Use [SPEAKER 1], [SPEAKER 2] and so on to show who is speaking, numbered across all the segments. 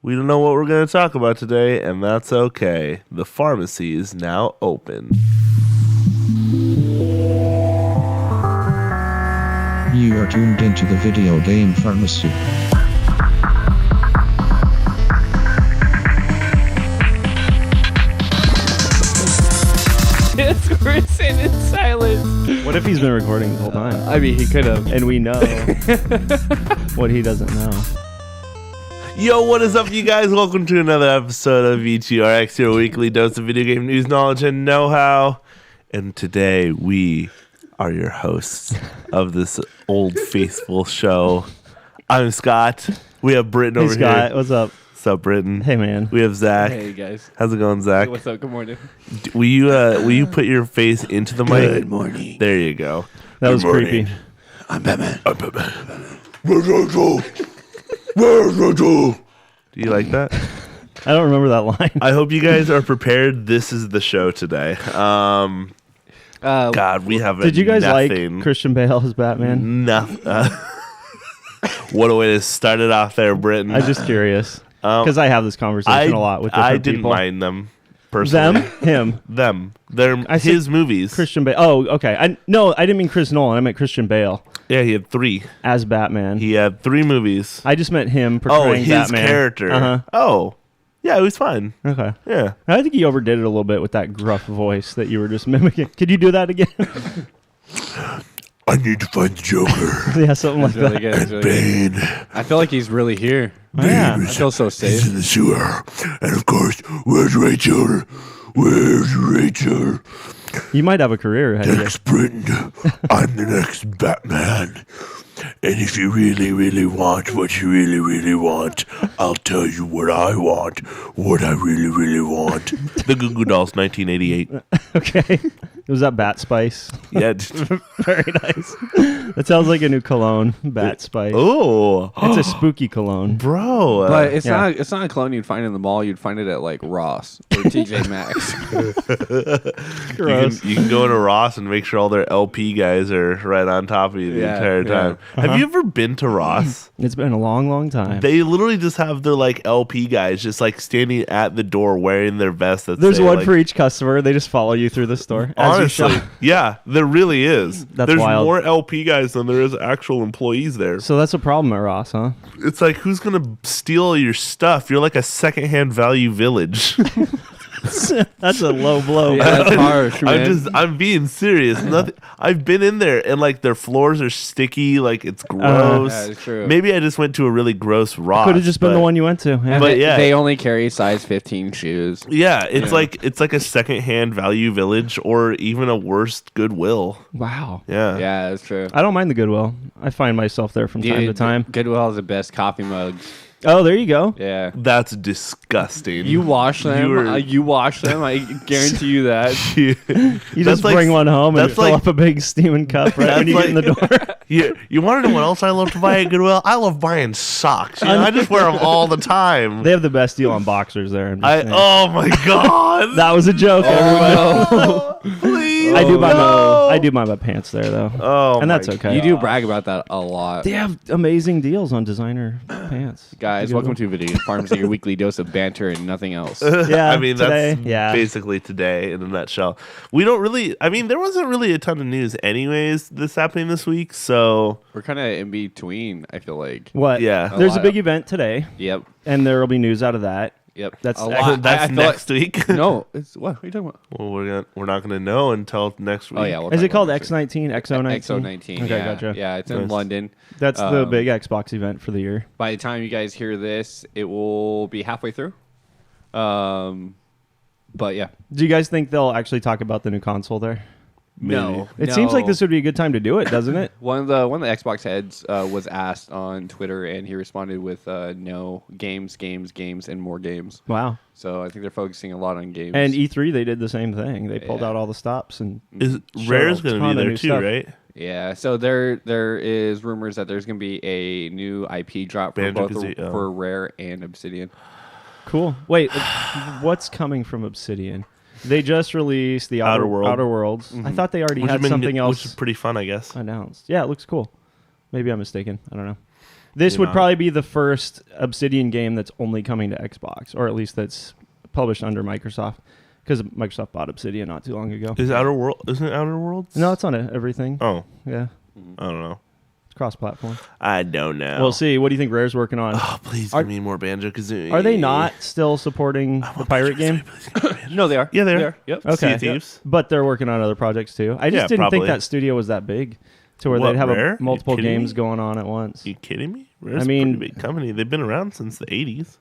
[SPEAKER 1] We don't know what we're going to talk about today, and that's okay. The pharmacy is now open.
[SPEAKER 2] You are tuned into the video game pharmacy.
[SPEAKER 3] It's Brittin in silence.
[SPEAKER 4] What if he's been recording the whole time?
[SPEAKER 3] I mean, he could have.
[SPEAKER 4] And we know what he doesn't know.
[SPEAKER 1] Yo, what is up, you guys? Welcome to another episode of VGRx, your weekly dose of video game news, knowledge, and know-how. And today, we are your hosts of this old faithful show. I'm Scott. We have Brittin over
[SPEAKER 4] Scott,
[SPEAKER 1] here.
[SPEAKER 4] what's up?
[SPEAKER 1] What's up, Brittin?
[SPEAKER 4] Hey, man.
[SPEAKER 1] We have Zach.
[SPEAKER 3] Hey, guys.
[SPEAKER 1] How's it going, Zach?
[SPEAKER 3] What's up? Good morning.
[SPEAKER 1] Will you put your face into the mic?
[SPEAKER 5] Good morning.
[SPEAKER 1] There you go.
[SPEAKER 4] That was
[SPEAKER 5] morning.
[SPEAKER 4] creepy.
[SPEAKER 5] I'm Batman.
[SPEAKER 1] Do you like that?
[SPEAKER 4] I don't remember that line.
[SPEAKER 1] I hope you guys are prepared. This is the show today. God, we have
[SPEAKER 4] Did you guys
[SPEAKER 1] nothing.
[SPEAKER 4] like Christian Bale as Batman?
[SPEAKER 1] What a way to start it off there, Brittin.
[SPEAKER 4] I'm just curious. Because I have this conversation a lot with different
[SPEAKER 1] I didn't
[SPEAKER 4] people.
[SPEAKER 1] mind them, personally.
[SPEAKER 4] Him.
[SPEAKER 1] Them. They're
[SPEAKER 4] I said
[SPEAKER 1] his movies.
[SPEAKER 4] Christian Bale. Oh, okay. I didn't mean Chris Nolan. I meant Christian Bale
[SPEAKER 1] Yeah, he had 3.
[SPEAKER 4] as Batman.
[SPEAKER 1] He had 3 movies.
[SPEAKER 4] I just meant him portraying
[SPEAKER 1] his
[SPEAKER 4] Batman.
[SPEAKER 1] character.
[SPEAKER 4] Uh-huh.
[SPEAKER 1] Oh, yeah, it was fine.
[SPEAKER 4] Okay.
[SPEAKER 1] Yeah.
[SPEAKER 4] I think he overdid it a little bit with that gruff voice that you were just mimicking. Could you do that again?
[SPEAKER 5] I need to find the Joker.
[SPEAKER 4] Yeah, something like
[SPEAKER 3] Really
[SPEAKER 4] that.
[SPEAKER 3] good. It's really good.
[SPEAKER 5] Bane
[SPEAKER 3] I feel like he's really here.
[SPEAKER 4] Oh, yeah.
[SPEAKER 3] I feel so
[SPEAKER 5] is
[SPEAKER 3] safe.
[SPEAKER 5] in the sewer. And of course, where's Rachel? Where's Rachel?
[SPEAKER 4] You might have a career ahead of you.
[SPEAKER 5] Next Britain. I'm the next Batman. And if you really, really want what you really, really want, I'll tell you what I want. What I really, really want.
[SPEAKER 1] The Goo Goo Dolls, 1988.
[SPEAKER 4] Okay. Was that Bat Spice?
[SPEAKER 1] Yeah.
[SPEAKER 4] Very nice. That sounds like a new cologne, Bat Spice.
[SPEAKER 1] Oh,
[SPEAKER 4] It's a spooky cologne.
[SPEAKER 1] bro.
[SPEAKER 3] But it's
[SPEAKER 4] Yeah.
[SPEAKER 3] not a cologne you'd find in the mall. You'd find it at like Ross or TJ Maxx.
[SPEAKER 4] Gross.
[SPEAKER 1] You can go into Ross and make sure all their LP guys are right on top of you the
[SPEAKER 3] Yeah,
[SPEAKER 1] entire time. Have you ever been to Ross?
[SPEAKER 4] It's been a long, long time.
[SPEAKER 1] They literally just have their like LP guys just like standing at the door wearing their vests. That
[SPEAKER 4] There's
[SPEAKER 1] say,
[SPEAKER 4] one
[SPEAKER 1] like,
[SPEAKER 4] for each customer. They just follow you through the store. As you
[SPEAKER 1] honestly,
[SPEAKER 4] shop.
[SPEAKER 1] yeah, there really is.
[SPEAKER 4] That's
[SPEAKER 1] There's
[SPEAKER 4] wild.
[SPEAKER 1] more LP guys than there is actual employees there.
[SPEAKER 4] So that's a problem at Ross, huh?
[SPEAKER 1] It's like, who's gonna steal your stuff? You're like a secondhand value village.
[SPEAKER 4] That's a low blow.
[SPEAKER 3] Yeah, that's harsh, man.
[SPEAKER 1] I'm being serious. Nothing. I've been in there and like their floors are sticky, like it's gross.
[SPEAKER 3] Yeah, it's true.
[SPEAKER 1] Maybe I just went to a really gross Ross.
[SPEAKER 4] Could have just been the
[SPEAKER 1] but-
[SPEAKER 4] one you went to. Yeah.
[SPEAKER 1] But
[SPEAKER 3] they,
[SPEAKER 1] yeah.
[SPEAKER 3] they only carry size 15 shoes.
[SPEAKER 1] Yeah, it's
[SPEAKER 3] Yeah.
[SPEAKER 1] like a secondhand value village or even a worse Goodwill.
[SPEAKER 4] Wow.
[SPEAKER 1] Yeah.
[SPEAKER 3] Yeah, that's true.
[SPEAKER 4] I don't mind the Goodwill. I find myself there from time to time.
[SPEAKER 3] Goodwill has the best coffee mugs.
[SPEAKER 4] Oh, there you go.
[SPEAKER 3] Yeah.
[SPEAKER 1] That's disgusting.
[SPEAKER 3] You wash them.
[SPEAKER 1] were-
[SPEAKER 3] You wash them. I guarantee you that.
[SPEAKER 4] You
[SPEAKER 1] That's
[SPEAKER 4] just bring one home and
[SPEAKER 1] that's
[SPEAKER 4] fill
[SPEAKER 1] like-
[SPEAKER 4] up a big steaming cup right when you get in the door.
[SPEAKER 1] You want to know what else I love to buy at Goodwill? I love buying socks. You know, I just wear them all the time.
[SPEAKER 4] They have the best deal on boxers there. I'm just saying.
[SPEAKER 1] Oh my god.
[SPEAKER 4] That was a joke, everybody.
[SPEAKER 1] Please.
[SPEAKER 4] I do buy
[SPEAKER 1] no.
[SPEAKER 4] my pants there though.
[SPEAKER 1] Oh,
[SPEAKER 4] and that's
[SPEAKER 1] my
[SPEAKER 4] okay.
[SPEAKER 3] You do brag about that a lot.
[SPEAKER 4] They have amazing deals on designer pants.
[SPEAKER 3] Guys, welcome to Video Game Pharmacy, your weekly dose of banter and nothing else.
[SPEAKER 4] Yeah,
[SPEAKER 1] I mean,
[SPEAKER 4] today,
[SPEAKER 1] that's
[SPEAKER 4] yeah.
[SPEAKER 1] basically today in a nutshell. We don't really, I mean, there wasn't really a ton of news anyways that's happening this week, so
[SPEAKER 3] We're kind of in between, I feel like.
[SPEAKER 4] What?
[SPEAKER 1] Yeah.
[SPEAKER 4] There's a
[SPEAKER 3] lot.
[SPEAKER 4] big event today,
[SPEAKER 3] Yep.
[SPEAKER 4] and there will be news out of that.
[SPEAKER 3] Yep.
[SPEAKER 4] That's
[SPEAKER 3] a
[SPEAKER 4] actually-
[SPEAKER 3] lot.
[SPEAKER 1] that's
[SPEAKER 3] I feel
[SPEAKER 1] next week.
[SPEAKER 3] like, no, it's what? What are you talking about?
[SPEAKER 1] Well, we're not gonna know until next week.
[SPEAKER 3] Oh, yeah. we'll
[SPEAKER 4] Is
[SPEAKER 3] talk
[SPEAKER 4] it called
[SPEAKER 3] about next week.
[SPEAKER 4] X19, XO19?
[SPEAKER 3] XO19.
[SPEAKER 4] Okay,
[SPEAKER 3] yeah.
[SPEAKER 4] gotcha.
[SPEAKER 3] Yeah, it's in
[SPEAKER 1] Nice.
[SPEAKER 3] London.
[SPEAKER 4] That's the
[SPEAKER 3] Um,
[SPEAKER 4] big Xbox event for the year.
[SPEAKER 3] By the time you guys hear this, it will be halfway through. But yeah.
[SPEAKER 4] Do you guys think they'll actually talk about the new console there?
[SPEAKER 3] No.
[SPEAKER 4] It seems like this would be a good time to do it, doesn't it?
[SPEAKER 3] One of the Xbox heads was asked on Twitter, and he responded with no games, and more games.
[SPEAKER 4] Wow.
[SPEAKER 3] So I think they're focusing a lot on games.
[SPEAKER 4] And E3, they did the same thing. They pulled
[SPEAKER 3] Yeah.
[SPEAKER 4] out all the stops and
[SPEAKER 1] Is
[SPEAKER 4] Showed
[SPEAKER 1] Rare's
[SPEAKER 4] a
[SPEAKER 1] gonna
[SPEAKER 4] ton
[SPEAKER 1] be
[SPEAKER 4] of
[SPEAKER 1] there
[SPEAKER 4] new
[SPEAKER 1] too,
[SPEAKER 4] stuff.
[SPEAKER 1] right?
[SPEAKER 3] yeah, so there is rumors that there's going to be a new IP drop for both
[SPEAKER 1] Banjo-Kazooie, oh.
[SPEAKER 3] for Rare and Obsidian.
[SPEAKER 4] cool. Wait, what's coming from Obsidian? They just released the
[SPEAKER 1] Outer World.
[SPEAKER 4] Outer Worlds. I thought they already
[SPEAKER 1] Which
[SPEAKER 4] had
[SPEAKER 1] has been-
[SPEAKER 4] something
[SPEAKER 1] which is
[SPEAKER 4] else
[SPEAKER 1] pretty fun, I guess.
[SPEAKER 4] announced. Yeah, it looks cool. Maybe I'm mistaken. I don't know. This
[SPEAKER 1] You
[SPEAKER 4] would
[SPEAKER 1] know?
[SPEAKER 4] probably be the first Obsidian game that's only coming to Xbox, or at least that's published under Microsoft, because Microsoft bought Obsidian not too long ago.
[SPEAKER 1] Isn't it Outer Worlds?
[SPEAKER 4] No, it's on everything.
[SPEAKER 1] Oh,
[SPEAKER 4] Yeah,
[SPEAKER 1] I don't know.
[SPEAKER 4] it's cross-platform.
[SPEAKER 1] I don't know.
[SPEAKER 4] We'll see. What do you think Rare's working on?
[SPEAKER 1] Oh, please
[SPEAKER 4] Are-
[SPEAKER 1] give me more Banjo-Kazooie.
[SPEAKER 4] Are they not still supporting the pirate game?
[SPEAKER 3] No, they are.
[SPEAKER 1] Yeah, they are.
[SPEAKER 3] Yep.
[SPEAKER 4] Okay.
[SPEAKER 1] Sea of Thieves.
[SPEAKER 4] But they're working on other projects too. I just
[SPEAKER 1] Yeah,
[SPEAKER 4] didn't think
[SPEAKER 1] probably.
[SPEAKER 4] that studio was that big to where
[SPEAKER 1] What,
[SPEAKER 4] they'd have
[SPEAKER 1] Rare? You
[SPEAKER 4] multiple
[SPEAKER 1] kidding
[SPEAKER 4] games
[SPEAKER 1] me?
[SPEAKER 4] going on at once.
[SPEAKER 1] You kidding me? Rare's
[SPEAKER 4] I mean-
[SPEAKER 1] a pretty big company. They've been around since the 80s.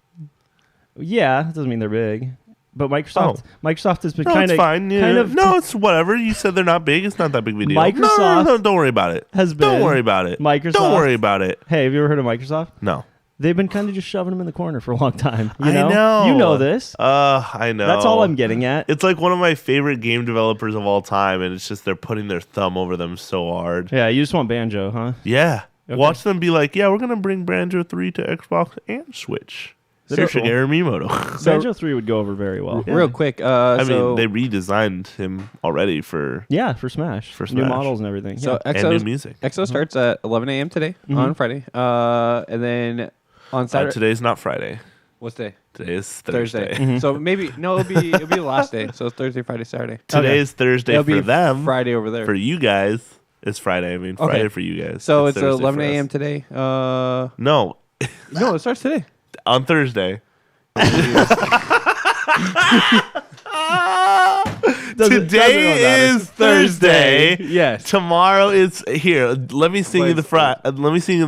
[SPEAKER 4] Yeah, it doesn't mean they're big. But Microsoft has been
[SPEAKER 1] No,
[SPEAKER 4] kind
[SPEAKER 1] it's
[SPEAKER 4] of
[SPEAKER 1] fine. Yeah. No, it's whatever. You said they're not big. It's not that big of a deal.
[SPEAKER 4] Microsoft
[SPEAKER 1] No, don't worry about it.
[SPEAKER 4] has
[SPEAKER 1] Don't
[SPEAKER 4] been-
[SPEAKER 1] worry about it.
[SPEAKER 4] Microsoft-
[SPEAKER 1] Don't worry about it.
[SPEAKER 4] Hey, have you ever heard of Microsoft?
[SPEAKER 1] No.
[SPEAKER 4] They've been kind of just shoving them in the corner for a long time.
[SPEAKER 1] I know.
[SPEAKER 4] You know this.
[SPEAKER 1] I know.
[SPEAKER 4] That's all I'm getting at.
[SPEAKER 1] It's like one of my favorite game developers of all time, and it's just they're putting their thumb over them so hard.
[SPEAKER 4] Yeah, you just want Banjo, huh?
[SPEAKER 1] Yeah.
[SPEAKER 4] Okay.
[SPEAKER 1] Watch them be like, yeah, we're going to bring Banjo 3 to Xbox and Switch.
[SPEAKER 4] Seriously.
[SPEAKER 1] Shigeru Miyamoto.
[SPEAKER 3] So-
[SPEAKER 4] Banjo 3 would go over very well.
[SPEAKER 3] Real quick.
[SPEAKER 1] I
[SPEAKER 3] So,
[SPEAKER 1] mean, they redesigned him already for
[SPEAKER 4] Yeah, for Smash.
[SPEAKER 1] For
[SPEAKER 4] New
[SPEAKER 1] Smash.
[SPEAKER 4] models and everything.
[SPEAKER 3] so
[SPEAKER 4] yeah.
[SPEAKER 1] and new
[SPEAKER 3] EXO
[SPEAKER 1] music.
[SPEAKER 3] EXO starts at 11 a.m. today on Friday. And then on Saturday.
[SPEAKER 1] Today's not Friday.
[SPEAKER 3] What's day?
[SPEAKER 1] Today is Thursday.
[SPEAKER 3] Thursday. So maybe it'll be the last day. So it's Thursday, Friday, Saturday.
[SPEAKER 1] Today is Thursday
[SPEAKER 3] It'll
[SPEAKER 1] for
[SPEAKER 3] be
[SPEAKER 1] them.
[SPEAKER 3] Friday over there.
[SPEAKER 1] For you guys, it's Friday. I mean,
[SPEAKER 3] Okay.
[SPEAKER 1] Friday for you guys.
[SPEAKER 3] So it's
[SPEAKER 1] Thursday
[SPEAKER 3] 11
[SPEAKER 1] for us.
[SPEAKER 3] a.m. today.
[SPEAKER 1] No,
[SPEAKER 3] No, it starts today.
[SPEAKER 1] on Thursday.
[SPEAKER 4] Doesn't
[SPEAKER 1] Today
[SPEAKER 4] really matter.
[SPEAKER 1] is Thursday.
[SPEAKER 3] Yes.
[SPEAKER 1] Tomorrow is here. Let me sing you the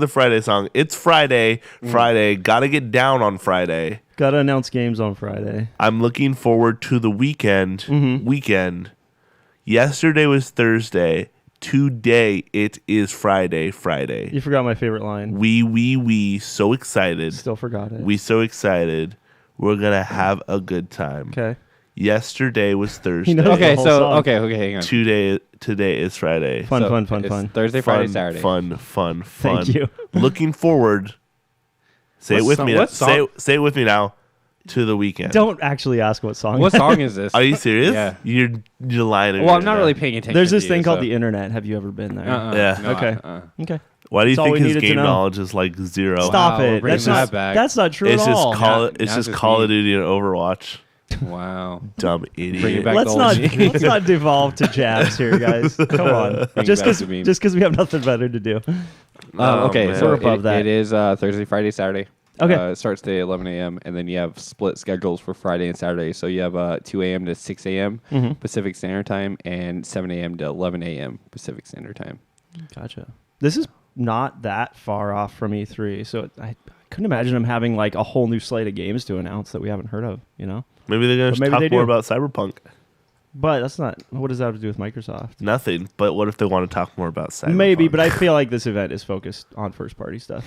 [SPEAKER 1] Friday song. It's Friday. Friday. Gotta get down on Friday.
[SPEAKER 4] Gotta announce games on Friday.
[SPEAKER 1] I'm looking forward to the weekend. Weekend. Yesterday was Thursday. Today it is Friday. Friday.
[SPEAKER 4] You forgot my favorite line.
[SPEAKER 1] We so excited.
[SPEAKER 4] Still forgot it.
[SPEAKER 1] We so excited. We're gonna have a good time.
[SPEAKER 4] Okay.
[SPEAKER 1] Yesterday was Thursday.
[SPEAKER 4] knows
[SPEAKER 3] Okay,
[SPEAKER 4] the whole
[SPEAKER 3] so
[SPEAKER 4] song.
[SPEAKER 3] okay, hang on.
[SPEAKER 1] Today is Friday.
[SPEAKER 4] Fun,
[SPEAKER 3] So
[SPEAKER 4] fun, fun,
[SPEAKER 3] it's
[SPEAKER 4] fun.
[SPEAKER 3] Thursday, Friday, Saturday.
[SPEAKER 1] Fun.
[SPEAKER 4] Thank you.
[SPEAKER 1] Looking forward. Say it
[SPEAKER 3] What
[SPEAKER 1] with
[SPEAKER 3] song-
[SPEAKER 1] me.
[SPEAKER 3] what song?
[SPEAKER 1] Say it with me now. To the weekend.
[SPEAKER 4] Don't actually ask what song.
[SPEAKER 3] What song is this?
[SPEAKER 1] Are you serious?
[SPEAKER 3] Yeah.
[SPEAKER 1] You're lying. to me
[SPEAKER 3] Well, I'm
[SPEAKER 1] right
[SPEAKER 3] not
[SPEAKER 1] now.
[SPEAKER 3] really paying attention.
[SPEAKER 4] There's this
[SPEAKER 3] to
[SPEAKER 4] thing
[SPEAKER 3] you,
[SPEAKER 4] called
[SPEAKER 3] so-
[SPEAKER 4] the internet. Have you ever been there?
[SPEAKER 1] Yeah.
[SPEAKER 3] No,
[SPEAKER 4] Okay. Okay.
[SPEAKER 1] Why do you
[SPEAKER 4] That's all
[SPEAKER 1] think
[SPEAKER 4] we
[SPEAKER 1] his
[SPEAKER 4] needed to
[SPEAKER 1] game
[SPEAKER 4] know.
[SPEAKER 1] knowledge is like zero?
[SPEAKER 4] Stop
[SPEAKER 3] Wow,
[SPEAKER 4] it.
[SPEAKER 3] bring
[SPEAKER 4] That's
[SPEAKER 3] that
[SPEAKER 4] not,
[SPEAKER 3] back.
[SPEAKER 4] that's not true
[SPEAKER 1] It's
[SPEAKER 4] at all.
[SPEAKER 1] just Call.
[SPEAKER 3] Now-
[SPEAKER 1] It's
[SPEAKER 3] now
[SPEAKER 1] just
[SPEAKER 3] just
[SPEAKER 1] Call
[SPEAKER 3] me.
[SPEAKER 1] of Duty and Overwatch.
[SPEAKER 3] Wow.
[SPEAKER 1] Dumb idiot.
[SPEAKER 3] Bring it back.
[SPEAKER 4] Let's
[SPEAKER 3] the
[SPEAKER 4] not
[SPEAKER 3] old
[SPEAKER 4] let's not devolve to jabs here, guys. Come on.
[SPEAKER 3] Bring
[SPEAKER 4] Just
[SPEAKER 3] it back to me.
[SPEAKER 4] because we have nothing better to do.
[SPEAKER 1] Oh,
[SPEAKER 3] Okay,
[SPEAKER 1] man.
[SPEAKER 3] so
[SPEAKER 4] We're above that.
[SPEAKER 3] it is Thursday, Friday, Saturday.
[SPEAKER 4] Okay.
[SPEAKER 3] It starts today at 11 a.m. and then you have split schedules for Friday and Saturday. So you have 2 a.m. to 6 a.m.
[SPEAKER 4] Mm-hmm.
[SPEAKER 3] Pacific Standard Time and 7 a.m. to 11 a.m. Pacific Standard Time.
[SPEAKER 4] Gotcha. This is not that far off from E3, so I couldn't imagine them having like a whole new slate of games to announce that we haven't heard of. You know.
[SPEAKER 1] Maybe they're
[SPEAKER 4] But
[SPEAKER 1] gonna
[SPEAKER 4] maybe they
[SPEAKER 1] talk more
[SPEAKER 4] do.
[SPEAKER 1] about Cyberpunk.
[SPEAKER 4] But that's not. What does that have to do with Microsoft?
[SPEAKER 1] Nothing. But what if they want to talk more about Cyberpunk?
[SPEAKER 4] Maybe, but I feel like this event is focused on first-party stuff.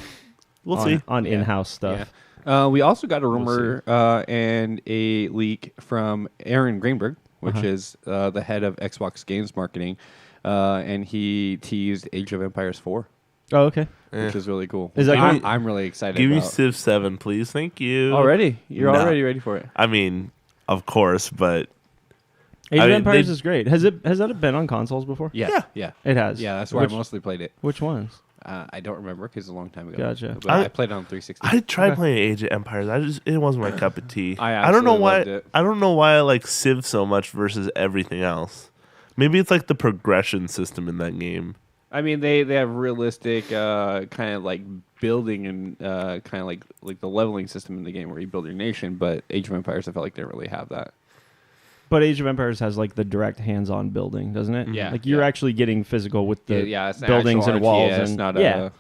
[SPEAKER 1] we'll
[SPEAKER 4] on,
[SPEAKER 1] see.
[SPEAKER 4] on in-house stuff.
[SPEAKER 3] Yeah. We also got a rumor and a leak from Aaron Greenberg, which is the head of Xbox Games Marketing, and he teased Age of Empires 4,
[SPEAKER 4] Oh, okay.
[SPEAKER 3] which is really cool.
[SPEAKER 4] Is that
[SPEAKER 3] I'm,
[SPEAKER 4] good?
[SPEAKER 3] I'm really excited
[SPEAKER 1] Give me
[SPEAKER 3] about.
[SPEAKER 1] Civ 7, please. Thank you.
[SPEAKER 3] Already? You're
[SPEAKER 1] No.
[SPEAKER 3] already ready for it?
[SPEAKER 1] I mean, of course, but
[SPEAKER 4] Age
[SPEAKER 1] I
[SPEAKER 4] of
[SPEAKER 1] mean,
[SPEAKER 4] Empires
[SPEAKER 1] they-
[SPEAKER 4] is great. Has that been on consoles before?
[SPEAKER 3] Yeah. Yeah.
[SPEAKER 4] It has.
[SPEAKER 3] Yeah, that's where
[SPEAKER 4] Which-
[SPEAKER 3] I mostly played it.
[SPEAKER 4] Which ones?
[SPEAKER 3] I don't remember because it's a long time ago.
[SPEAKER 4] Gotcha.
[SPEAKER 3] But I played it on 360.
[SPEAKER 1] I tried
[SPEAKER 4] Okay.
[SPEAKER 1] playing Age of Empires. It wasn't my cup of tea.
[SPEAKER 3] I
[SPEAKER 1] don't know
[SPEAKER 3] absolutely
[SPEAKER 1] why.
[SPEAKER 3] loved it.
[SPEAKER 1] I don't know why I like Civ so much versus everything else. Maybe it's like the progression system in that game.
[SPEAKER 3] I mean, they have realistic kind of like building and kind of like the leveling system in the game where you build your nation. But Age of Empires, I felt like they didn't really have that.
[SPEAKER 4] But Age of Empires has like the direct hands-on building, doesn't it?
[SPEAKER 3] Yeah,
[SPEAKER 4] Like you're
[SPEAKER 3] yeah.
[SPEAKER 4] actually getting physical with the
[SPEAKER 3] It's an
[SPEAKER 4] buildings
[SPEAKER 3] actual
[SPEAKER 4] and walls
[SPEAKER 3] RTS,
[SPEAKER 4] and
[SPEAKER 3] not
[SPEAKER 4] yeah,
[SPEAKER 3] a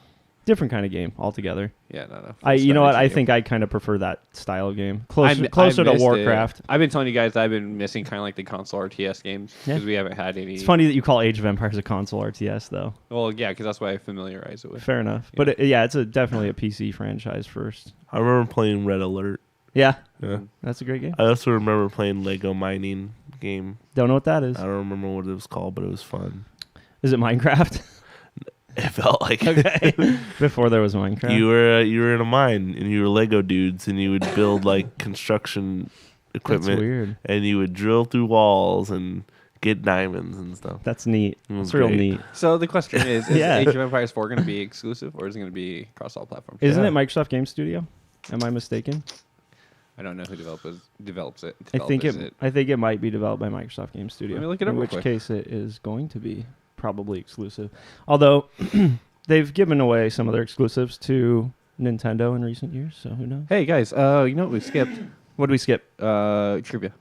[SPEAKER 4] different kind of game altogether.
[SPEAKER 3] no.
[SPEAKER 4] You know what? I
[SPEAKER 3] strategy
[SPEAKER 4] think
[SPEAKER 3] game.
[SPEAKER 4] I kind of prefer that style of game.
[SPEAKER 3] I
[SPEAKER 4] Closer to
[SPEAKER 3] missed it.
[SPEAKER 4] Warcraft.
[SPEAKER 3] I've been telling you guys I've been missing kind of like the console RTS games because
[SPEAKER 4] Yeah.
[SPEAKER 3] we haven't had any.
[SPEAKER 4] It's funny that you call Age of Empires a console RTS, though.
[SPEAKER 3] Well, yeah, because that's why I familiarize it with.
[SPEAKER 4] Fair enough.
[SPEAKER 3] Yeah.
[SPEAKER 4] But it's definitely a PC franchise first.
[SPEAKER 1] I remember playing Red Alert.
[SPEAKER 4] Yeah,
[SPEAKER 1] Yeah.
[SPEAKER 4] that's a great game.
[SPEAKER 1] I also remember playing Lego mining game.
[SPEAKER 4] Don't know what that is.
[SPEAKER 1] I don't remember what it was called, but it was fun.
[SPEAKER 4] Is it Minecraft?
[SPEAKER 1] It felt like
[SPEAKER 4] Okay. Before there was Minecraft.
[SPEAKER 1] you were in a mine and you were Lego dudes and you would build like construction
[SPEAKER 4] That's
[SPEAKER 1] equipment
[SPEAKER 4] weird.
[SPEAKER 1] and you would drill through walls and get diamonds and stuff.
[SPEAKER 4] That's neat.
[SPEAKER 1] It was
[SPEAKER 4] It's real
[SPEAKER 1] great.
[SPEAKER 4] neat.
[SPEAKER 3] So the question is
[SPEAKER 4] Yeah.
[SPEAKER 3] Age of Empires 4 going to be exclusive, or is it going to be across all platforms?
[SPEAKER 4] Isn't
[SPEAKER 1] Yeah.
[SPEAKER 4] it Microsoft Game Studio? Am I mistaken?
[SPEAKER 3] I don't know who develops it.
[SPEAKER 4] I think
[SPEAKER 3] Developers
[SPEAKER 4] I think it might be developed by Microsoft Game Studio.
[SPEAKER 3] Let me look it up
[SPEAKER 4] in
[SPEAKER 3] real
[SPEAKER 4] which
[SPEAKER 3] quick.
[SPEAKER 4] case it is going to be probably exclusive. Although they've given away some of their exclusives to Nintendo in recent years, so who knows?
[SPEAKER 3] Hey guys, you know what we skipped?
[SPEAKER 4] What did we skip?
[SPEAKER 3] Trivia.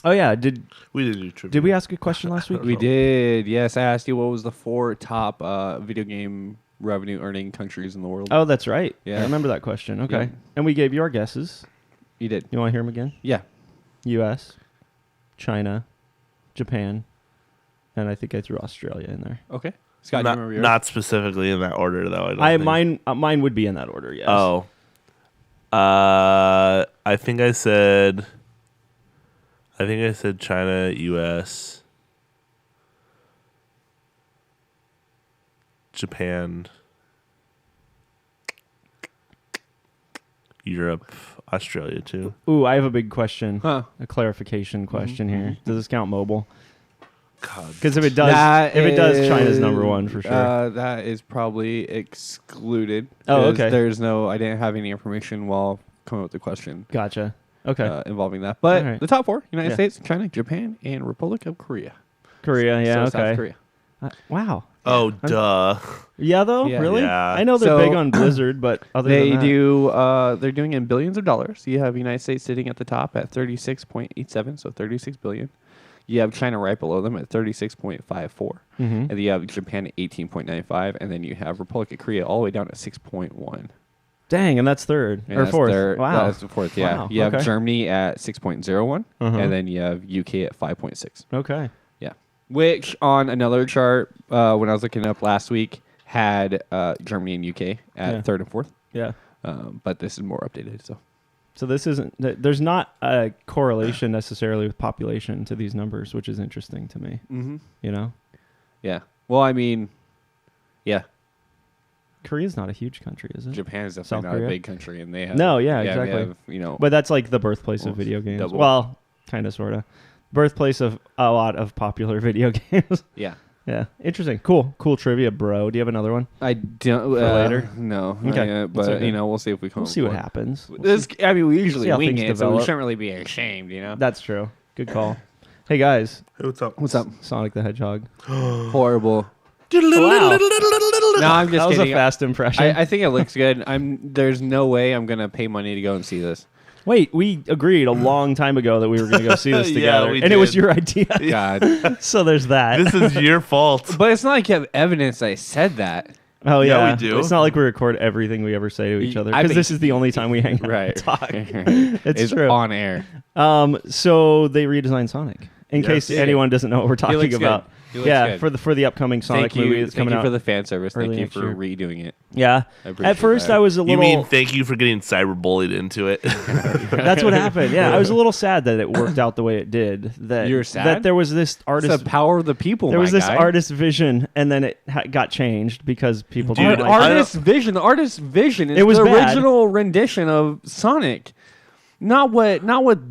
[SPEAKER 4] Oh yeah, did
[SPEAKER 1] We didn't do trivia.
[SPEAKER 4] did we ask a question last week?
[SPEAKER 3] We did. Yes, I asked you what was the 4 top video game revenue earning countries in the world.
[SPEAKER 4] Oh, that's right.
[SPEAKER 3] Yeah.
[SPEAKER 4] I remember that question. Okay.
[SPEAKER 3] Yeah.
[SPEAKER 4] And we gave your guesses.
[SPEAKER 3] You did.
[SPEAKER 4] You want to hear them again?
[SPEAKER 3] Yeah.
[SPEAKER 4] U.S., China, Japan, and I think I threw Australia in there.
[SPEAKER 3] Okay. Scott, do you remember yours?
[SPEAKER 1] Not specifically in that order, though. I don't think.
[SPEAKER 4] Mine would be in that order. Yes.
[SPEAKER 1] Oh. I think I said China, U.S., Japan, Europe, Australia too.
[SPEAKER 4] Ooh, I have a big question.
[SPEAKER 3] Huh.
[SPEAKER 4] A clarification question here. Does this count mobile?
[SPEAKER 1] God.
[SPEAKER 4] Because if it does, China's number one for sure.
[SPEAKER 3] That is probably excluded.
[SPEAKER 4] Oh,
[SPEAKER 3] 'cause
[SPEAKER 4] okay.
[SPEAKER 3] There's no. I didn't have any information while coming up with the question
[SPEAKER 4] Gotcha. Okay.
[SPEAKER 3] involving that. But
[SPEAKER 4] All right.
[SPEAKER 3] the top 4: United
[SPEAKER 4] Yeah.
[SPEAKER 3] States, China, Japan, and Republic of Korea.
[SPEAKER 4] Korea. Yeah.
[SPEAKER 3] So
[SPEAKER 4] okay.
[SPEAKER 3] South Korea.
[SPEAKER 4] Wow.
[SPEAKER 1] Oh, duh.
[SPEAKER 4] Yeah, though.
[SPEAKER 3] Yeah.
[SPEAKER 4] Really?
[SPEAKER 1] Yeah.
[SPEAKER 4] I know they're
[SPEAKER 3] So-
[SPEAKER 4] big on Blizzard, but other
[SPEAKER 3] They
[SPEAKER 4] than that,
[SPEAKER 3] do. They're doing it in billions of dollars. You have United States sitting at the top at 36.87, so 36 billion. You have China right below them at 36.54,
[SPEAKER 4] Mhm.
[SPEAKER 3] and then you have Japan at 18.95, and then you have Republic of Korea all the way down at 6.1.
[SPEAKER 4] Dang, and that's third
[SPEAKER 3] And
[SPEAKER 4] or
[SPEAKER 3] that's
[SPEAKER 4] fourth.
[SPEAKER 3] their-
[SPEAKER 4] Wow.
[SPEAKER 3] That's the fourth. Yeah,
[SPEAKER 4] Wow,
[SPEAKER 3] you have
[SPEAKER 4] okay.
[SPEAKER 3] Germany at 6.01,
[SPEAKER 4] Uh-huh.
[SPEAKER 3] and then you have UK at 5.6.
[SPEAKER 4] Okay.
[SPEAKER 3] Yeah, which on another chart when I was looking it up last week had Germany and UK at
[SPEAKER 4] Yeah.
[SPEAKER 3] third and fourth.
[SPEAKER 4] Yeah.
[SPEAKER 3] But this is more updated.
[SPEAKER 4] So this isn't. There's not a correlation necessarily with population to these numbers, which is interesting to me.
[SPEAKER 3] Mm-hmm.
[SPEAKER 4] You know,
[SPEAKER 3] Yeah. Well, I mean, yeah.
[SPEAKER 4] Korea's not a huge country, is it?
[SPEAKER 3] Japan is
[SPEAKER 4] South
[SPEAKER 3] definitely not
[SPEAKER 4] Korea?
[SPEAKER 3] a big country, and they have
[SPEAKER 4] No, yeah,
[SPEAKER 3] we
[SPEAKER 4] exactly.
[SPEAKER 3] have,
[SPEAKER 4] But that's like the birthplace
[SPEAKER 3] Well,
[SPEAKER 4] of video games.
[SPEAKER 3] double.
[SPEAKER 4] Well, kind of, sort of. Birthplace of a lot of popular video games.
[SPEAKER 3] yeah.
[SPEAKER 4] Yeah, interesting. Cool trivia, bro. Do you have another one?
[SPEAKER 3] I don't
[SPEAKER 4] For later?
[SPEAKER 3] No, not
[SPEAKER 4] Okay.
[SPEAKER 3] yet,
[SPEAKER 4] It's
[SPEAKER 3] but
[SPEAKER 4] okay.
[SPEAKER 3] we'll see if we come.
[SPEAKER 4] We'll see
[SPEAKER 3] up
[SPEAKER 4] what
[SPEAKER 3] with
[SPEAKER 4] happens.
[SPEAKER 3] one. This, I mean, we usually
[SPEAKER 4] see how
[SPEAKER 3] wing
[SPEAKER 4] things
[SPEAKER 3] it, so we
[SPEAKER 4] develop.
[SPEAKER 3] shouldn't really be ashamed, you know.
[SPEAKER 4] That's true. Good call. Hey guys,
[SPEAKER 1] Hey, what's up?
[SPEAKER 3] What's up?
[SPEAKER 4] Sonic the Hedgehog.
[SPEAKER 3] Horrible.
[SPEAKER 4] Wow.
[SPEAKER 3] No, I'm just
[SPEAKER 4] That was
[SPEAKER 3] kidding.
[SPEAKER 4] a fast impression.
[SPEAKER 3] I think it looks good. There's no way I'm gonna pay money to go and see this.
[SPEAKER 4] Wait, we agreed a long time ago that we were going to go see this
[SPEAKER 1] Yeah,
[SPEAKER 4] together,
[SPEAKER 1] we
[SPEAKER 4] and it was
[SPEAKER 1] did.
[SPEAKER 4] your idea.
[SPEAKER 3] God,
[SPEAKER 4] So there's that.
[SPEAKER 1] This is your fault.
[SPEAKER 3] but it's not like you have evidence I said that.
[SPEAKER 4] Oh
[SPEAKER 1] Yeah,
[SPEAKER 4] yeah,
[SPEAKER 1] we do.
[SPEAKER 4] It's not like we record everything we ever say to each other
[SPEAKER 3] I
[SPEAKER 4] because
[SPEAKER 3] bet-
[SPEAKER 4] this is the only time we hang out
[SPEAKER 3] Right.
[SPEAKER 4] and talk.
[SPEAKER 3] It's
[SPEAKER 4] true.
[SPEAKER 3] on air.
[SPEAKER 4] So they redesigned Sonic. In
[SPEAKER 1] Yes.
[SPEAKER 4] case anyone doesn't know what we're talking
[SPEAKER 3] looks
[SPEAKER 4] about.
[SPEAKER 3] good. He looks
[SPEAKER 4] Yeah,
[SPEAKER 3] good.
[SPEAKER 4] for the upcoming Sonic
[SPEAKER 3] Thank you.
[SPEAKER 4] movie that's
[SPEAKER 3] Thank
[SPEAKER 4] coming
[SPEAKER 3] you
[SPEAKER 4] out.
[SPEAKER 3] for the fan service. Thank
[SPEAKER 4] early
[SPEAKER 3] you
[SPEAKER 4] next
[SPEAKER 3] for
[SPEAKER 4] year.
[SPEAKER 3] redoing it.
[SPEAKER 4] Yeah.
[SPEAKER 3] appreciate
[SPEAKER 4] At first,
[SPEAKER 3] that.
[SPEAKER 4] I was a
[SPEAKER 1] You
[SPEAKER 4] little.
[SPEAKER 1] mean thank you for getting cyberbullied into it?
[SPEAKER 4] That's what happened. Yeah, I was a little sad that it worked out the way it did. That
[SPEAKER 3] You were sad?
[SPEAKER 4] that there was this
[SPEAKER 3] It's
[SPEAKER 4] artist.
[SPEAKER 3] the power of the people.
[SPEAKER 4] There was
[SPEAKER 3] my
[SPEAKER 4] this
[SPEAKER 3] guy.
[SPEAKER 4] artist vision, and then it got changed because people
[SPEAKER 1] Dude,
[SPEAKER 4] didn't like it.
[SPEAKER 3] Artist's vision. The artist's vision is
[SPEAKER 4] It was
[SPEAKER 3] the
[SPEAKER 4] bad.
[SPEAKER 3] original rendition of Sonic. Not what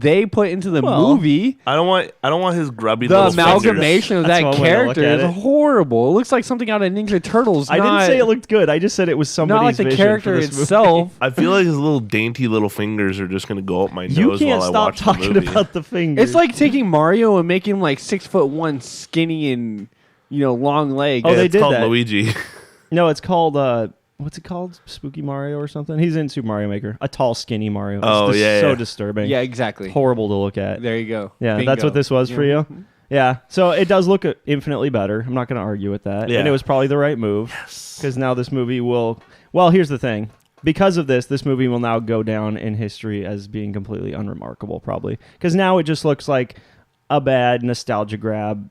[SPEAKER 3] they put into the
[SPEAKER 4] Well,
[SPEAKER 3] movie.
[SPEAKER 1] I don't want his grubby
[SPEAKER 3] The
[SPEAKER 1] little fingers.
[SPEAKER 3] amalgamation of
[SPEAKER 4] That's
[SPEAKER 3] that
[SPEAKER 4] one way to look
[SPEAKER 3] character
[SPEAKER 4] at
[SPEAKER 3] is
[SPEAKER 4] it.
[SPEAKER 3] horrible. It looks like something out of Ninja Turtles.
[SPEAKER 4] I didn't say it looked good. I just said it was somebody's
[SPEAKER 3] not like the
[SPEAKER 4] vision
[SPEAKER 3] character
[SPEAKER 4] for this movie.
[SPEAKER 3] itself.
[SPEAKER 1] I feel like his little dainty little fingers are just gonna go up my nose
[SPEAKER 4] You can't
[SPEAKER 1] while I
[SPEAKER 4] stop
[SPEAKER 1] watch the
[SPEAKER 4] talking
[SPEAKER 1] movie.
[SPEAKER 4] about the fingers.
[SPEAKER 3] It's like taking Mario and making him like 6'1", skinny and long legs.
[SPEAKER 4] Oh, they
[SPEAKER 1] it's
[SPEAKER 4] did
[SPEAKER 1] called
[SPEAKER 4] that.
[SPEAKER 1] Luigi.
[SPEAKER 4] No, it's called what's it called? Spooky Mario or something? He's in Super Mario Maker. A tall, skinny Mario. It's
[SPEAKER 1] Oh, yeah,
[SPEAKER 4] so
[SPEAKER 1] yeah.
[SPEAKER 4] disturbing.
[SPEAKER 3] Yeah, exactly.
[SPEAKER 4] Horrible to look at.
[SPEAKER 3] There you go.
[SPEAKER 4] Yeah,
[SPEAKER 3] Bingo.
[SPEAKER 4] that's what this was for you. Yeah, so it does look infinitely better. I'm not going to argue with that.
[SPEAKER 1] Yeah.
[SPEAKER 4] And it was probably the right move because now this movie will. Well, here's the thing. Because of this movie will now go down in history as being completely unremarkable, probably. Because now it just looks like a bad nostalgia grab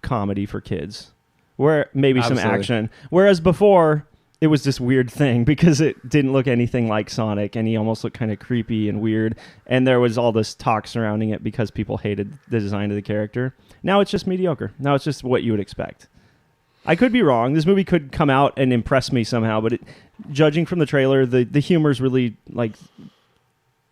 [SPEAKER 4] comedy for kids, where maybe some
[SPEAKER 3] Absolutely.
[SPEAKER 4] action. Whereas before, it was this weird thing because it didn't look anything like Sonic, and he almost looked kind of creepy and weird. And there was all this talk surrounding it because people hated the design of the character. Now it's just mediocre. Now it's just what you would expect. I could be wrong. This movie could come out and impress me somehow, but judging from the trailer, the humor's really like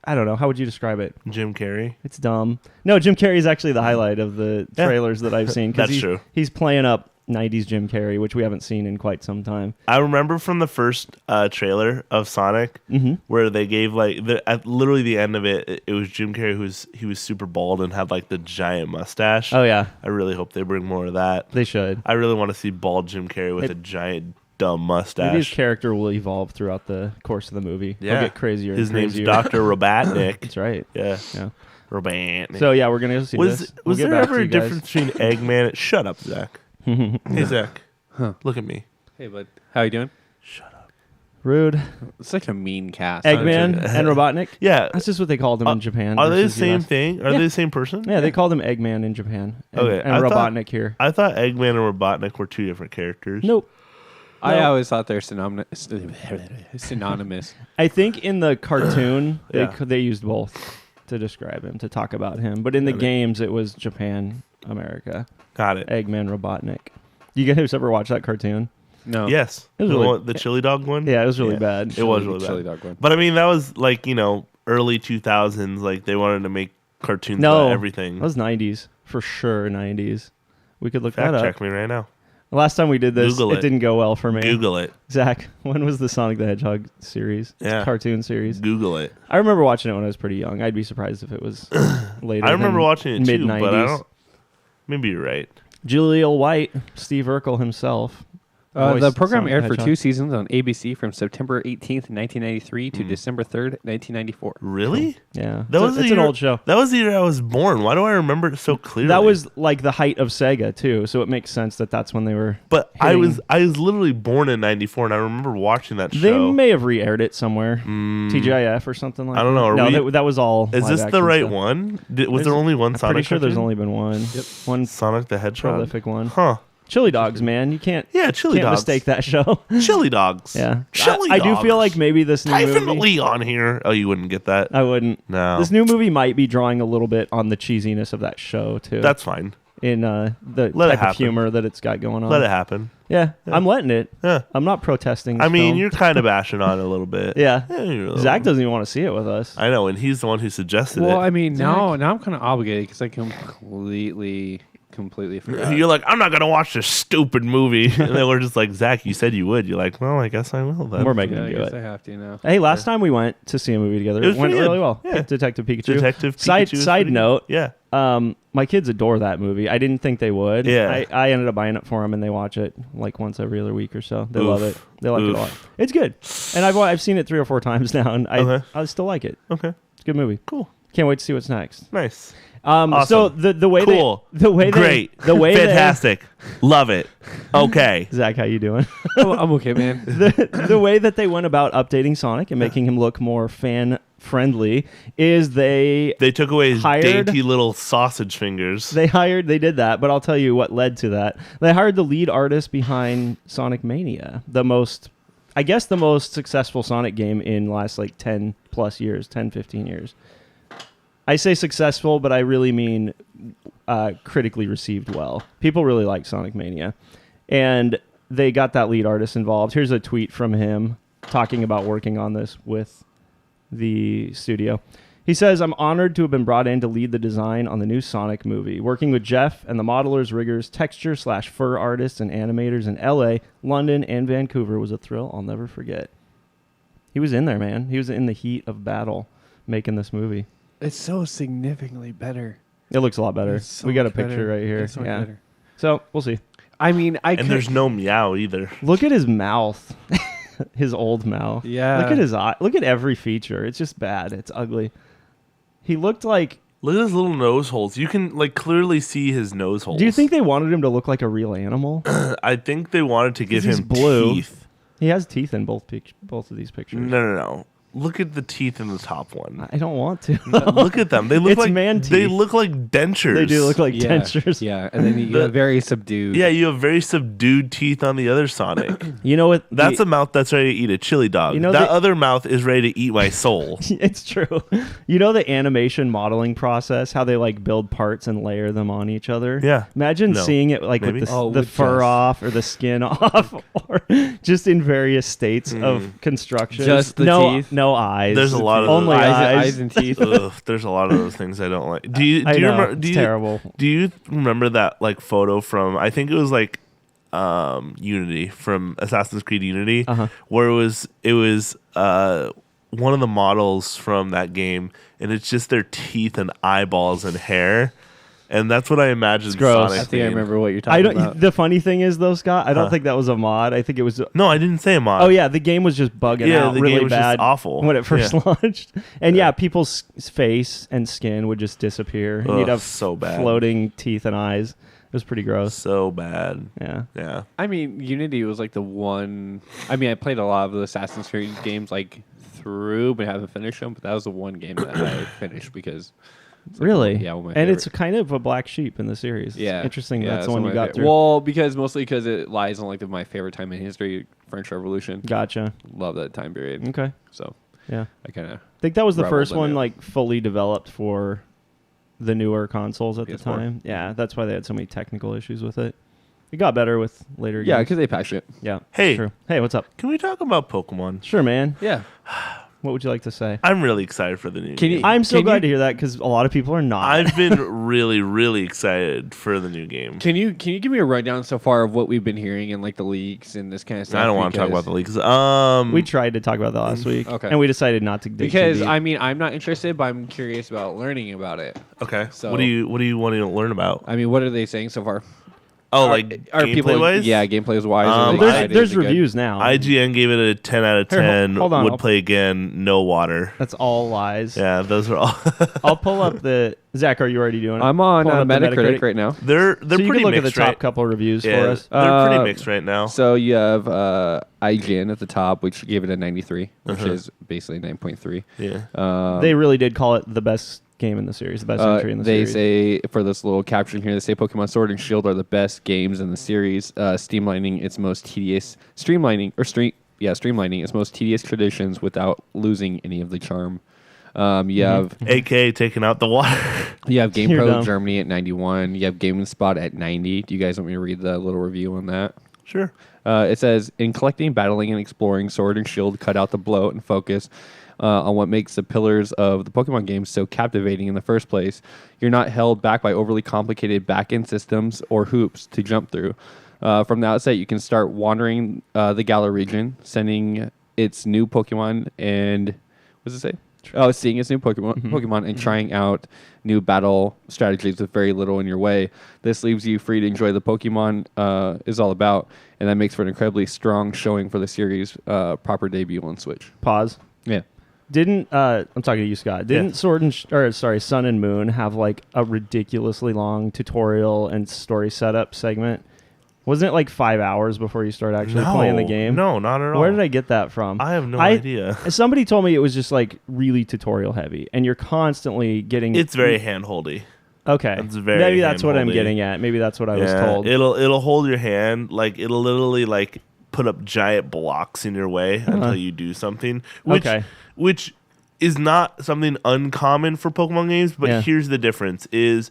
[SPEAKER 4] I don't know. How would you describe it?
[SPEAKER 1] Jim Carrey.
[SPEAKER 4] It's dumb. No, Jim Carrey is actually the highlight of the trailers that I've seen.
[SPEAKER 1] That's true.
[SPEAKER 4] He's playing up 90s Jim Carrey, which we haven't seen in quite some time.
[SPEAKER 1] I remember from the first trailer of Sonic where they gave at literally the end of it, it was Jim Carrey he was super bald and had like the giant mustache.
[SPEAKER 4] Oh, yeah.
[SPEAKER 1] I really hope they bring more of that.
[SPEAKER 4] They should.
[SPEAKER 1] I really want to see bald Jim Carrey with a giant dumb mustache.
[SPEAKER 4] Maybe his character will evolve throughout the course of the movie.
[SPEAKER 1] Yeah.
[SPEAKER 4] He'll get crazier
[SPEAKER 1] His
[SPEAKER 4] and crazier.
[SPEAKER 1] name's Dr. Robotnik.
[SPEAKER 4] That's right.
[SPEAKER 1] Yeah.
[SPEAKER 4] Yeah.
[SPEAKER 1] Robotnik.
[SPEAKER 4] So, yeah, we're going to go see this. We'll
[SPEAKER 1] Was
[SPEAKER 4] get
[SPEAKER 1] there
[SPEAKER 4] back
[SPEAKER 1] ever
[SPEAKER 4] to
[SPEAKER 1] a
[SPEAKER 4] you guys.
[SPEAKER 1] difference between Eggman? Shut up, Zach. Hey, Zach. Look at me.
[SPEAKER 3] Hey, bud. How you doing?
[SPEAKER 4] Rude.
[SPEAKER 3] It's such a mean cast.
[SPEAKER 4] Eggman and Robotnik?
[SPEAKER 1] Yeah.
[SPEAKER 4] that's just what they called him in Japan.
[SPEAKER 1] Are they the
[SPEAKER 4] versus
[SPEAKER 1] same
[SPEAKER 4] US.
[SPEAKER 1] thing? Are they the same person?
[SPEAKER 4] Yeah, they called him Eggman in Japan. And,
[SPEAKER 1] Okay,
[SPEAKER 4] and
[SPEAKER 1] I thought-
[SPEAKER 4] Robotnik here.
[SPEAKER 1] I thought Eggman and Robotnik were two different characters.
[SPEAKER 4] Nope.
[SPEAKER 3] I
[SPEAKER 4] No.
[SPEAKER 3] always thought they're synonymous.
[SPEAKER 4] I think in the cartoon
[SPEAKER 1] Yeah.
[SPEAKER 4] they used both to describe him, to talk about him. But in the games, it was Japan, America,
[SPEAKER 1] Got it.
[SPEAKER 4] Eggman, Robotnik. You guys ever watch that cartoon?
[SPEAKER 3] No.
[SPEAKER 1] Yes.
[SPEAKER 4] It was
[SPEAKER 1] the,
[SPEAKER 4] really-
[SPEAKER 1] the chili dog one?
[SPEAKER 4] Yeah, it was really bad.
[SPEAKER 1] It was really
[SPEAKER 3] Chili
[SPEAKER 1] bad.
[SPEAKER 3] dog one.
[SPEAKER 1] But I mean, that was like, early 2000s. Like, they wanted to make cartoons
[SPEAKER 4] No, that
[SPEAKER 1] about everything.
[SPEAKER 4] was 90s for sure. 90s. We could look
[SPEAKER 1] Fact
[SPEAKER 4] that up.
[SPEAKER 1] check me right now.
[SPEAKER 4] The last time we did this,
[SPEAKER 1] Google
[SPEAKER 4] it
[SPEAKER 1] it.
[SPEAKER 4] didn't go well for me.
[SPEAKER 1] Google it.
[SPEAKER 4] Zach, when was the Sonic the Hedgehog series?
[SPEAKER 1] Yeah.
[SPEAKER 4] Cartoon series.
[SPEAKER 1] Google it.
[SPEAKER 4] I remember watching it when I was pretty young. I'd be surprised if it was later.
[SPEAKER 1] I remember watching it too,
[SPEAKER 4] mid-90s.
[SPEAKER 1] but I don't. Maybe you're right.
[SPEAKER 4] Julia White, Steve Urkel himself.
[SPEAKER 3] The
[SPEAKER 4] voiced
[SPEAKER 3] program
[SPEAKER 4] Sonic
[SPEAKER 3] aired
[SPEAKER 4] the
[SPEAKER 3] for
[SPEAKER 4] Hedgehog.
[SPEAKER 3] 2 seasons on ABC from September 18th, 1993 to December 3rd, 1994.
[SPEAKER 1] Really?
[SPEAKER 4] Yeah,
[SPEAKER 1] That was
[SPEAKER 4] it's
[SPEAKER 1] the
[SPEAKER 4] an
[SPEAKER 1] year-
[SPEAKER 4] old show.
[SPEAKER 1] That was the year I was born. Why do I remember it so clearly?
[SPEAKER 4] That was like the height of Sega too, so it makes sense that that's when they were.
[SPEAKER 1] But
[SPEAKER 4] hitting-
[SPEAKER 1] I was literally born in '94, and I remember watching that
[SPEAKER 4] They
[SPEAKER 1] show.
[SPEAKER 4] may have re-aired it somewhere, TGIF or something like.
[SPEAKER 1] I don't know. Are
[SPEAKER 4] that. No,
[SPEAKER 1] we-
[SPEAKER 4] that was all.
[SPEAKER 1] Is
[SPEAKER 4] live
[SPEAKER 1] this the
[SPEAKER 4] action
[SPEAKER 1] right
[SPEAKER 4] stuff.
[SPEAKER 1] one? Was
[SPEAKER 4] There's-
[SPEAKER 1] there only one
[SPEAKER 4] I'm
[SPEAKER 1] Sonic?
[SPEAKER 4] pretty sure there's
[SPEAKER 1] cartoon?
[SPEAKER 4] only been one.
[SPEAKER 3] Yep.
[SPEAKER 4] One
[SPEAKER 1] Sonic the Hedgehog.
[SPEAKER 4] prolific one.
[SPEAKER 1] Huh?
[SPEAKER 4] Chili Dogs, man. You can't.
[SPEAKER 1] Yeah, Chili
[SPEAKER 4] can't
[SPEAKER 1] Dogs.
[SPEAKER 4] mistake that show.
[SPEAKER 1] Chili Dogs.
[SPEAKER 4] Yeah,
[SPEAKER 1] Chili
[SPEAKER 4] I do
[SPEAKER 1] Dogs.
[SPEAKER 4] feel like maybe this new
[SPEAKER 1] Typhon
[SPEAKER 4] movie.
[SPEAKER 1] Lee on here. Oh, you wouldn't get that.
[SPEAKER 4] I wouldn't.
[SPEAKER 1] No.
[SPEAKER 4] This new movie might be drawing a little bit on the cheesiness of that show too.
[SPEAKER 1] That's fine.
[SPEAKER 4] in the
[SPEAKER 1] Let it
[SPEAKER 4] type of
[SPEAKER 1] happen.
[SPEAKER 4] humor that it's got going on.
[SPEAKER 1] Let it happen.
[SPEAKER 4] Yeah, I'm letting it.
[SPEAKER 1] Yeah.
[SPEAKER 4] I'm not protesting.
[SPEAKER 1] I
[SPEAKER 4] this
[SPEAKER 1] mean,
[SPEAKER 4] film.
[SPEAKER 1] you're kind of bashing on it a little bit.
[SPEAKER 4] Yeah.
[SPEAKER 1] you're a little-
[SPEAKER 4] Zach doesn't even want to see it with us.
[SPEAKER 1] I know, and he's the one who suggested
[SPEAKER 3] Well,
[SPEAKER 1] it.
[SPEAKER 3] I mean, now I'm kind of obligated because I completely forgot.
[SPEAKER 1] You're like, I'm not gonna watch this stupid movie, and then we're just like, Zach, you said you would. You're like, well, I guess I will then.
[SPEAKER 4] We're making
[SPEAKER 3] Yeah,
[SPEAKER 4] him
[SPEAKER 3] I
[SPEAKER 4] do
[SPEAKER 3] guess
[SPEAKER 4] it.
[SPEAKER 3] I have to now.
[SPEAKER 4] Hey, last time we went to see a movie together,
[SPEAKER 1] It was
[SPEAKER 4] it went
[SPEAKER 1] pretty
[SPEAKER 4] really
[SPEAKER 1] good.
[SPEAKER 4] well.
[SPEAKER 1] Yeah.
[SPEAKER 4] Detective Pikachu.
[SPEAKER 1] Detective
[SPEAKER 4] Side
[SPEAKER 1] Pikachu is
[SPEAKER 4] side
[SPEAKER 1] pretty
[SPEAKER 4] note.
[SPEAKER 1] Yeah.
[SPEAKER 4] My kids adore that movie. I didn't think they would.
[SPEAKER 1] Yeah.
[SPEAKER 4] I ended up buying it for them, and they watch it like once every other week or so. They
[SPEAKER 1] Oof.
[SPEAKER 4] love it. They like it a
[SPEAKER 1] Oof.
[SPEAKER 4] lot. It's good, and I've seen it 3 or 4 times now, and
[SPEAKER 1] Okay.
[SPEAKER 4] I still like it.
[SPEAKER 1] Okay.
[SPEAKER 4] It's a good movie.
[SPEAKER 1] Cool.
[SPEAKER 4] Can't wait to see what's next.
[SPEAKER 1] Nice.
[SPEAKER 4] So
[SPEAKER 1] Awesome.
[SPEAKER 4] the way
[SPEAKER 1] Cool.
[SPEAKER 4] they, the way
[SPEAKER 1] Great.
[SPEAKER 4] they, the way
[SPEAKER 1] Fantastic. Love it. Okay.
[SPEAKER 4] Zach, how you doing?
[SPEAKER 3] I'm okay, man.
[SPEAKER 4] the way that they went about updating Sonic and making him look more fan friendly is they
[SPEAKER 1] They took away his
[SPEAKER 4] Hired-
[SPEAKER 1] dainty little sausage fingers.
[SPEAKER 4] they did that, but I'll tell you what led to that. They hired the lead artist behind Sonic Mania, the most successful Sonic game in the last like 10 plus years, 10, 15 years. I say successful, but I really mean critically received well. People really like Sonic Mania. And they got that lead artist involved. Here's a tweet from him talking about working on this with the studio. He says, "I'm honored to have been brought in to lead the design on the new Sonic movie. Working with Jeff and the modelers, riggers, texture/fur artists, and animators in LA, London, and Vancouver was a thrill I'll never forget." He was in there, man. He was in the heat of battle making this movie.
[SPEAKER 3] It's so significantly better.
[SPEAKER 4] It looks a lot better.
[SPEAKER 3] It's so
[SPEAKER 4] We got a
[SPEAKER 3] much
[SPEAKER 4] picture
[SPEAKER 3] better.
[SPEAKER 4] right here.
[SPEAKER 3] It's so much
[SPEAKER 4] Yeah.
[SPEAKER 3] better.
[SPEAKER 4] So we'll see.
[SPEAKER 3] I mean,
[SPEAKER 1] and there's no meow either.
[SPEAKER 4] Look at his mouth. His old mouth.
[SPEAKER 3] Yeah.
[SPEAKER 4] Look at his eye. Look at every feature. It's just bad. It's ugly. He looked like...
[SPEAKER 1] Look at his little nose holes. You can like clearly see his nose holes.
[SPEAKER 4] Do you think they wanted him to look like a real animal?
[SPEAKER 1] I think they wanted to give
[SPEAKER 4] 'Cause he's
[SPEAKER 1] him
[SPEAKER 4] blue.
[SPEAKER 1] teeth.
[SPEAKER 4] He has teeth in both of these pictures.
[SPEAKER 1] No. Look at the teeth in the top one.
[SPEAKER 4] I don't want to.
[SPEAKER 1] Look at them. They look
[SPEAKER 4] It's
[SPEAKER 1] like
[SPEAKER 4] man
[SPEAKER 1] They
[SPEAKER 4] teeth.
[SPEAKER 1] look like dentures.
[SPEAKER 4] They do look like
[SPEAKER 3] yeah,
[SPEAKER 4] dentures.
[SPEAKER 3] Yeah, and then you have very subdued.
[SPEAKER 1] Yeah, you have very subdued teeth on the other Sonic.
[SPEAKER 4] You know what?
[SPEAKER 1] That's a mouth that's ready to eat a chili dog.
[SPEAKER 4] You know
[SPEAKER 1] that
[SPEAKER 4] the-
[SPEAKER 1] other mouth is ready to eat my soul.
[SPEAKER 4] It's true. You know the animation modeling process, how they like build parts and layer them on each other?
[SPEAKER 1] Yeah.
[SPEAKER 4] Imagine
[SPEAKER 1] No.
[SPEAKER 4] seeing it like
[SPEAKER 1] Maybe.
[SPEAKER 4] with
[SPEAKER 3] Oh,
[SPEAKER 4] the
[SPEAKER 3] with
[SPEAKER 4] fur
[SPEAKER 3] just-
[SPEAKER 4] off or the skin off or just in various states of construction.
[SPEAKER 3] Just the
[SPEAKER 4] no,
[SPEAKER 3] teeth?
[SPEAKER 4] No, no eyes.
[SPEAKER 1] There's a lot of
[SPEAKER 4] only
[SPEAKER 1] those.
[SPEAKER 3] eyes and teeth.
[SPEAKER 1] Ugh, there's a lot of those things I don't like. Do you
[SPEAKER 4] I know,
[SPEAKER 1] remember?
[SPEAKER 4] it's terrible.
[SPEAKER 1] Do you remember that like photo from? I think it was like Unity from Assassin's Creed Unity, where it was one of the models from that game, and it's just their teeth and eyeballs and hair. And that's what I imagine.
[SPEAKER 4] gross.
[SPEAKER 1] Sonic
[SPEAKER 3] I think I
[SPEAKER 1] being.
[SPEAKER 3] remember what you're talking about.
[SPEAKER 4] The funny thing is, though, Scott, I don't think that was a mod. I think it was.
[SPEAKER 1] No, I didn't say a mod.
[SPEAKER 4] Oh yeah, the game was just bugging
[SPEAKER 1] Yeah,
[SPEAKER 4] out
[SPEAKER 1] the
[SPEAKER 4] really
[SPEAKER 1] game was just
[SPEAKER 4] bad,
[SPEAKER 1] awful.
[SPEAKER 4] when it first
[SPEAKER 1] Yeah.
[SPEAKER 4] launched. And yeah, people's face and skin would just disappear. And
[SPEAKER 1] Ugh,
[SPEAKER 4] you'd have
[SPEAKER 1] so bad.
[SPEAKER 4] floating teeth and eyes. It was pretty gross.
[SPEAKER 1] So bad.
[SPEAKER 4] Yeah.
[SPEAKER 1] Yeah.
[SPEAKER 3] I mean, Unity was like the one. I mean, I played a lot of the Assassin's Creed games like through, but haven't finished them. But that was the one game that I finished because. It's like
[SPEAKER 4] Really?
[SPEAKER 3] yeah, one of my
[SPEAKER 4] and
[SPEAKER 3] favorite.
[SPEAKER 4] it's kind of a black sheep in the series. It's
[SPEAKER 3] Yeah,
[SPEAKER 4] interesting.
[SPEAKER 3] yeah,
[SPEAKER 4] That's
[SPEAKER 3] it's
[SPEAKER 4] the one
[SPEAKER 3] one
[SPEAKER 4] you
[SPEAKER 3] of my
[SPEAKER 4] got
[SPEAKER 3] fa-
[SPEAKER 4] through.
[SPEAKER 3] Well, mostly because it lies on like my favorite time in history, French Revolution.
[SPEAKER 4] Gotcha.
[SPEAKER 3] Love that time period.
[SPEAKER 4] Okay.
[SPEAKER 3] So
[SPEAKER 4] Yeah.
[SPEAKER 3] I kind of
[SPEAKER 4] I think that was the
[SPEAKER 3] Reveled
[SPEAKER 4] first
[SPEAKER 3] in
[SPEAKER 4] one
[SPEAKER 3] it.
[SPEAKER 4] like fully developed for the newer consoles at the
[SPEAKER 3] PS4.
[SPEAKER 4] time. Yeah, that's why they had so many technical issues with it. It got better with later
[SPEAKER 3] yeah,
[SPEAKER 4] games.
[SPEAKER 3] because they patched it.
[SPEAKER 4] Yeah.
[SPEAKER 1] Hey.
[SPEAKER 4] True. Hey, what's up?
[SPEAKER 1] Can we talk about Pokemon?
[SPEAKER 4] Sure, man.
[SPEAKER 3] Yeah.
[SPEAKER 4] What would you like to say?
[SPEAKER 1] I'm really excited for the new
[SPEAKER 3] Can
[SPEAKER 1] game.
[SPEAKER 3] you-
[SPEAKER 4] I'm so
[SPEAKER 3] Can
[SPEAKER 4] glad
[SPEAKER 3] you-
[SPEAKER 4] to hear that because a lot of people are not.
[SPEAKER 1] I've been really, really excited for the new game.
[SPEAKER 3] Can you give me a rundown so far of what we've been hearing and like the leaks and this kind of stuff?
[SPEAKER 1] I don't want to talk about
[SPEAKER 3] because-
[SPEAKER 1] the leaks.
[SPEAKER 4] We tried to talk about that last week,
[SPEAKER 3] Okay.
[SPEAKER 4] and we decided not to dig too
[SPEAKER 3] Because
[SPEAKER 4] deep.
[SPEAKER 3] I mean, I'm not interested, but I'm curious about learning about it.
[SPEAKER 1] Okay.
[SPEAKER 3] So-
[SPEAKER 1] what do you wanting to learn about?
[SPEAKER 3] I mean, what are they saying so far?
[SPEAKER 1] Oh,
[SPEAKER 3] Are-
[SPEAKER 1] like
[SPEAKER 3] are
[SPEAKER 1] gameplay
[SPEAKER 3] people?
[SPEAKER 1] wise?
[SPEAKER 3] Yeah, gameplay wise.
[SPEAKER 4] there's reviews now.
[SPEAKER 1] IGN gave it a 10 out of
[SPEAKER 4] Here,
[SPEAKER 1] 10.
[SPEAKER 4] hold on,
[SPEAKER 1] Would
[SPEAKER 4] I'll-
[SPEAKER 1] play again. No water.
[SPEAKER 4] That's all lies.
[SPEAKER 1] Yeah, those are all.
[SPEAKER 4] I'll pull up the Zach. Are you already doing it?
[SPEAKER 3] I'm on
[SPEAKER 4] Pulling up the
[SPEAKER 3] Metacritic right now.
[SPEAKER 1] they're
[SPEAKER 4] so you
[SPEAKER 1] pretty
[SPEAKER 4] can look at the
[SPEAKER 1] mixed,
[SPEAKER 4] top
[SPEAKER 1] right?
[SPEAKER 4] couple reviews
[SPEAKER 1] Yeah,
[SPEAKER 4] for us.
[SPEAKER 1] they're pretty mixed right now.
[SPEAKER 3] So you have IGN at the top, which gave it a 93, which is basically 9.3.
[SPEAKER 1] Yeah.
[SPEAKER 4] They really did call it the best game in the series, the best entry in the
[SPEAKER 3] They
[SPEAKER 4] series.
[SPEAKER 3] say for this little caption here, they say Pokemon Sword and Shield are the best games in the series, streamlining its most tedious traditions without losing any of the charm. You have
[SPEAKER 1] AK taking out the water.
[SPEAKER 3] you have Game
[SPEAKER 4] You're
[SPEAKER 3] Pro
[SPEAKER 4] dumb.
[SPEAKER 3] Germany at 91. You have GameSpot at 90. Do you guys want me to read the little review on that?
[SPEAKER 1] Sure.
[SPEAKER 3] It says, in collecting, battling, and exploring, Sword and Shield cut out the bloat and focus on what makes the pillars of the Pokemon games so captivating in the first place. You're not held back by overly complicated back-end systems or hoops to jump through. From the outset, you can start wandering the Galar region, sending its new Pokemon and... What does it say? Oh, seeing its new Pokemon and trying out new battle strategies with very little in your way. This leaves you free to enjoy the Pokemon is all about, and that makes for an incredibly strong showing for the series' proper debut on Switch.
[SPEAKER 4] Pause.
[SPEAKER 3] Yeah.
[SPEAKER 4] Didn't I'm talking to you, Scott? Didn't
[SPEAKER 1] Yeah.
[SPEAKER 4] Sun and Moon have like a ridiculously long tutorial and story setup segment? Wasn't it like 5 hours before you start actually playing the game?
[SPEAKER 1] No, not at all.
[SPEAKER 4] Where did I get that from?
[SPEAKER 1] I have no idea.
[SPEAKER 4] Somebody told me it was just like really tutorial heavy, and you're constantly getting.
[SPEAKER 1] It's very handholdy.
[SPEAKER 4] okay.
[SPEAKER 1] it's very
[SPEAKER 4] Maybe that's what I'm
[SPEAKER 1] hand-holdy.
[SPEAKER 4] getting at. Maybe that's what I was
[SPEAKER 1] Yeah,
[SPEAKER 4] told.
[SPEAKER 1] It'll hold your hand, like it'll literally like put up giant blocks in your way until you do something. Which is not something uncommon for Pokemon games, but
[SPEAKER 4] Yeah.
[SPEAKER 1] here's the difference is,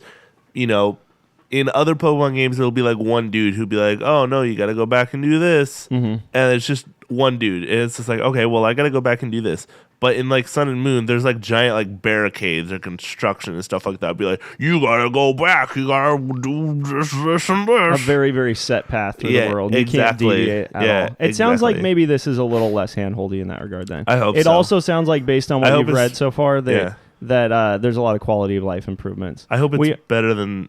[SPEAKER 1] in other Pokemon games it'll be like one dude who'll be like, oh no, you gotta go back and do this. And it's just one dude. And it's just like, okay, well I gotta go back and do this. But in like Sun and Moon, there's like giant like barricades or construction and stuff like that. Be like, you gotta go back. You gotta do this and
[SPEAKER 4] a
[SPEAKER 1] this.
[SPEAKER 4] very, very set path through
[SPEAKER 1] Yeah,
[SPEAKER 4] the world. You
[SPEAKER 1] exactly.
[SPEAKER 4] can't deviate at
[SPEAKER 1] Yeah,
[SPEAKER 4] all. It sounds like
[SPEAKER 1] exactly.
[SPEAKER 4] maybe this is a little less handholdy in that regard. Then
[SPEAKER 1] I hope
[SPEAKER 4] it
[SPEAKER 1] so.
[SPEAKER 4] also sounds like, based on
[SPEAKER 1] I
[SPEAKER 4] what
[SPEAKER 1] hope
[SPEAKER 4] you've
[SPEAKER 1] it's-
[SPEAKER 4] read so far, that
[SPEAKER 1] yeah.
[SPEAKER 4] there's a lot of quality of life improvements.
[SPEAKER 1] I hope it's
[SPEAKER 4] We-
[SPEAKER 1] better than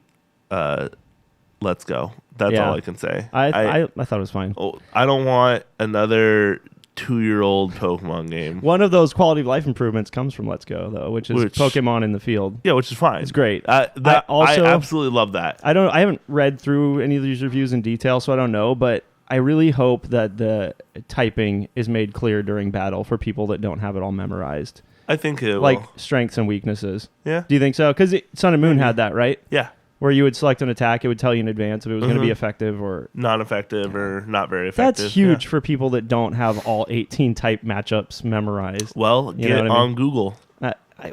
[SPEAKER 1] Let's Go. That's
[SPEAKER 4] Yeah.
[SPEAKER 1] all I can say.
[SPEAKER 4] I thought it was fine.
[SPEAKER 1] I don't want another 2-year-old Pokemon game.
[SPEAKER 4] One of those quality of life improvements comes from Let's Go, though, which is
[SPEAKER 1] Which-
[SPEAKER 4] Pokemon in the field.
[SPEAKER 1] Yeah, which is fine.
[SPEAKER 4] It's great.
[SPEAKER 1] I absolutely love that.
[SPEAKER 4] I haven't read through any of these reviews in detail, so I don't know, but I really hope that the typing is made clear during battle for people that don't have it all memorized,
[SPEAKER 1] I think it
[SPEAKER 4] like
[SPEAKER 1] will.
[SPEAKER 4] strengths and weaknesses.
[SPEAKER 1] Yeah.
[SPEAKER 4] Do you think so? Because Sun and Moon had that, right?
[SPEAKER 1] Yeah.
[SPEAKER 4] Where you would select an attack, it would tell you in advance if it was going to be
[SPEAKER 1] Mhm.
[SPEAKER 4] effective or.
[SPEAKER 1] Not effective or not very effective.
[SPEAKER 4] That's huge
[SPEAKER 1] Yeah.
[SPEAKER 4] for people that don't have all 18 type matchups memorized.
[SPEAKER 1] Well,
[SPEAKER 4] You
[SPEAKER 1] get
[SPEAKER 4] know what I
[SPEAKER 1] on
[SPEAKER 4] mean?
[SPEAKER 1] Google.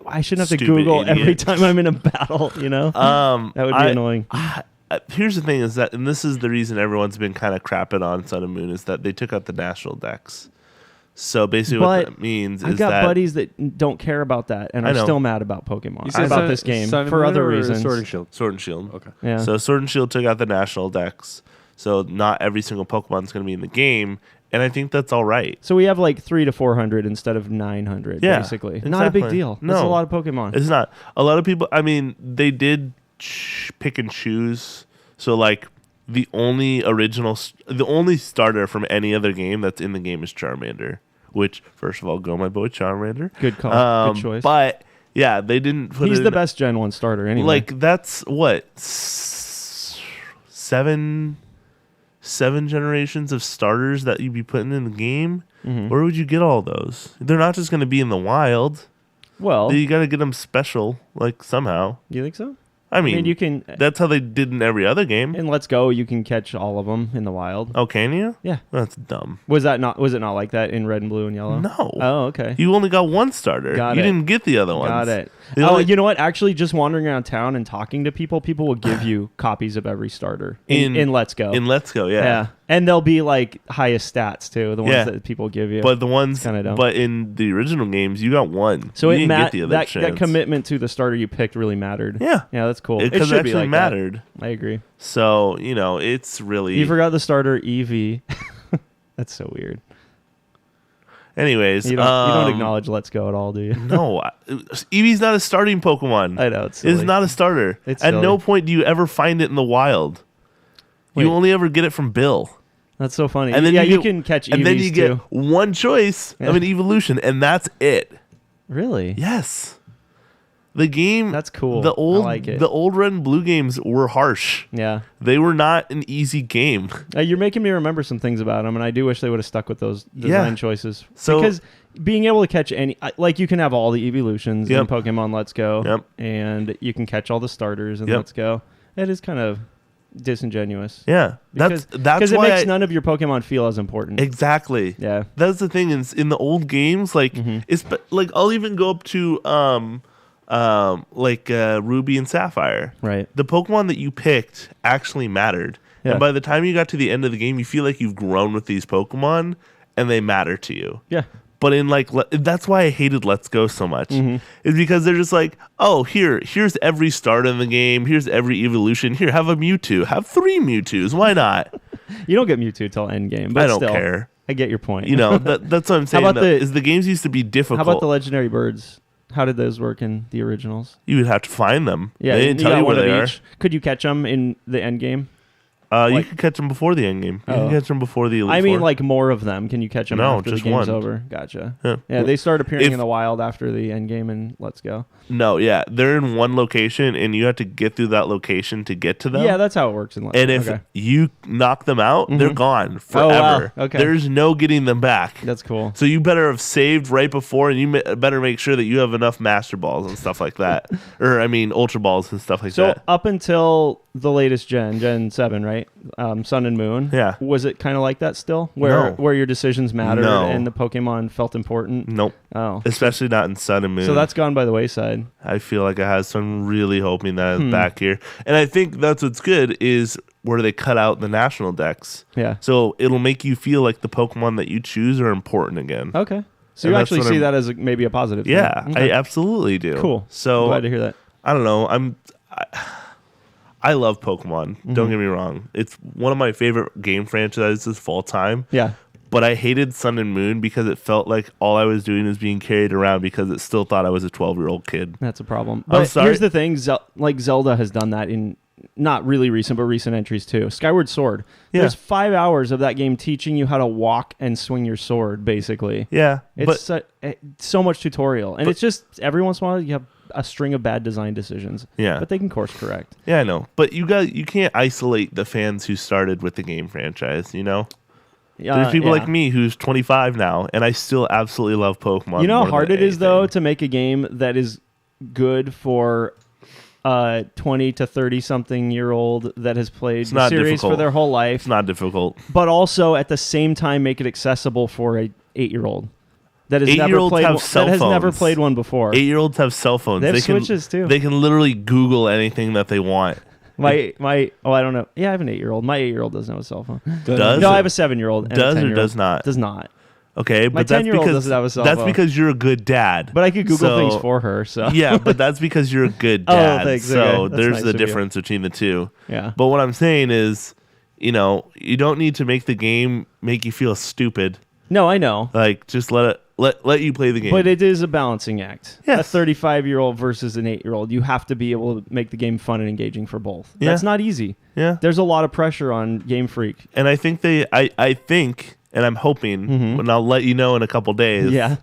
[SPEAKER 4] I shouldn't have to
[SPEAKER 1] Stupid
[SPEAKER 4] Google every
[SPEAKER 1] idiot.
[SPEAKER 4] time I'm in a battle, you know? That would be annoying.
[SPEAKER 1] Here's the thing is that, and this is the reason everyone's been kind of crapping on Sun and Moon, is that they took out the national decks. So basically, what that means
[SPEAKER 4] I've
[SPEAKER 1] is
[SPEAKER 4] got
[SPEAKER 1] that
[SPEAKER 4] buddies that don't care about that and
[SPEAKER 1] I
[SPEAKER 4] are
[SPEAKER 1] know.
[SPEAKER 4] still mad about Pokemon.
[SPEAKER 3] You said
[SPEAKER 4] About this game
[SPEAKER 3] Sun and
[SPEAKER 4] for
[SPEAKER 3] Moon
[SPEAKER 4] other
[SPEAKER 3] or
[SPEAKER 4] reasons.
[SPEAKER 3] Sword and Shield.
[SPEAKER 1] Sword and Shield.
[SPEAKER 3] Okay.
[SPEAKER 4] Yeah.
[SPEAKER 1] So Sword and Shield took out the national decks. So not every single Pokemon is going to be in the game, and I think that's all right.
[SPEAKER 4] So we have like 300 to 400 instead of 900,
[SPEAKER 1] Yeah,
[SPEAKER 4] basically. Not a big
[SPEAKER 1] exactly.
[SPEAKER 4] deal.
[SPEAKER 1] No.
[SPEAKER 4] That's a lot of Pokemon.
[SPEAKER 1] It's not. A lot of people, I mean, they did pick and choose. So like the only starter from any other game that's in the game is Charmander. Which, first of all, go my boy Charmander.
[SPEAKER 4] Good call. Good choice.
[SPEAKER 1] But yeah, they didn't put
[SPEAKER 4] He's
[SPEAKER 1] it
[SPEAKER 4] the
[SPEAKER 1] in-
[SPEAKER 4] best Gen 1 starter anyway.
[SPEAKER 1] Like that's what seven generations of starters that you'd be putting in the game.
[SPEAKER 4] Mm-hmm.
[SPEAKER 1] Where would you get all those? They're not just going to be in the wild.
[SPEAKER 4] well,
[SPEAKER 1] You got to get them special, like somehow.
[SPEAKER 4] you think so?
[SPEAKER 1] I mean,
[SPEAKER 4] you can
[SPEAKER 1] that's how they did in every other game.
[SPEAKER 4] in Let's Go, you can catch all of them in the wild.
[SPEAKER 1] Oh, can you?
[SPEAKER 4] Yeah.
[SPEAKER 1] That's dumb.
[SPEAKER 4] Was it not like that in Red and Blue and Yellow?
[SPEAKER 1] No.
[SPEAKER 4] Oh, okay.
[SPEAKER 1] You only got one starter.
[SPEAKER 4] Got
[SPEAKER 1] you
[SPEAKER 4] it.
[SPEAKER 1] didn't get the other ones.
[SPEAKER 4] Got it.
[SPEAKER 1] The
[SPEAKER 4] Oh,
[SPEAKER 1] only-
[SPEAKER 4] you know what? Actually, just wandering around town and talking to people will give you copies of every starter in Let's Go.
[SPEAKER 1] In Let's Go, yeah.
[SPEAKER 4] And they'll be like highest stats too, the ones
[SPEAKER 1] Yeah.
[SPEAKER 4] that people give you.
[SPEAKER 1] But the ones,
[SPEAKER 4] kinda dumb.
[SPEAKER 1] but in the original games, you got one.
[SPEAKER 4] so
[SPEAKER 1] you
[SPEAKER 4] it
[SPEAKER 1] didn't get the
[SPEAKER 4] that,
[SPEAKER 1] other
[SPEAKER 4] that
[SPEAKER 1] chance.
[SPEAKER 4] commitment to the starter you picked really mattered.
[SPEAKER 1] Yeah.
[SPEAKER 4] Yeah, that's cool. It
[SPEAKER 1] Because
[SPEAKER 4] should
[SPEAKER 1] it
[SPEAKER 4] be
[SPEAKER 1] actually
[SPEAKER 4] like
[SPEAKER 1] mattered.
[SPEAKER 4] that. I agree.
[SPEAKER 1] So, it's really...
[SPEAKER 4] You forgot the starter Eevee. That's so weird.
[SPEAKER 1] Anyways.
[SPEAKER 4] You don't acknowledge Let's Go at all, do you?
[SPEAKER 1] No. Eevee's not a starting Pokemon.
[SPEAKER 4] I know, it's
[SPEAKER 1] It's
[SPEAKER 4] silly.
[SPEAKER 1] not a starter.
[SPEAKER 4] It's
[SPEAKER 1] At
[SPEAKER 4] silly.
[SPEAKER 1] no point do you ever find it in the wild.
[SPEAKER 4] Wait.
[SPEAKER 1] You only ever get it from Bill.
[SPEAKER 4] That's so funny.
[SPEAKER 1] And then
[SPEAKER 4] you
[SPEAKER 1] get-
[SPEAKER 4] can catch Eevees
[SPEAKER 1] And then you get
[SPEAKER 4] too.
[SPEAKER 1] one choice
[SPEAKER 4] Yeah.
[SPEAKER 1] of an evolution, and that's it.
[SPEAKER 4] Really?
[SPEAKER 1] Yes. The game...
[SPEAKER 4] That's cool.
[SPEAKER 1] The old,
[SPEAKER 4] I like it.
[SPEAKER 1] The old Red and Blue games were harsh.
[SPEAKER 4] Yeah.
[SPEAKER 1] They were not an easy game.
[SPEAKER 4] You're making me remember some things about them, and I do wish they would have stuck with those design choices.
[SPEAKER 1] So-
[SPEAKER 4] because being able to catch like you can have all the evolutions in
[SPEAKER 1] Yep.
[SPEAKER 4] Pokemon Let's Go,
[SPEAKER 1] Yep.
[SPEAKER 4] and you can catch all the starters in
[SPEAKER 1] Yep.
[SPEAKER 4] Let's Go. It is kind of disingenuous.
[SPEAKER 1] Yeah. That's
[SPEAKER 4] Because it
[SPEAKER 1] why
[SPEAKER 4] makes none of your Pokemon feel as important.
[SPEAKER 1] Exactly.
[SPEAKER 4] Yeah.
[SPEAKER 1] That's the thing in the old games, like it's like I'll even go up to Ruby and Sapphire.
[SPEAKER 4] Right.
[SPEAKER 1] The Pokemon that you picked actually mattered.
[SPEAKER 4] Yeah.
[SPEAKER 1] And by the time you got to the end of the game, you feel like you've grown with these Pokemon and they matter to you.
[SPEAKER 4] Yeah.
[SPEAKER 1] But in that's why I hated Let's Go so much. Is because they're just like, oh, here's every start in the game, here's every evolution. Here, have a Mewtwo, have 3 Mewtwo's. Why not?
[SPEAKER 4] You don't get Mewtwo till endgame, but
[SPEAKER 1] I don't
[SPEAKER 4] still,
[SPEAKER 1] care.
[SPEAKER 4] I get your point.
[SPEAKER 1] That's what I'm saying.
[SPEAKER 4] about
[SPEAKER 1] Is the games used to be difficult.
[SPEAKER 4] How about the legendary birds? How did those work in the originals?
[SPEAKER 1] You would have to find them.
[SPEAKER 4] Yeah,
[SPEAKER 1] They didn't
[SPEAKER 4] you
[SPEAKER 1] tell
[SPEAKER 4] got
[SPEAKER 1] you
[SPEAKER 4] one
[SPEAKER 1] where
[SPEAKER 4] of
[SPEAKER 1] they are.
[SPEAKER 4] each. Could you catch them in the end game?
[SPEAKER 1] You could catch them before the end game. You
[SPEAKER 4] Oh.
[SPEAKER 1] can catch them before the Elite
[SPEAKER 4] I mean,
[SPEAKER 1] Four.
[SPEAKER 4] like more of them. Can you catch them
[SPEAKER 1] No,
[SPEAKER 4] after
[SPEAKER 1] just
[SPEAKER 4] the game's
[SPEAKER 1] one.
[SPEAKER 4] over? Gotcha.
[SPEAKER 1] Yeah.
[SPEAKER 4] Yeah, they start appearing
[SPEAKER 1] If-
[SPEAKER 4] in the wild after the end game and Let's Go.
[SPEAKER 1] No, yeah, they're in one location, and you have to get through that location to get to them.
[SPEAKER 4] Yeah, that's how it works in Let's
[SPEAKER 1] and
[SPEAKER 4] Go.
[SPEAKER 1] if
[SPEAKER 4] Okay.
[SPEAKER 1] you knock them out, they're gone
[SPEAKER 4] Oh, wow.
[SPEAKER 1] forever.
[SPEAKER 4] Okay.
[SPEAKER 1] There's no getting them back.
[SPEAKER 4] That's cool.
[SPEAKER 1] So you better have saved right before, and you better make sure that you have enough Master Balls and stuff like that, or I mean Ultra Balls and stuff like
[SPEAKER 4] So
[SPEAKER 1] that.
[SPEAKER 4] up until the latest Gen 7, right? Sun and Moon.
[SPEAKER 1] Yeah.
[SPEAKER 4] Was it kind of like that still, where
[SPEAKER 1] No.
[SPEAKER 4] your decisions mattered
[SPEAKER 1] No.
[SPEAKER 4] and the Pokemon felt important?
[SPEAKER 1] Nope.
[SPEAKER 4] Oh,
[SPEAKER 1] Especially not in Sun and Moon.
[SPEAKER 4] so that's gone by the wayside.
[SPEAKER 1] I feel like it has. So I'm really hoping that it's back here. And I think that's what's good is where they cut out the national decks.
[SPEAKER 4] Yeah.
[SPEAKER 1] So it'll make you feel like the Pokemon that you choose are important again.
[SPEAKER 4] Okay. So
[SPEAKER 1] And
[SPEAKER 4] you
[SPEAKER 1] that's
[SPEAKER 4] actually
[SPEAKER 1] what
[SPEAKER 4] see
[SPEAKER 1] I'm-
[SPEAKER 4] that as maybe a positive thing.
[SPEAKER 1] Yeah,
[SPEAKER 4] Okay.
[SPEAKER 1] I absolutely do.
[SPEAKER 4] Cool.
[SPEAKER 1] So
[SPEAKER 4] Glad to hear that.
[SPEAKER 1] I don't know. I love Pokemon. Don't get me wrong. It's one of my favorite game franchises of all time.
[SPEAKER 4] Yeah.
[SPEAKER 1] But I hated Sun and Moon because it felt like all I was doing was being carried around because it still thought I was a 12-year-old kid.
[SPEAKER 4] That's a problem.
[SPEAKER 1] I'm
[SPEAKER 4] But
[SPEAKER 1] sorry.
[SPEAKER 4] here's the thing, like Zelda has done that in not really recent, but recent entries too. Skyward Sword.
[SPEAKER 1] Yeah.
[SPEAKER 4] There's 5 hours of that game teaching you how to walk and swing your sword, basically.
[SPEAKER 1] Yeah,
[SPEAKER 4] It's so much tutorial. And it's just every once in a while you have a string of bad design decisions.
[SPEAKER 1] Yeah.
[SPEAKER 4] But they can course correct.
[SPEAKER 1] yeah, I know. But you can't isolate the fans who started with the game franchise, you know? There's people like me who's 25 now, and I still absolutely love Pokemon.
[SPEAKER 4] You know how
[SPEAKER 1] more
[SPEAKER 4] hard
[SPEAKER 1] than
[SPEAKER 4] it is, though,
[SPEAKER 1] anything.
[SPEAKER 4] to make a game that is good for 20 to 30-something-year-old that has played the
[SPEAKER 1] not
[SPEAKER 4] series
[SPEAKER 1] difficult.
[SPEAKER 4] for their whole life,
[SPEAKER 1] It's not difficult.
[SPEAKER 4] but also at the same time make it accessible for a 8-year-old that has never
[SPEAKER 1] 8-year-olds
[SPEAKER 4] played
[SPEAKER 1] have
[SPEAKER 4] one,
[SPEAKER 1] cell
[SPEAKER 4] that has never
[SPEAKER 1] phones.
[SPEAKER 4] played one before.
[SPEAKER 1] 8-year-olds have cell phones.
[SPEAKER 4] They have
[SPEAKER 1] can,
[SPEAKER 4] Switches, too.
[SPEAKER 1] They can literally Google anything that they want.
[SPEAKER 4] I don't know. Yeah, I have an 8-year-old. My 8-year-old doesn't have a cell phone.
[SPEAKER 1] Does
[SPEAKER 4] No,
[SPEAKER 1] it?
[SPEAKER 4] I have a 7-year-old. And
[SPEAKER 1] Does
[SPEAKER 4] a
[SPEAKER 1] or
[SPEAKER 4] 10-year-old.
[SPEAKER 1] does not?
[SPEAKER 4] Does not.
[SPEAKER 1] Okay,
[SPEAKER 4] My
[SPEAKER 1] but that's
[SPEAKER 4] 10-year-old
[SPEAKER 1] because
[SPEAKER 4] doesn't have a cell
[SPEAKER 1] that's
[SPEAKER 4] phone.
[SPEAKER 1] because you're a good dad.
[SPEAKER 4] But I could Google
[SPEAKER 1] So-
[SPEAKER 4] things for her. So
[SPEAKER 1] Yeah, but that's because you're a good
[SPEAKER 4] Oh,
[SPEAKER 1] dad.
[SPEAKER 4] thanks,
[SPEAKER 1] So
[SPEAKER 4] okay. That's
[SPEAKER 1] there's
[SPEAKER 4] nice
[SPEAKER 1] the
[SPEAKER 4] of you.
[SPEAKER 1] difference between the two.
[SPEAKER 4] Yeah.
[SPEAKER 1] But what I'm saying is, you don't need to make the game make you feel stupid.
[SPEAKER 4] No, I know.
[SPEAKER 1] Like, just let you play the game.
[SPEAKER 4] But it is a balancing act.
[SPEAKER 1] Yes.
[SPEAKER 4] A 35-year-old versus an 8-year-old. You have to be able to make the game fun and engaging for both.
[SPEAKER 1] Yeah.
[SPEAKER 4] That's not easy.
[SPEAKER 1] Yeah.
[SPEAKER 4] There's a lot of pressure on Game Freak.
[SPEAKER 1] And I think I think, and I'm hoping, and I'll let you know in a couple days.
[SPEAKER 4] Mm-hmm. Yeah.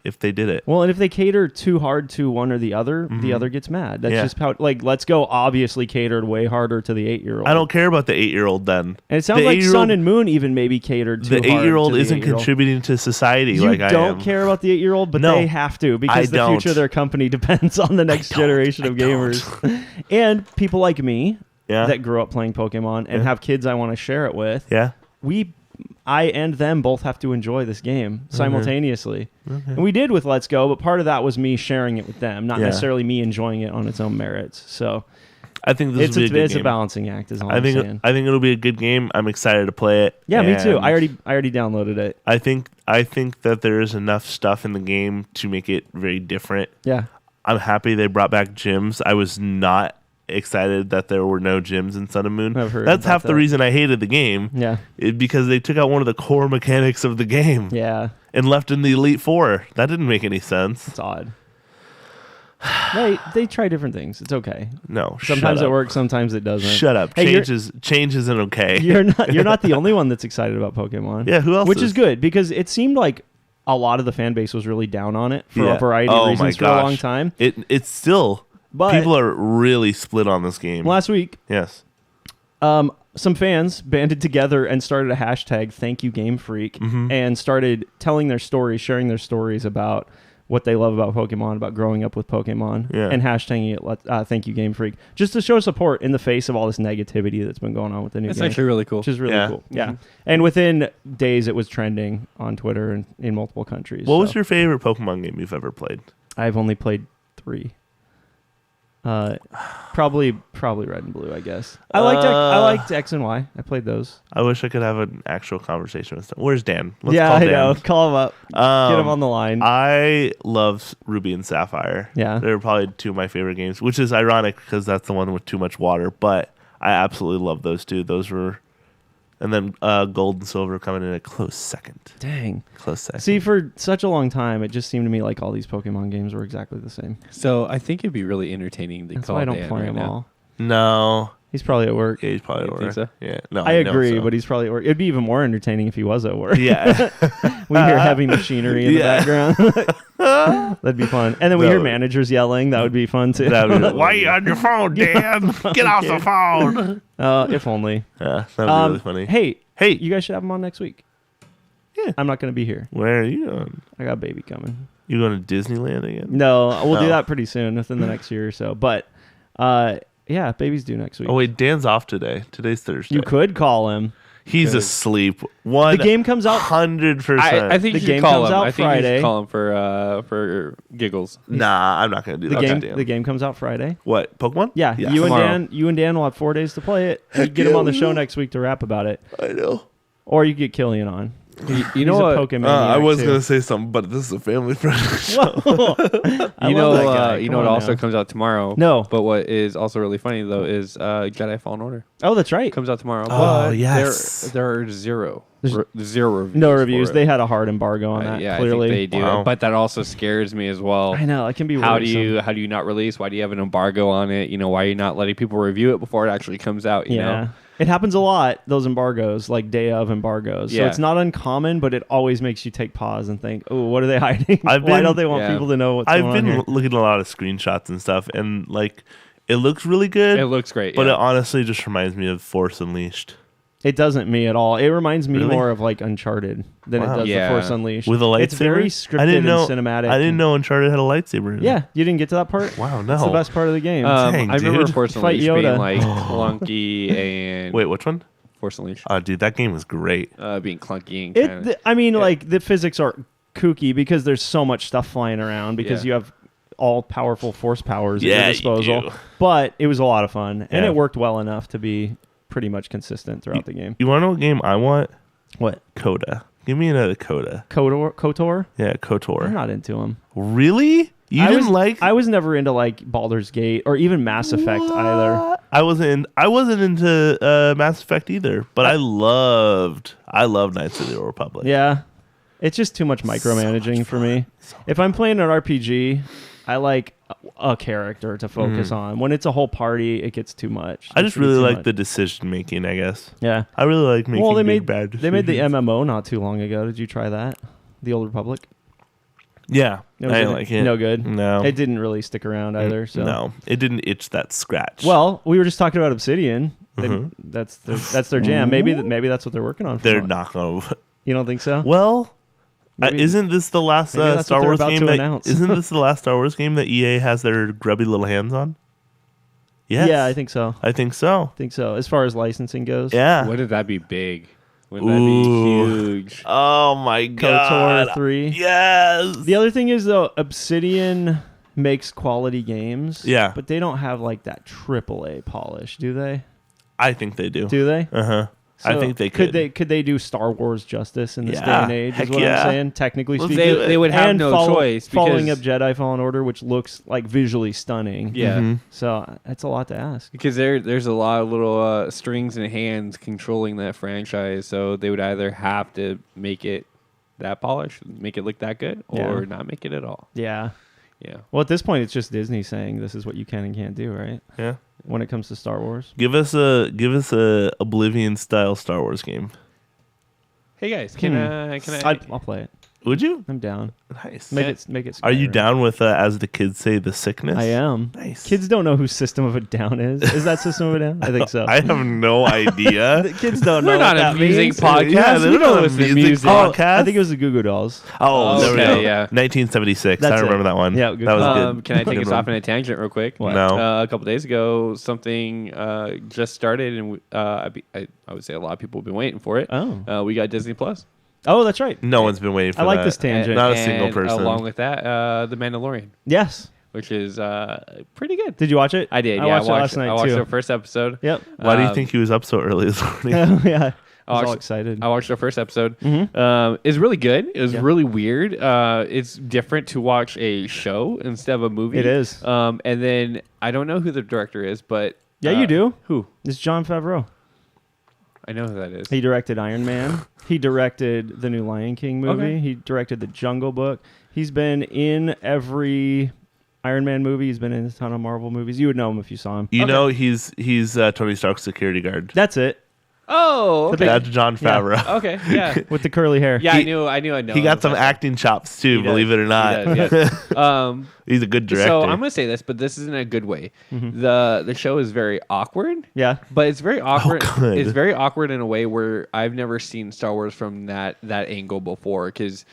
[SPEAKER 1] If they did it.
[SPEAKER 4] Well, and if they cater too hard to one or the other gets mad. That's
[SPEAKER 1] Yeah.
[SPEAKER 4] just how, like, Let's Go obviously catered way harder to the 8-year-old.
[SPEAKER 1] I don't care about the 8-year-old then.
[SPEAKER 4] And it sounds
[SPEAKER 1] The
[SPEAKER 4] like
[SPEAKER 1] 8-year-old
[SPEAKER 4] Sun and Moon even maybe catered too
[SPEAKER 1] The
[SPEAKER 4] hard
[SPEAKER 1] 8-year-old
[SPEAKER 4] to the
[SPEAKER 1] isn't
[SPEAKER 4] 8-year-old.
[SPEAKER 1] contributing to society
[SPEAKER 4] You
[SPEAKER 1] like I am.
[SPEAKER 4] don't care about the 8-year-old, but
[SPEAKER 1] No.
[SPEAKER 4] they have to because
[SPEAKER 1] I
[SPEAKER 4] the
[SPEAKER 1] don't.
[SPEAKER 4] future of their company depends on the next generation of gamers. And people like me
[SPEAKER 1] Yeah.
[SPEAKER 4] that grew up playing Pokemon and have kids I want to share it with.
[SPEAKER 1] Yeah.
[SPEAKER 4] I and them both have to enjoy this game simultaneously. And we did with Let's Go, but part of that was me sharing it with them, not
[SPEAKER 1] Yeah.
[SPEAKER 4] necessarily me enjoying it on its own merits. So
[SPEAKER 1] I think this
[SPEAKER 4] it's
[SPEAKER 1] will be a good
[SPEAKER 4] it's
[SPEAKER 1] game.
[SPEAKER 4] a balancing act, is all
[SPEAKER 1] I
[SPEAKER 4] I'm
[SPEAKER 1] think
[SPEAKER 4] saying.
[SPEAKER 1] it'll be a good game. I'm excited to play it.
[SPEAKER 4] Yeah, me too.
[SPEAKER 1] And
[SPEAKER 4] I already downloaded it.
[SPEAKER 1] I think that there is enough stuff in the game to make it very different.
[SPEAKER 4] Yeah.
[SPEAKER 1] I'm happy they brought back gyms. I was not excited that there were no gyms in Sun and Moon.
[SPEAKER 4] I've heard
[SPEAKER 1] That's
[SPEAKER 4] about
[SPEAKER 1] half the
[SPEAKER 4] that.
[SPEAKER 1] reason I hated the game.
[SPEAKER 4] Yeah.
[SPEAKER 1] Because they took out one of the core mechanics of the game
[SPEAKER 4] Yeah.
[SPEAKER 1] and left in the Elite Four. That didn't make any sense.
[SPEAKER 4] It's odd. They try different things. It's okay.
[SPEAKER 1] No,
[SPEAKER 4] Sometimes
[SPEAKER 1] shut
[SPEAKER 4] it
[SPEAKER 1] up.
[SPEAKER 4] works, sometimes it doesn't.
[SPEAKER 1] Shut up.
[SPEAKER 4] Hey,
[SPEAKER 1] Change isn't okay.
[SPEAKER 4] You're not the only one that's excited about Pokemon.
[SPEAKER 1] Yeah, who else
[SPEAKER 4] Which
[SPEAKER 1] is?
[SPEAKER 4] is good because it seemed like a lot of the fan base was really down on it for
[SPEAKER 1] Yeah.
[SPEAKER 4] a variety
[SPEAKER 1] Oh
[SPEAKER 4] of
[SPEAKER 1] my
[SPEAKER 4] reasons for a
[SPEAKER 1] gosh.
[SPEAKER 4] long time.
[SPEAKER 1] It's still,
[SPEAKER 4] But
[SPEAKER 1] people are really split on this game.
[SPEAKER 4] last week,
[SPEAKER 1] Yes.
[SPEAKER 4] some fans banded together and started a hashtag Thank You Game Freak and started telling their stories, sharing their stories about what they love about Pokemon, about growing up with Pokemon,
[SPEAKER 1] Yeah.
[SPEAKER 4] and hashtagging it Thank You Game Freak, just to show support in the face of all this negativity that's been going on with the new
[SPEAKER 3] It's
[SPEAKER 4] game.
[SPEAKER 3] actually really cool.
[SPEAKER 4] Which is really
[SPEAKER 1] Yeah.
[SPEAKER 4] cool. Yeah. And within days, it was trending on Twitter and in multiple countries.
[SPEAKER 1] What was your favorite Pokemon game you've ever played?
[SPEAKER 4] I've only played 3. Probably Red and Blue, I guess. I liked X and Y. I played those.
[SPEAKER 1] I wish I could have an actual conversation with them. Where's Dan? Let's
[SPEAKER 4] yeah,
[SPEAKER 1] call
[SPEAKER 4] I
[SPEAKER 1] Dan.
[SPEAKER 4] know. Call him up. Get him
[SPEAKER 1] Um,
[SPEAKER 4] on the line.
[SPEAKER 1] I love Ruby and Sapphire.
[SPEAKER 4] Yeah.
[SPEAKER 1] They're probably two of my favorite games, which is ironic because that's the one with too much water, but I absolutely love those two. Those were, and then Gold and Silver coming in a close second.
[SPEAKER 4] Dang.
[SPEAKER 1] Close second.
[SPEAKER 4] See, for such a long time, it just seemed to me like all these Pokemon games were exactly the same.
[SPEAKER 3] So I think it'd be really entertaining to
[SPEAKER 4] That's
[SPEAKER 3] call
[SPEAKER 4] why I don't
[SPEAKER 3] Dan
[SPEAKER 4] play
[SPEAKER 3] right
[SPEAKER 4] them
[SPEAKER 3] now.
[SPEAKER 4] all.
[SPEAKER 1] No.
[SPEAKER 4] He's probably at work.
[SPEAKER 1] Yeah, he's probably
[SPEAKER 3] You
[SPEAKER 1] at
[SPEAKER 3] think
[SPEAKER 1] work.
[SPEAKER 3] so?
[SPEAKER 1] Yeah. No,
[SPEAKER 4] I
[SPEAKER 1] know
[SPEAKER 4] agree,
[SPEAKER 1] so.
[SPEAKER 4] but he's probably at work. It'd be even more entertaining if he was at work.
[SPEAKER 1] Yeah.
[SPEAKER 4] We hear heavy machinery in the background. That'd be fun. And then we
[SPEAKER 1] That
[SPEAKER 4] hear
[SPEAKER 1] would-
[SPEAKER 4] managers yelling. That would be fun too.
[SPEAKER 1] That'd be Why are you on your phone, Dan? Get off the phone.
[SPEAKER 4] If only.
[SPEAKER 1] Yeah, that would be really funny.
[SPEAKER 4] Hey, you guys should have him on next week.
[SPEAKER 1] Yeah.
[SPEAKER 4] I'm not going to be here.
[SPEAKER 1] Where are you going?
[SPEAKER 4] I got a baby coming.
[SPEAKER 1] You going to Disneyland again?
[SPEAKER 4] No, we'll do
[SPEAKER 1] Oh.
[SPEAKER 4] that pretty soon, within the next year or so. But, yeah, baby's due next week.
[SPEAKER 1] Oh wait, Dan's off today. Today's Thursday.
[SPEAKER 4] You could call him.
[SPEAKER 1] He's
[SPEAKER 3] Good.
[SPEAKER 1] asleep.
[SPEAKER 4] The game comes out.
[SPEAKER 1] 100%.
[SPEAKER 3] I think
[SPEAKER 4] The
[SPEAKER 3] you
[SPEAKER 4] game
[SPEAKER 3] should call
[SPEAKER 4] comes
[SPEAKER 3] him.
[SPEAKER 4] out
[SPEAKER 3] I think you
[SPEAKER 4] Friday.
[SPEAKER 3] should call him for giggles.
[SPEAKER 1] Nah, I'm not gonna do
[SPEAKER 4] The
[SPEAKER 1] that.
[SPEAKER 4] game.
[SPEAKER 1] Goddamn.
[SPEAKER 4] The game comes out Friday.
[SPEAKER 1] What? Pokemon?
[SPEAKER 4] Yeah,
[SPEAKER 1] Yes.
[SPEAKER 4] you
[SPEAKER 3] Tomorrow.
[SPEAKER 4] and Dan will have 4 days to play it. You
[SPEAKER 1] Heck
[SPEAKER 4] get him
[SPEAKER 1] yeah,
[SPEAKER 4] on the
[SPEAKER 1] we
[SPEAKER 4] show
[SPEAKER 1] will.
[SPEAKER 4] next week to rap about it,
[SPEAKER 1] I know.
[SPEAKER 4] or you get Killian on.
[SPEAKER 3] You know
[SPEAKER 4] He's
[SPEAKER 3] what?
[SPEAKER 4] a Pokemon.
[SPEAKER 1] I was gonna say something, but this is a family friendly show.
[SPEAKER 3] You know
[SPEAKER 4] Come
[SPEAKER 3] what
[SPEAKER 4] on
[SPEAKER 3] also
[SPEAKER 4] now.
[SPEAKER 3] comes out tomorrow.
[SPEAKER 4] No.
[SPEAKER 3] But what is also really funny though is Jedi Fallen Order
[SPEAKER 4] Oh, that's right.
[SPEAKER 3] comes out tomorrow.
[SPEAKER 1] Oh,
[SPEAKER 3] but
[SPEAKER 1] yes.
[SPEAKER 3] there are zero reviews.
[SPEAKER 4] No reviews.
[SPEAKER 3] for
[SPEAKER 4] They
[SPEAKER 3] it.
[SPEAKER 4] had a hard embargo on that.
[SPEAKER 3] Yeah,
[SPEAKER 4] Clearly,
[SPEAKER 3] I think they do.
[SPEAKER 1] Wow.
[SPEAKER 3] But that also scares me as well.
[SPEAKER 4] I know it can be.
[SPEAKER 3] How do
[SPEAKER 4] worrisome.
[SPEAKER 3] you not release? Why do you have an embargo on it? You know, why are you not letting people review it before it actually comes out? You
[SPEAKER 4] Yeah.
[SPEAKER 3] know?
[SPEAKER 4] It happens a lot, those embargoes, like day of embargoes. So
[SPEAKER 3] Yeah.
[SPEAKER 4] it's not uncommon, but it always makes you take pause and think, oh, what are they hiding?
[SPEAKER 1] I've
[SPEAKER 4] Why
[SPEAKER 1] been-
[SPEAKER 4] don't they want
[SPEAKER 3] Yeah.
[SPEAKER 4] people to know what's
[SPEAKER 1] I've
[SPEAKER 4] going
[SPEAKER 1] been
[SPEAKER 4] on here?
[SPEAKER 1] looking at a lot of screenshots and stuff, and like, it looks really good.
[SPEAKER 3] It looks great.
[SPEAKER 1] but
[SPEAKER 3] yeah.
[SPEAKER 1] it honestly just reminds me of Force Unleashed
[SPEAKER 4] It doesn't me at all. It reminds me
[SPEAKER 1] Really?
[SPEAKER 4] more of like Uncharted than it
[SPEAKER 1] Wow.
[SPEAKER 4] does
[SPEAKER 3] Yeah.
[SPEAKER 4] The Force Unleashed.
[SPEAKER 1] with a lightsaber.
[SPEAKER 4] It's very scripted
[SPEAKER 1] I didn't know,
[SPEAKER 4] and cinematic.
[SPEAKER 1] I didn't know Uncharted had a lightsaber. In it.
[SPEAKER 4] Yeah, you didn't get to that part?
[SPEAKER 1] Wow. No.
[SPEAKER 4] That's the best part of the game.
[SPEAKER 1] Dang,
[SPEAKER 3] I remember
[SPEAKER 1] dude.
[SPEAKER 3] Force
[SPEAKER 4] Fight
[SPEAKER 3] Unleashed being
[SPEAKER 4] Yoda.
[SPEAKER 3] like clunky and
[SPEAKER 1] Wait, which one?
[SPEAKER 3] Force Unleashed
[SPEAKER 1] Dude, that game was great.
[SPEAKER 3] being clunky and kind of.
[SPEAKER 4] I mean,
[SPEAKER 3] yeah.
[SPEAKER 4] like, the physics are kooky because there's so much stuff flying around because
[SPEAKER 3] Yeah.
[SPEAKER 4] you have all powerful force powers at
[SPEAKER 1] Yeah,
[SPEAKER 4] your
[SPEAKER 1] you
[SPEAKER 4] disposal.
[SPEAKER 1] do.
[SPEAKER 4] But it was a lot of fun, and
[SPEAKER 1] Yeah.
[SPEAKER 4] it worked well enough to be pretty much consistent throughout the game.
[SPEAKER 1] You want to know what game I want?
[SPEAKER 4] What?
[SPEAKER 1] Coda. Give me another Coda.
[SPEAKER 4] KOTOR.
[SPEAKER 1] Yeah,
[SPEAKER 4] I'm
[SPEAKER 1] KOTOR.
[SPEAKER 4] not into him.
[SPEAKER 1] Really? You didn't like?
[SPEAKER 4] I was never into like Baldur's Gate or even Mass Effect either.
[SPEAKER 1] I wasn't into Mass Effect either, but I loved Knights of the Old Republic.
[SPEAKER 4] Yeah, it's just too much micromanaging for me. If I'm playing an RPG, I like a character to focus on. When it's a whole party, it gets too much.
[SPEAKER 1] I just really like the decision making, I guess.
[SPEAKER 4] Yeah,
[SPEAKER 1] I really like making
[SPEAKER 4] they
[SPEAKER 1] big bad
[SPEAKER 4] they made the
[SPEAKER 1] decisions.
[SPEAKER 4] MMO not too long ago. Did you try that? The Old Republic.
[SPEAKER 1] Yeah,
[SPEAKER 4] It
[SPEAKER 1] I
[SPEAKER 4] was
[SPEAKER 1] didn't like it.
[SPEAKER 4] No good.
[SPEAKER 1] No,
[SPEAKER 4] It didn't really stick around either. So
[SPEAKER 1] no, it didn't itch that scratch.
[SPEAKER 4] Well, we were just talking about Obsidian. That's their jam. Maybe that's what they're working on.
[SPEAKER 1] they're not gonna.
[SPEAKER 4] You don't think so?
[SPEAKER 1] Well,
[SPEAKER 4] Maybe-
[SPEAKER 1] isn't this the last
[SPEAKER 4] maybe that's
[SPEAKER 1] Star
[SPEAKER 4] what they're
[SPEAKER 1] Wars
[SPEAKER 4] about
[SPEAKER 1] game?
[SPEAKER 4] to announce.
[SPEAKER 1] Isn't this the last Star Wars game that EA has their grubby little hands on? Yes.
[SPEAKER 4] Yeah, I think so.
[SPEAKER 1] I think so.
[SPEAKER 4] As far as licensing goes.
[SPEAKER 1] Yeah.
[SPEAKER 3] Wouldn't that be big? Wouldn't that be huge?
[SPEAKER 1] Oh my god.
[SPEAKER 4] KOTOR 3.
[SPEAKER 1] Yes.
[SPEAKER 4] The other thing is though, Obsidian makes quality games.
[SPEAKER 1] Yeah.
[SPEAKER 4] But they don't have like that AAA polish, do they?
[SPEAKER 1] I think they do.
[SPEAKER 4] Do they?
[SPEAKER 1] Uh huh. I
[SPEAKER 4] So
[SPEAKER 1] think they could.
[SPEAKER 4] Could they do Star Wars justice in this day
[SPEAKER 1] Yeah,
[SPEAKER 4] and age?
[SPEAKER 1] heck
[SPEAKER 4] Is what
[SPEAKER 1] yeah.
[SPEAKER 4] I'm saying. Technically
[SPEAKER 1] Well,
[SPEAKER 4] speaking,
[SPEAKER 3] They would have
[SPEAKER 4] and
[SPEAKER 3] no choice
[SPEAKER 4] following up
[SPEAKER 3] because
[SPEAKER 4] Jedi Fallen Order, which looks like visually stunning.
[SPEAKER 3] yeah,
[SPEAKER 1] Mhm.
[SPEAKER 4] So that's a lot to ask.
[SPEAKER 3] because there's a lot of little strings and hands controlling that franchise. So they would either have to make it that polished, make it look that good, or
[SPEAKER 4] Yeah.
[SPEAKER 3] not make it at all.
[SPEAKER 4] Yeah.
[SPEAKER 3] Yeah.
[SPEAKER 4] Well, at this point, it's just Disney saying this is what you can and can't do, right?
[SPEAKER 1] Yeah.
[SPEAKER 4] When it comes to Star Wars.
[SPEAKER 1] Give us a Oblivion style Star Wars game.
[SPEAKER 3] Hey guys, can I?
[SPEAKER 4] I'll play it.
[SPEAKER 1] Would you?
[SPEAKER 4] I'm down.
[SPEAKER 1] Nice.
[SPEAKER 4] Make it.
[SPEAKER 1] Are you
[SPEAKER 4] Skyrim.
[SPEAKER 1] down with as the kids say the sickness?
[SPEAKER 4] I am.
[SPEAKER 1] Nice.
[SPEAKER 4] Kids don't know who System of a Down is. Is that System of a Down? I think so.
[SPEAKER 1] I have no idea.
[SPEAKER 4] The kids don't know.
[SPEAKER 3] We're not
[SPEAKER 4] what
[SPEAKER 3] a
[SPEAKER 4] that
[SPEAKER 3] music
[SPEAKER 4] means.
[SPEAKER 3] podcast.
[SPEAKER 1] Yeah, they're
[SPEAKER 3] We
[SPEAKER 1] not
[SPEAKER 3] don't
[SPEAKER 1] a
[SPEAKER 3] listen to
[SPEAKER 1] music
[SPEAKER 3] music.
[SPEAKER 1] podcast.
[SPEAKER 4] I think it was the Goo Goo Dolls.
[SPEAKER 1] Oh, there we
[SPEAKER 3] Okay,
[SPEAKER 1] go.
[SPEAKER 3] yeah.
[SPEAKER 1] 1976.
[SPEAKER 4] That's
[SPEAKER 1] I remember
[SPEAKER 4] it.
[SPEAKER 1] that one.
[SPEAKER 4] Yeah, good
[SPEAKER 1] that was
[SPEAKER 4] call.
[SPEAKER 1] good.
[SPEAKER 3] Can I take
[SPEAKER 1] Good
[SPEAKER 3] us
[SPEAKER 1] one.
[SPEAKER 3] off on a tangent real quick?
[SPEAKER 4] What?
[SPEAKER 1] No.
[SPEAKER 3] A couple days ago, something just started, and I would say a lot of people have been waiting for it.
[SPEAKER 4] Oh.
[SPEAKER 3] We got Disney Plus.
[SPEAKER 4] Oh, that's right.
[SPEAKER 1] No one's been waiting for
[SPEAKER 4] I like
[SPEAKER 1] that.
[SPEAKER 4] this tangent.
[SPEAKER 1] Not a single
[SPEAKER 3] And
[SPEAKER 1] person.
[SPEAKER 3] Along with that, The Mandalorian,
[SPEAKER 4] Yes.
[SPEAKER 3] which is pretty good.
[SPEAKER 4] Did you watch it?
[SPEAKER 3] I did.
[SPEAKER 4] I
[SPEAKER 3] Yeah,
[SPEAKER 4] watched it last night
[SPEAKER 3] I watched
[SPEAKER 4] too.
[SPEAKER 3] the first episode.
[SPEAKER 4] Yep.
[SPEAKER 1] Why do you
[SPEAKER 3] Um,
[SPEAKER 1] think he was up so early this morning?
[SPEAKER 4] Yeah. I was all
[SPEAKER 3] watched-
[SPEAKER 4] excited.
[SPEAKER 3] I watched the first episode.
[SPEAKER 4] Mhm.
[SPEAKER 3] It's really good. It was
[SPEAKER 4] Yeah.
[SPEAKER 3] really weird. It's different to watch a show instead of a movie.
[SPEAKER 4] It is.
[SPEAKER 3] And then I don't know who the director is, but
[SPEAKER 4] Yeah, you do.
[SPEAKER 3] Who?
[SPEAKER 4] It's Jon Favreau.
[SPEAKER 3] I know who that is.
[SPEAKER 4] He directed Iron Man. He directed the new Lion King movie.
[SPEAKER 3] Okay.
[SPEAKER 4] He directed The Jungle Book. He's been in every Iron Man movie. He's been in a ton of Marvel movies. You would know him if you saw him.
[SPEAKER 1] You know he's Tony Stark's security guard.
[SPEAKER 4] That's it.
[SPEAKER 3] Oh, okay.
[SPEAKER 1] That's Jon Favreau.
[SPEAKER 3] Okay, yeah.
[SPEAKER 4] With the curly hair.
[SPEAKER 3] Yeah,
[SPEAKER 1] He-
[SPEAKER 3] I knew.
[SPEAKER 1] He got some acting chops too,
[SPEAKER 3] He does.
[SPEAKER 1] believe it or
[SPEAKER 3] He
[SPEAKER 1] not.
[SPEAKER 3] does, yeah.
[SPEAKER 1] He's a good director.
[SPEAKER 3] So I'm gonna say this, but this is in a good way. The show is very awkward.
[SPEAKER 4] Yeah.
[SPEAKER 3] But it's very awkward.
[SPEAKER 1] good.
[SPEAKER 3] It's very awkward in a way where I've never seen Star Wars from that angle before, because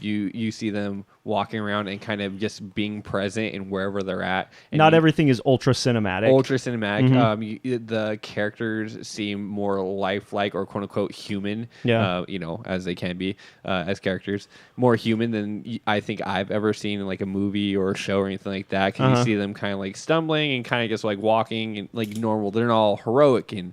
[SPEAKER 3] you see them walking around and kind of just being present in wherever they're at. And
[SPEAKER 4] Not
[SPEAKER 3] you-
[SPEAKER 4] everything is ultra cinematic.
[SPEAKER 3] ultra cinematic. The characters seem more lifelike or quote unquote human.
[SPEAKER 4] Yeah.
[SPEAKER 3] As they can be as characters, more human than I think I've ever seen in like a movie or a show or anything like that. Because you see them kind of like stumbling and kind of just like walking and like normal. They're not all heroic and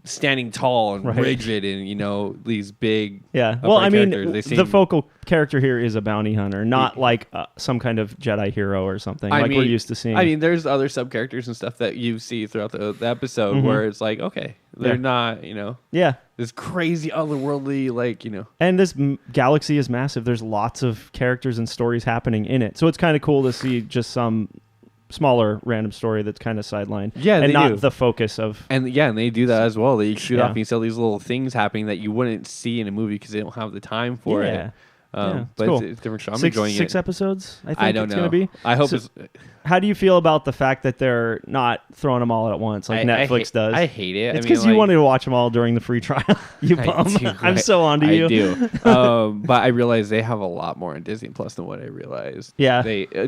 [SPEAKER 3] standing tall and
[SPEAKER 4] Right.
[SPEAKER 3] rigid and these big
[SPEAKER 4] Yeah. Well,
[SPEAKER 3] upright
[SPEAKER 4] I mean,
[SPEAKER 3] characters. They
[SPEAKER 4] the
[SPEAKER 3] seem-
[SPEAKER 4] focal character here is a bounty hunter, not like some kind of Jedi hero or something like we're used to seeing.
[SPEAKER 3] I mean, there's other sub characters and stuff that you see throughout the episode where it's like, okay, they're
[SPEAKER 4] Yeah.
[SPEAKER 3] not,
[SPEAKER 4] yeah.
[SPEAKER 3] this crazy otherworldly, like,
[SPEAKER 4] And this galaxy is massive. There's lots of characters and stories happening in it. So it's kind of cool to see just some smaller random story that's kind of sidelined.
[SPEAKER 3] Yeah,
[SPEAKER 4] and
[SPEAKER 3] they
[SPEAKER 4] not
[SPEAKER 3] do.
[SPEAKER 4] the focus of.
[SPEAKER 3] and they do that as well. They shoot
[SPEAKER 4] Yeah.
[SPEAKER 3] off and you see all these little things happening that you wouldn't see in a movie because they don't have the time for
[SPEAKER 4] Yeah.
[SPEAKER 3] it.
[SPEAKER 4] Yeah, it's
[SPEAKER 3] But
[SPEAKER 4] cool.
[SPEAKER 3] it's different show. I'm
[SPEAKER 4] six
[SPEAKER 3] enjoying
[SPEAKER 4] six
[SPEAKER 3] it.
[SPEAKER 4] episodes, I think
[SPEAKER 3] I don't
[SPEAKER 4] it's
[SPEAKER 3] know.
[SPEAKER 4] going to be.
[SPEAKER 3] I hope
[SPEAKER 4] So-
[SPEAKER 3] it's.
[SPEAKER 4] How do you feel about the fact that they're not throwing them all at once like Netflix does?
[SPEAKER 3] I hate it.
[SPEAKER 4] It's because you wanted to watch them all during the free trial. You
[SPEAKER 3] I
[SPEAKER 4] bum.
[SPEAKER 3] do.
[SPEAKER 4] I'm so onto you.
[SPEAKER 3] I do. But I realize they have a lot more on Disney Plus than what I realized.
[SPEAKER 4] Yeah.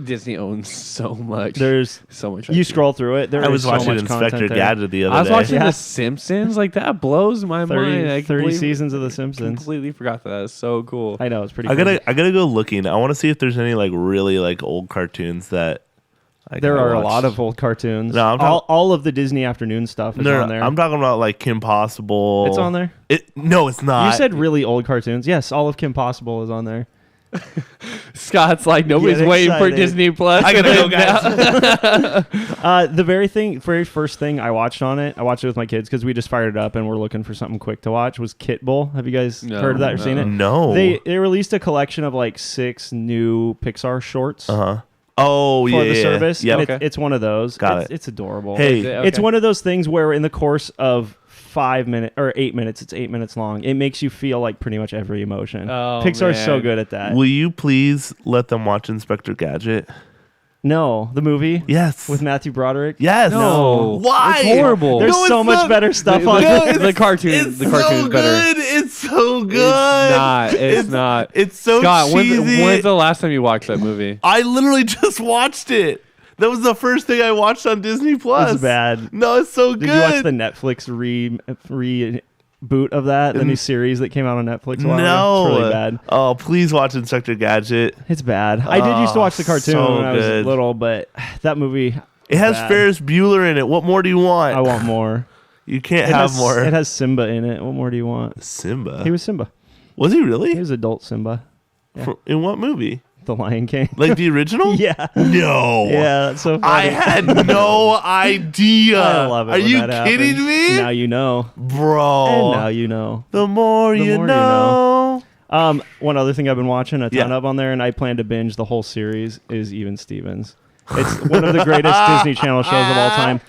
[SPEAKER 3] Disney owns so much.
[SPEAKER 4] There's
[SPEAKER 3] so much.
[SPEAKER 4] you
[SPEAKER 3] IP.
[SPEAKER 4] scroll through it. There
[SPEAKER 1] I
[SPEAKER 4] is
[SPEAKER 1] was
[SPEAKER 4] so
[SPEAKER 1] watching
[SPEAKER 4] much
[SPEAKER 1] Inspector
[SPEAKER 4] content there.
[SPEAKER 1] Gadget the other
[SPEAKER 3] I was
[SPEAKER 1] day.
[SPEAKER 3] watching
[SPEAKER 4] Yeah.
[SPEAKER 3] The Simpsons. Like that blows my
[SPEAKER 4] 30,
[SPEAKER 3] mind. I
[SPEAKER 4] 30 seasons of The Simpsons.
[SPEAKER 3] Completely forgot that. That's so cool.
[SPEAKER 4] I know it's pretty.
[SPEAKER 1] I
[SPEAKER 4] crazy.
[SPEAKER 1] gotta go looking. I want to see if there's any like really like old cartoons that
[SPEAKER 4] There are a lot of old cartoons.
[SPEAKER 1] No, I'm
[SPEAKER 4] all of the Disney afternoon stuff is on there.
[SPEAKER 1] I'm talking about like Kim Possible.
[SPEAKER 4] It's on there?
[SPEAKER 1] No, it's not.
[SPEAKER 4] You said really old cartoons. Yes, all of Kim Possible is on there.
[SPEAKER 3] Scott's like, nobody's
[SPEAKER 4] Get
[SPEAKER 3] waiting for
[SPEAKER 4] excited.
[SPEAKER 3] Disney Plus.
[SPEAKER 1] I gotta go, guys.
[SPEAKER 4] The very first thing I watched on it, I watched it with my kids because we just fired it up and we're looking for something quick to watch, was Kit Bull. Have you guys heard of that or seen it?
[SPEAKER 1] No.
[SPEAKER 4] They released a collection of like 6 new Pixar shorts.
[SPEAKER 1] Oh,
[SPEAKER 4] For the service.
[SPEAKER 1] Yeah.
[SPEAKER 4] And it's one of those.
[SPEAKER 1] Got it.
[SPEAKER 4] It's adorable.
[SPEAKER 1] Hey.
[SPEAKER 4] It's one of those things where in the course of 5 minutes or 8 minutes, it's 8 minutes long. It makes you feel like pretty much every emotion.
[SPEAKER 3] Oh,
[SPEAKER 4] Pixar's so
[SPEAKER 3] man.
[SPEAKER 4] good at that.
[SPEAKER 1] Will you please let them watch Inspector Gadget?
[SPEAKER 4] No, the movie
[SPEAKER 1] Yes.
[SPEAKER 4] with Matthew Broderick.
[SPEAKER 1] Yes.
[SPEAKER 3] No.
[SPEAKER 1] Why?
[SPEAKER 3] It's horrible.
[SPEAKER 4] There's
[SPEAKER 1] No,
[SPEAKER 4] so
[SPEAKER 1] it's
[SPEAKER 4] much
[SPEAKER 1] not.
[SPEAKER 4] better stuff on
[SPEAKER 1] No,
[SPEAKER 4] it.
[SPEAKER 3] The cartoon.
[SPEAKER 1] It's
[SPEAKER 3] The cartoon's
[SPEAKER 1] so
[SPEAKER 3] better.
[SPEAKER 1] good. It's so good.
[SPEAKER 3] It's not. It's not.
[SPEAKER 1] It's so
[SPEAKER 3] Scott,
[SPEAKER 1] cheesy.
[SPEAKER 3] when's the last time you watched that movie?
[SPEAKER 1] I literally just watched it. That was the first thing I watched on Disney Plus.
[SPEAKER 4] It's bad.
[SPEAKER 1] No, it's so good.
[SPEAKER 4] Did you watch the Netflix reboot of that? The new series that came out on Netflix a while ago?
[SPEAKER 1] No.
[SPEAKER 4] It's really bad.
[SPEAKER 1] Oh, please watch Inspector Gadget.
[SPEAKER 4] It's bad. I did used to watch the cartoon
[SPEAKER 1] so
[SPEAKER 4] when I was
[SPEAKER 1] good.
[SPEAKER 4] little, but that movie...
[SPEAKER 1] It has
[SPEAKER 4] bad.
[SPEAKER 1] Ferris Bueller in it. What more do you want?
[SPEAKER 4] I want more.
[SPEAKER 1] You can't
[SPEAKER 4] It
[SPEAKER 1] have
[SPEAKER 4] has,
[SPEAKER 1] more.
[SPEAKER 4] It has Simba in it. What more do you want?
[SPEAKER 1] Simba.
[SPEAKER 4] He was Simba.
[SPEAKER 1] Was he really?
[SPEAKER 4] He was adult Simba.
[SPEAKER 1] In what movie?
[SPEAKER 4] The Lion King.
[SPEAKER 1] Like the original?
[SPEAKER 4] Yeah.
[SPEAKER 1] No.
[SPEAKER 4] Yeah, that's so funny.
[SPEAKER 1] I had no idea.
[SPEAKER 4] I love it.
[SPEAKER 1] Are
[SPEAKER 4] when
[SPEAKER 1] you
[SPEAKER 4] that
[SPEAKER 1] kidding
[SPEAKER 4] happens.
[SPEAKER 1] me?
[SPEAKER 4] Now you know.
[SPEAKER 1] Bro.
[SPEAKER 4] And now you know.
[SPEAKER 1] The more you
[SPEAKER 4] more you
[SPEAKER 1] know.
[SPEAKER 4] One other thing I've been watching a ton
[SPEAKER 1] Yeah.
[SPEAKER 4] of on there, and I plan to binge the whole series, is Even Stevens. It's one of the greatest Disney Channel shows of all time.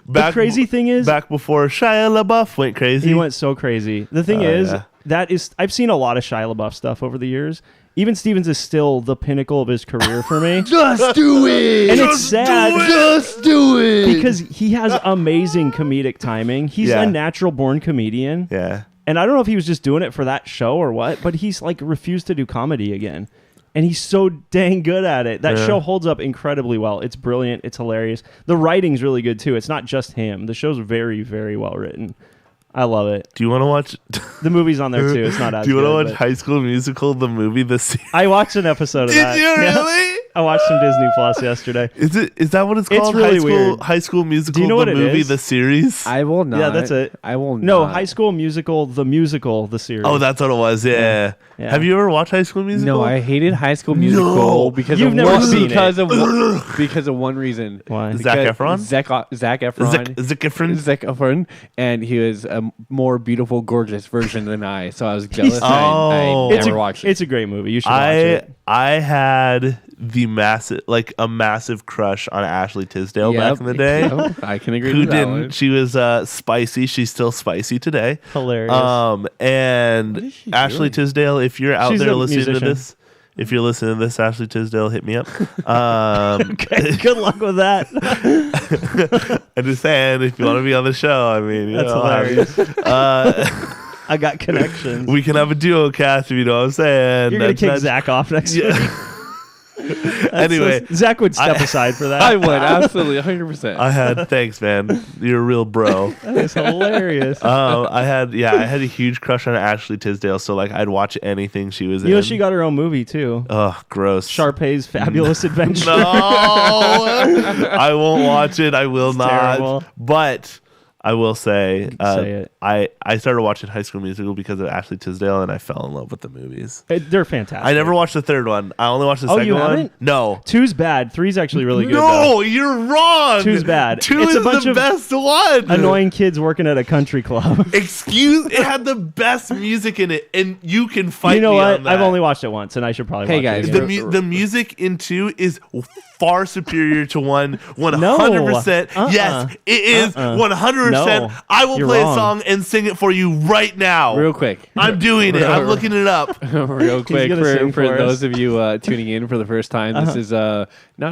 [SPEAKER 4] The crazy thing is,
[SPEAKER 1] back before Shia LaBeouf went crazy.
[SPEAKER 4] he went so crazy. The thing is,
[SPEAKER 1] yeah.
[SPEAKER 4] I've seen a lot of Shia LaBeouf stuff over the years. Even Stevens is still the pinnacle of his career for me.
[SPEAKER 5] Just do it.
[SPEAKER 4] And it's sad.
[SPEAKER 5] Just do it.
[SPEAKER 4] Because he has amazing comedic timing. He's
[SPEAKER 1] Yeah.
[SPEAKER 4] a natural born comedian.
[SPEAKER 1] Yeah.
[SPEAKER 4] And I don't know if he was just doing it for that show or what, but he's like refused to do comedy again. And he's so dang good at it. That show holds up incredibly well. It's brilliant. It's hilarious. The writing's really good too. It's not just him. The show's very, very well written. I love it.
[SPEAKER 1] Do you want to watch?
[SPEAKER 4] The movie's on there too. It's not as
[SPEAKER 1] Do you want to
[SPEAKER 4] good,
[SPEAKER 1] watch
[SPEAKER 4] but-
[SPEAKER 1] High School Musical, the movie, the series?
[SPEAKER 4] I watched an episode of
[SPEAKER 1] Did
[SPEAKER 4] that.
[SPEAKER 1] you
[SPEAKER 4] Yeah.
[SPEAKER 1] really?
[SPEAKER 4] I watched some Disney Plus yesterday.
[SPEAKER 1] Is that what it's
[SPEAKER 4] It's
[SPEAKER 1] called?
[SPEAKER 4] really
[SPEAKER 1] High
[SPEAKER 4] weird.
[SPEAKER 1] High School Musical,
[SPEAKER 4] Do you know
[SPEAKER 1] the
[SPEAKER 4] what it
[SPEAKER 1] movie,
[SPEAKER 4] is?
[SPEAKER 1] the series.
[SPEAKER 3] I will not.
[SPEAKER 4] Yeah, that's it.
[SPEAKER 3] I will not.
[SPEAKER 4] No, High School Musical, the series.
[SPEAKER 1] Oh, that's what it was. Yeah.
[SPEAKER 4] Yeah.
[SPEAKER 1] Have you ever watched High School Musical?
[SPEAKER 3] No, I hated High School Musical because
[SPEAKER 4] You've
[SPEAKER 3] of
[SPEAKER 4] never
[SPEAKER 3] one,
[SPEAKER 4] seen
[SPEAKER 3] because of one, because of one reason.
[SPEAKER 4] Why?
[SPEAKER 1] Zac Efron?
[SPEAKER 3] Zac Efron.
[SPEAKER 1] Zac Efron?
[SPEAKER 3] Zac Efron, and he was a more beautiful, gorgeous version than I. So I was jealous. And
[SPEAKER 1] Oh.
[SPEAKER 3] I
[SPEAKER 4] It's
[SPEAKER 3] never watched it.
[SPEAKER 4] It's a great movie. You should watch it.
[SPEAKER 1] I had a massive crush on Ashley Tisdale back in the day.
[SPEAKER 3] Yep, I can agree
[SPEAKER 1] Who
[SPEAKER 3] with that
[SPEAKER 1] didn't?
[SPEAKER 3] one.
[SPEAKER 1] She was spicy. She's still spicy today.
[SPEAKER 4] Hilarious.
[SPEAKER 1] And
[SPEAKER 3] is she
[SPEAKER 1] Ashley
[SPEAKER 3] doing?
[SPEAKER 1] Tisdale, if you're out
[SPEAKER 4] She's
[SPEAKER 1] there
[SPEAKER 4] a
[SPEAKER 1] listening to
[SPEAKER 4] musician.
[SPEAKER 1] this, if you're listening to this, Ashley Tisdale, hit me up.
[SPEAKER 4] Okay, good luck with that.
[SPEAKER 1] I'm just saying, if you want to be on the show, I mean,
[SPEAKER 4] That's
[SPEAKER 1] hilarious.
[SPEAKER 4] I got connections.
[SPEAKER 1] We can have a duo cast if you know what I'm saying.
[SPEAKER 4] You're going to kick
[SPEAKER 1] That's-
[SPEAKER 4] Zach off next week.
[SPEAKER 1] Anyway,
[SPEAKER 4] Zach would step aside for that.
[SPEAKER 3] I would absolutely 100%.
[SPEAKER 1] thanks, man. You're a real bro.
[SPEAKER 4] That is hilarious.
[SPEAKER 1] I had a huge crush on Ashley Tisdale, so like I'd watch anything she was in.
[SPEAKER 4] You know, she got her own movie too.
[SPEAKER 1] Oh, gross.
[SPEAKER 4] Sharpay's Fabulous Adventure.
[SPEAKER 1] No, I won't watch it. I will not.
[SPEAKER 4] terrible.
[SPEAKER 1] But I will say,
[SPEAKER 4] Say it.
[SPEAKER 1] I started watching High School Musical because of Ashley Tisdale, and I fell in love with the movies.
[SPEAKER 4] They're fantastic.
[SPEAKER 1] I never watched the third one. I only watched the
[SPEAKER 4] Oh,
[SPEAKER 1] second
[SPEAKER 4] you
[SPEAKER 1] one.
[SPEAKER 4] haven't?
[SPEAKER 1] No.
[SPEAKER 4] 2's bad. 3's actually really good. though.
[SPEAKER 1] No, you're wrong.
[SPEAKER 4] 2's bad.
[SPEAKER 1] Two
[SPEAKER 4] It's a
[SPEAKER 1] is
[SPEAKER 4] bunch
[SPEAKER 1] the
[SPEAKER 4] of
[SPEAKER 1] best one.
[SPEAKER 4] Annoying kids working at a country club.
[SPEAKER 1] It had the best music in it, and you can fight.
[SPEAKER 4] You know
[SPEAKER 1] me
[SPEAKER 4] what?
[SPEAKER 1] on that.
[SPEAKER 4] I've only watched it once, and I should probably
[SPEAKER 3] Hey,
[SPEAKER 4] watch
[SPEAKER 3] guys,
[SPEAKER 4] it
[SPEAKER 1] the
[SPEAKER 4] again.
[SPEAKER 1] the music in 2 is far superior to 1. 100%.
[SPEAKER 4] No.
[SPEAKER 1] Yes, it is 100%.
[SPEAKER 4] No.
[SPEAKER 1] I will
[SPEAKER 4] You're
[SPEAKER 1] play
[SPEAKER 4] wrong.
[SPEAKER 1] a song and sing it for you right now.
[SPEAKER 3] Real quick.
[SPEAKER 1] I'm doing it. I'm looking it up.
[SPEAKER 3] Real quick
[SPEAKER 4] gonna sing
[SPEAKER 3] for
[SPEAKER 4] for
[SPEAKER 3] those
[SPEAKER 4] us.
[SPEAKER 3] of you tuning in for the first time. This is not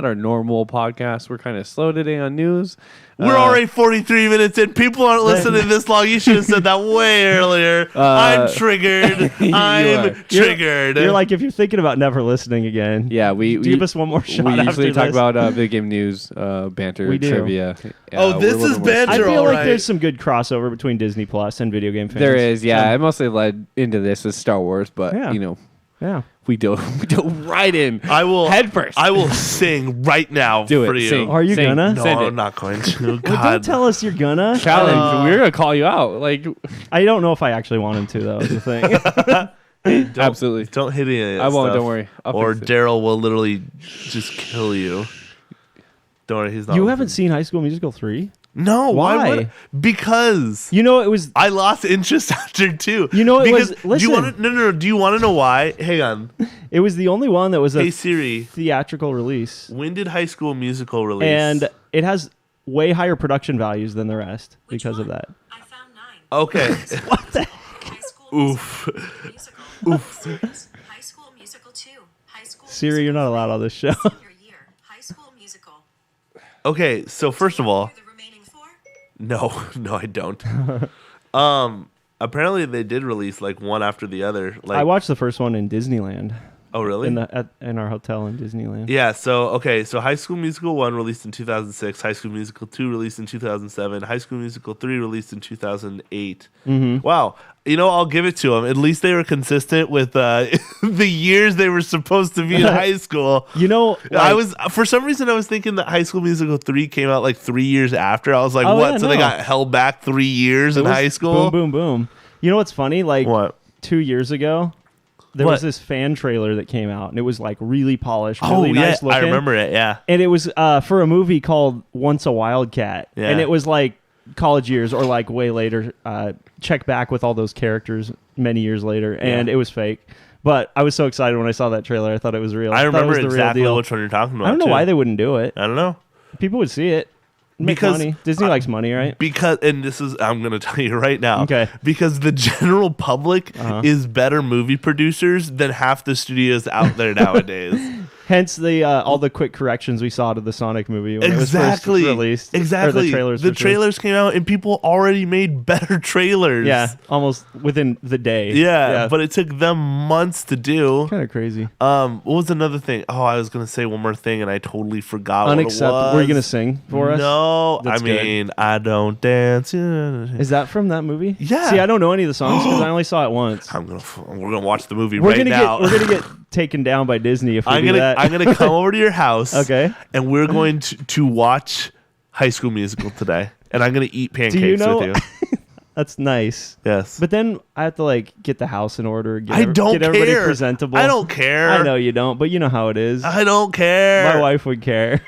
[SPEAKER 3] our normal podcast. We're kind of slow today on news.
[SPEAKER 1] We're already 43 minutes in. People aren't listening this long. You should have said that way earlier. I'm triggered.
[SPEAKER 3] You
[SPEAKER 1] I'm
[SPEAKER 3] are.
[SPEAKER 1] triggered.
[SPEAKER 4] You're like, if you're thinking about never listening again,
[SPEAKER 3] Yeah, we
[SPEAKER 4] give us one more shot.
[SPEAKER 3] We
[SPEAKER 4] after
[SPEAKER 3] usually talk
[SPEAKER 4] this.
[SPEAKER 3] about video game news, banter,
[SPEAKER 4] We do.
[SPEAKER 3] trivia.
[SPEAKER 1] Oh, this
[SPEAKER 3] we're a little
[SPEAKER 1] is
[SPEAKER 3] more-
[SPEAKER 1] banter.
[SPEAKER 4] I
[SPEAKER 1] You're
[SPEAKER 4] feel
[SPEAKER 1] all
[SPEAKER 4] like
[SPEAKER 1] right.
[SPEAKER 4] there's some good crossover between Disney Plus and video game fans.
[SPEAKER 3] There is, yeah.
[SPEAKER 4] So,
[SPEAKER 3] I mostly led into this as Star Wars, but
[SPEAKER 4] Yeah.
[SPEAKER 3] you know,
[SPEAKER 4] yeah.
[SPEAKER 3] We dove right in.
[SPEAKER 1] I will
[SPEAKER 3] head first.
[SPEAKER 1] I will sing right now
[SPEAKER 3] Do it.
[SPEAKER 1] for you.
[SPEAKER 3] Sing.
[SPEAKER 4] Are you
[SPEAKER 3] Sing.
[SPEAKER 4] gonna?
[SPEAKER 1] No,
[SPEAKER 3] Send it.
[SPEAKER 1] I'm not going to.
[SPEAKER 4] Well,
[SPEAKER 1] God.
[SPEAKER 4] don't tell us you're gonna.
[SPEAKER 3] Challenge. We're gonna call you out. Like
[SPEAKER 4] I don't know if I actually want him to, though, is the thing.
[SPEAKER 1] Hey, don't,
[SPEAKER 3] Absolutely.
[SPEAKER 1] Don't hit any of that
[SPEAKER 3] I won't.
[SPEAKER 1] stuff,
[SPEAKER 3] Don't worry. I'll
[SPEAKER 1] or
[SPEAKER 3] fix it.
[SPEAKER 1] Daryl will literally just kill you. Don't worry, he's not.
[SPEAKER 4] You haven't seen High School Musical 3?
[SPEAKER 1] No,
[SPEAKER 4] Why?
[SPEAKER 1] would I? Because
[SPEAKER 4] You know, it was...
[SPEAKER 1] I lost interest after 2.
[SPEAKER 4] You know, it
[SPEAKER 1] because,
[SPEAKER 4] was-
[SPEAKER 1] Do you
[SPEAKER 4] listen.
[SPEAKER 1] want to? No. Do you want to know why? Hang on.
[SPEAKER 4] It was the only one that was a
[SPEAKER 1] Hey Siri,
[SPEAKER 4] theatrical release.
[SPEAKER 1] when did High School Musical release?
[SPEAKER 4] And it has way higher production values than the rest because of that.
[SPEAKER 6] I found 9.
[SPEAKER 1] Okay.
[SPEAKER 4] What the
[SPEAKER 6] High School
[SPEAKER 1] Oof.
[SPEAKER 6] Musical. Oof. High School Musical 2. High School
[SPEAKER 4] Siri, you're not allowed on this show.
[SPEAKER 6] Senior year. High School Musical.
[SPEAKER 1] Okay. So first of all,
[SPEAKER 6] Through the remaining 4?
[SPEAKER 1] no, I don't. Apparently they did release like one after the other. Like,
[SPEAKER 4] I watched the first one in Disneyland.
[SPEAKER 1] oh really?
[SPEAKER 4] In our hotel in Disneyland.
[SPEAKER 1] Yeah, so High School Musical 1 released in 2006, High School Musical 2 released in 2007, High School Musical 3 released in 2008.
[SPEAKER 4] Mm-hmm.
[SPEAKER 1] Wow. You know, I'll give it to them. At least they were consistent with the years they were supposed to be in high school.
[SPEAKER 4] You know,
[SPEAKER 1] I
[SPEAKER 4] like-
[SPEAKER 1] was for some reason I was thinking that High School Musical 3 came out like 3 years after. I was like,
[SPEAKER 4] Oh,
[SPEAKER 1] what?
[SPEAKER 4] yeah,
[SPEAKER 1] So they
[SPEAKER 4] no.
[SPEAKER 1] got held back 3 years
[SPEAKER 4] it
[SPEAKER 1] in
[SPEAKER 4] was
[SPEAKER 1] high school?
[SPEAKER 4] Boom, boom, boom. You know what's funny? Like
[SPEAKER 1] What?
[SPEAKER 4] 2 years ago, there
[SPEAKER 1] What?
[SPEAKER 4] was this fan trailer that came out, and it was like really polished,
[SPEAKER 1] Oh
[SPEAKER 4] really
[SPEAKER 1] yeah,
[SPEAKER 4] nice looking.
[SPEAKER 1] I remember it. Yeah.
[SPEAKER 4] And it was for a movie called Once a Wildcat.
[SPEAKER 1] Yeah.
[SPEAKER 4] And it was like college years or like way later. Check back with all those characters many years later. And
[SPEAKER 1] Yeah.
[SPEAKER 4] it was fake. But I was so excited when I saw that trailer. I thought it was real.
[SPEAKER 1] I
[SPEAKER 4] thought it
[SPEAKER 1] remember
[SPEAKER 4] was the real
[SPEAKER 1] exactly
[SPEAKER 4] deal.
[SPEAKER 1] which one you're talking about.
[SPEAKER 4] I don't know
[SPEAKER 1] too.
[SPEAKER 4] why they wouldn't do it.
[SPEAKER 1] I don't know.
[SPEAKER 4] People would see it. Make
[SPEAKER 1] Because
[SPEAKER 4] money. Disney likes money, right?
[SPEAKER 1] Because, and this is, I'm going to tell you right now.
[SPEAKER 4] Okay.
[SPEAKER 1] Because the general public is better movie producers than half the studios out there nowadays.
[SPEAKER 4] Hence the all the quick corrections we saw to the Sonic movie when
[SPEAKER 1] Exactly.
[SPEAKER 4] it was first released.
[SPEAKER 1] Exactly.
[SPEAKER 4] Or the trailers.
[SPEAKER 1] The
[SPEAKER 4] for sure.
[SPEAKER 1] trailers came out and people already made better trailers.
[SPEAKER 4] Yeah, almost within the day.
[SPEAKER 1] Yeah, but it took them months to do.
[SPEAKER 4] kind of crazy.
[SPEAKER 1] What was another thing? Oh, I was gonna say one more thing and I totally forgot what it
[SPEAKER 4] Unacceptable.
[SPEAKER 1] was.
[SPEAKER 4] Were you gonna sing for us?
[SPEAKER 1] No,
[SPEAKER 4] That's
[SPEAKER 1] I mean I don't dance.
[SPEAKER 4] Is that from that movie?
[SPEAKER 1] Yeah.
[SPEAKER 4] See, I don't know any of the songs because I only saw it once.
[SPEAKER 1] We're gonna watch the movie
[SPEAKER 4] We're
[SPEAKER 1] right
[SPEAKER 4] gonna
[SPEAKER 1] now.
[SPEAKER 4] get taken down by Disney if we do that.
[SPEAKER 1] I'm gonna come over to your house.
[SPEAKER 4] Okay.
[SPEAKER 1] And we're going to watch High School Musical today, and I'm gonna eat pancakes
[SPEAKER 4] Do you know?
[SPEAKER 1] with you.
[SPEAKER 4] That's nice.
[SPEAKER 1] Yes.
[SPEAKER 4] But then I have to like get the house in order. Get
[SPEAKER 1] I don't
[SPEAKER 4] get everybody
[SPEAKER 1] care.
[SPEAKER 4] presentable.
[SPEAKER 1] I don't care.
[SPEAKER 4] I know you don't, but you know how it is.
[SPEAKER 1] I don't care.
[SPEAKER 4] My wife would care.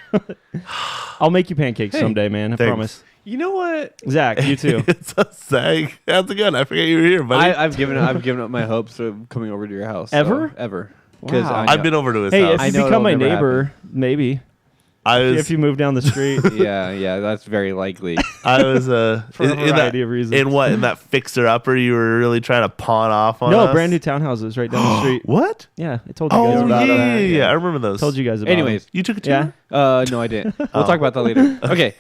[SPEAKER 4] I'll make you pancakes someday, man. I
[SPEAKER 1] Thanks.
[SPEAKER 4] promise.
[SPEAKER 3] you know what?
[SPEAKER 4] Zach, you too.
[SPEAKER 1] It's a sag. How's it going? I forget you were here, buddy.
[SPEAKER 3] I've given up my hopes of coming over to your house.
[SPEAKER 4] Ever?
[SPEAKER 3] Ever. Because
[SPEAKER 4] Wow.
[SPEAKER 1] I've been over to his
[SPEAKER 4] Hey,
[SPEAKER 1] house.
[SPEAKER 4] if
[SPEAKER 3] I
[SPEAKER 4] you
[SPEAKER 3] know
[SPEAKER 4] become my
[SPEAKER 3] it'll never
[SPEAKER 4] neighbor, maybe.
[SPEAKER 1] I was.
[SPEAKER 4] If you move down the street.
[SPEAKER 3] yeah, that's very likely.
[SPEAKER 1] I was.
[SPEAKER 4] For a variety of reasons.
[SPEAKER 1] In what? In that fixer upper, you were really trying to pawn off on
[SPEAKER 4] No,
[SPEAKER 1] us?
[SPEAKER 4] brand new townhouses right down the street.
[SPEAKER 1] What?
[SPEAKER 4] Yeah, I told you guys
[SPEAKER 1] Oh
[SPEAKER 4] about
[SPEAKER 1] yeah,
[SPEAKER 4] that.
[SPEAKER 1] yeah. I remember those.
[SPEAKER 4] Told you guys about
[SPEAKER 3] Anyways,
[SPEAKER 1] You took a
[SPEAKER 4] Yeah.
[SPEAKER 1] tour.
[SPEAKER 3] no, I didn't. We'll talk about that later. Okay.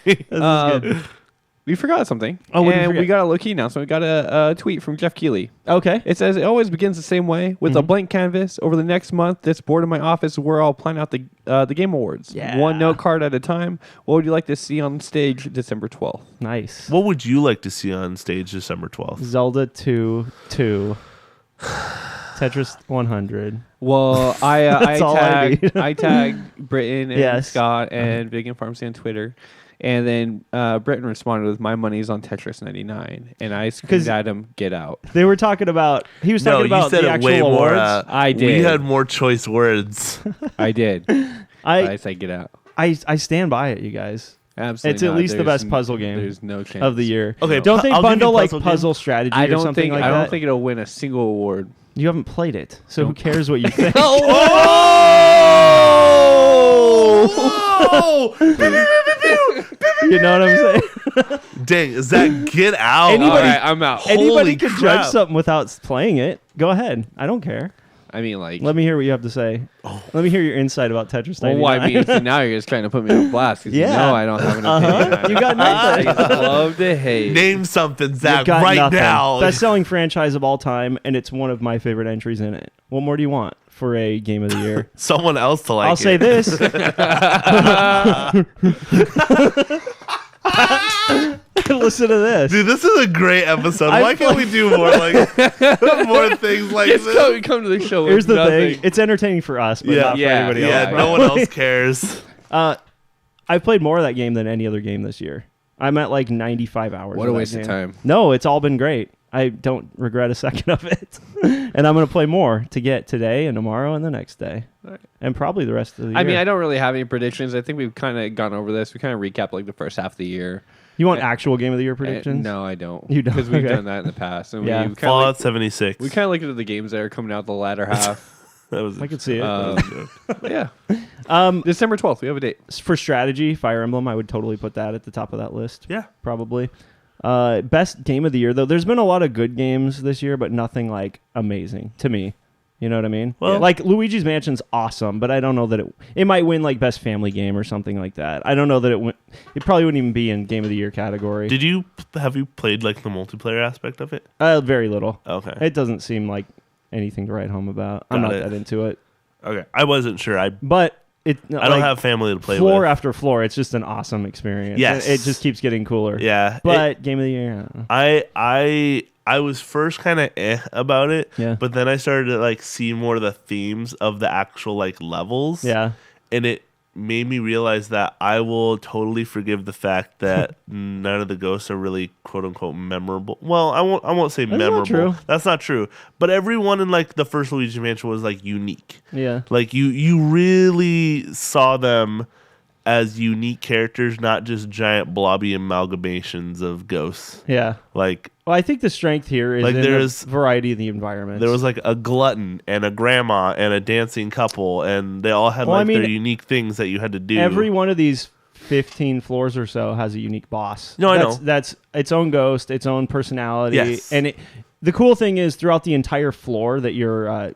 [SPEAKER 3] We forgot something.
[SPEAKER 4] Oh, what did we
[SPEAKER 3] and
[SPEAKER 4] forget?
[SPEAKER 3] we got a low-key announcement. We got a tweet from Jeff Keighley.
[SPEAKER 4] Okay.
[SPEAKER 3] It says, it always begins the same way, with a blank canvas. Over the next month, this board in my office, we're all planning out the Game Awards.
[SPEAKER 4] Yeah.
[SPEAKER 3] One note card at a time. What would you like to see on stage December 12th?
[SPEAKER 4] Nice.
[SPEAKER 1] What would you like to see on stage December 12th?
[SPEAKER 4] Zelda 2, Tetris 100.
[SPEAKER 3] Well, I
[SPEAKER 4] That's all I need.
[SPEAKER 3] I tagged Brittin and
[SPEAKER 4] Yes.
[SPEAKER 3] Scott and Big and Pharmacy on Twitter. And then Brittin responded with, my money's on Tetris 99. And I screamed at him, get out.
[SPEAKER 4] They were talking about. He was
[SPEAKER 1] No,
[SPEAKER 4] talking
[SPEAKER 1] you
[SPEAKER 4] about
[SPEAKER 1] said
[SPEAKER 4] the
[SPEAKER 1] it
[SPEAKER 4] actual
[SPEAKER 1] way more.
[SPEAKER 4] awards.
[SPEAKER 3] I
[SPEAKER 1] We
[SPEAKER 3] did.
[SPEAKER 1] had more choice words.
[SPEAKER 3] I did. I
[SPEAKER 4] I
[SPEAKER 3] said, get out.
[SPEAKER 4] I stand by it, you guys.
[SPEAKER 3] Absolutely
[SPEAKER 4] It's at
[SPEAKER 3] not.
[SPEAKER 4] least the
[SPEAKER 3] There's
[SPEAKER 4] best puzzle game
[SPEAKER 3] There's no chance.
[SPEAKER 4] of the year.
[SPEAKER 1] Okay,
[SPEAKER 4] Don't they
[SPEAKER 1] I'll give you
[SPEAKER 4] bundle like
[SPEAKER 1] puzzle game.
[SPEAKER 4] puzzle strategy
[SPEAKER 3] I
[SPEAKER 4] or
[SPEAKER 3] don't
[SPEAKER 4] something
[SPEAKER 3] think
[SPEAKER 4] like
[SPEAKER 3] I
[SPEAKER 4] that?
[SPEAKER 3] don't think it'll win a single award.
[SPEAKER 4] You haven't played it, so who cares what you think?
[SPEAKER 1] Oh!
[SPEAKER 4] You know what I'm saying?
[SPEAKER 1] Dang, Zach, get out.
[SPEAKER 4] Anybody-
[SPEAKER 3] All right, I'm out.
[SPEAKER 1] Holy
[SPEAKER 4] Anybody can
[SPEAKER 1] crap.
[SPEAKER 4] judge something without playing it. Go ahead. I don't care.
[SPEAKER 3] I mean, like,
[SPEAKER 4] Let me hear what you have to say. Let me hear your insight about Tetris 99.
[SPEAKER 3] well, I mean, see, now you're just trying to put me on blast because
[SPEAKER 4] Yeah.
[SPEAKER 3] you know I don't have an opinion.
[SPEAKER 4] Uh-huh. You got nothing.
[SPEAKER 3] I just love to hate.
[SPEAKER 1] Name something, Zach,
[SPEAKER 4] You've got
[SPEAKER 1] right
[SPEAKER 4] nothing.
[SPEAKER 1] now.
[SPEAKER 4] Best-selling franchise of all time, and it's one of my favorite entries in it. What more do you want for a game of the year?
[SPEAKER 1] Someone else to like
[SPEAKER 4] I'll
[SPEAKER 1] it.
[SPEAKER 4] say this. Listen to this.
[SPEAKER 1] Dude, this is a great episode.
[SPEAKER 4] I
[SPEAKER 1] Why can't we do more like more things like
[SPEAKER 3] Just
[SPEAKER 1] this?
[SPEAKER 3] come to the show.
[SPEAKER 4] Here's
[SPEAKER 3] with
[SPEAKER 4] the
[SPEAKER 3] nothing.
[SPEAKER 4] thing. It's entertaining for us, but not for
[SPEAKER 3] Yeah,
[SPEAKER 4] anybody
[SPEAKER 1] Yeah,
[SPEAKER 4] else.
[SPEAKER 1] no one else cares.
[SPEAKER 4] I've played more of that game than any other game this year. I'm at like 95 hours.
[SPEAKER 3] What
[SPEAKER 4] of
[SPEAKER 3] a
[SPEAKER 4] that
[SPEAKER 3] waste of
[SPEAKER 4] game.
[SPEAKER 3] time.
[SPEAKER 4] No, it's all been great. I don't regret a second of it. And I'm going to play more to get today and tomorrow and the next day. And probably the rest of the year.
[SPEAKER 3] I mean, I don't really have any predictions. I think we've kind of gone over this. We kind of recapped like the first half of the year.
[SPEAKER 4] You want actual game of the year predictions?
[SPEAKER 3] No, I don't.
[SPEAKER 4] You don't?
[SPEAKER 3] Because we've
[SPEAKER 4] Okay.
[SPEAKER 3] done that in the past. And
[SPEAKER 4] Yeah.
[SPEAKER 3] we kind
[SPEAKER 1] Fallout 76.
[SPEAKER 3] we kind of looked at the games that are coming out the latter half.
[SPEAKER 1] That was
[SPEAKER 4] I could see it.
[SPEAKER 3] Yeah. December 12th. We have a date.
[SPEAKER 4] For strategy, Fire Emblem, I would totally put that at the top of that list.
[SPEAKER 1] Yeah.
[SPEAKER 4] Probably. Best game of the year, though. There's been a lot of good games this year, but nothing like amazing to me. You know what I mean?
[SPEAKER 1] Well-
[SPEAKER 4] like Luigi's Mansion's awesome, but I don't know that it might win like best family game or something like that. I don't know that it probably wouldn't even be in game of the year category.
[SPEAKER 1] Have you played like the multiplayer aspect of it?
[SPEAKER 4] Very little.
[SPEAKER 1] Okay.
[SPEAKER 4] It doesn't seem like anything to write home about. I'm
[SPEAKER 1] Got
[SPEAKER 4] not
[SPEAKER 1] it.
[SPEAKER 4] that into it.
[SPEAKER 1] Okay. I wasn't sure. I
[SPEAKER 4] But I
[SPEAKER 1] don't have family to play
[SPEAKER 4] floor
[SPEAKER 1] with.
[SPEAKER 4] after floor. It's just an awesome experience.
[SPEAKER 1] Yes.
[SPEAKER 4] It just keeps getting cooler.
[SPEAKER 1] Yeah.
[SPEAKER 4] But game of the year, I don't know.
[SPEAKER 1] I was first kind of about it,
[SPEAKER 4] Yeah.
[SPEAKER 1] but then I started to like see more of the themes of the actual like levels.
[SPEAKER 4] Yeah.
[SPEAKER 1] And it made me realize that I will totally forgive the fact that none of the ghosts are really quote unquote memorable. Well, I won't say
[SPEAKER 4] That's not
[SPEAKER 1] memorable.
[SPEAKER 4] true.
[SPEAKER 1] That's not true. But everyone in like the first Luigi Mansion was like unique.
[SPEAKER 4] Yeah.
[SPEAKER 1] Like you really saw them as unique characters, not just giant blobby amalgamations of ghosts.
[SPEAKER 4] Yeah.
[SPEAKER 1] Like
[SPEAKER 4] Well, I think the strength here is
[SPEAKER 1] Like,
[SPEAKER 4] in
[SPEAKER 1] there's-
[SPEAKER 4] the variety of the environments.
[SPEAKER 1] there was like a glutton and a grandma and a dancing couple, and they all had
[SPEAKER 4] Well, I
[SPEAKER 1] like
[SPEAKER 4] mean,
[SPEAKER 1] their unique things that you had to do.
[SPEAKER 4] every one of these 15 floors or so has a unique boss.
[SPEAKER 1] No, I know.
[SPEAKER 4] That's its own ghost, its own personality.
[SPEAKER 1] Yes.
[SPEAKER 4] And the cool thing is throughout the entire floor that you're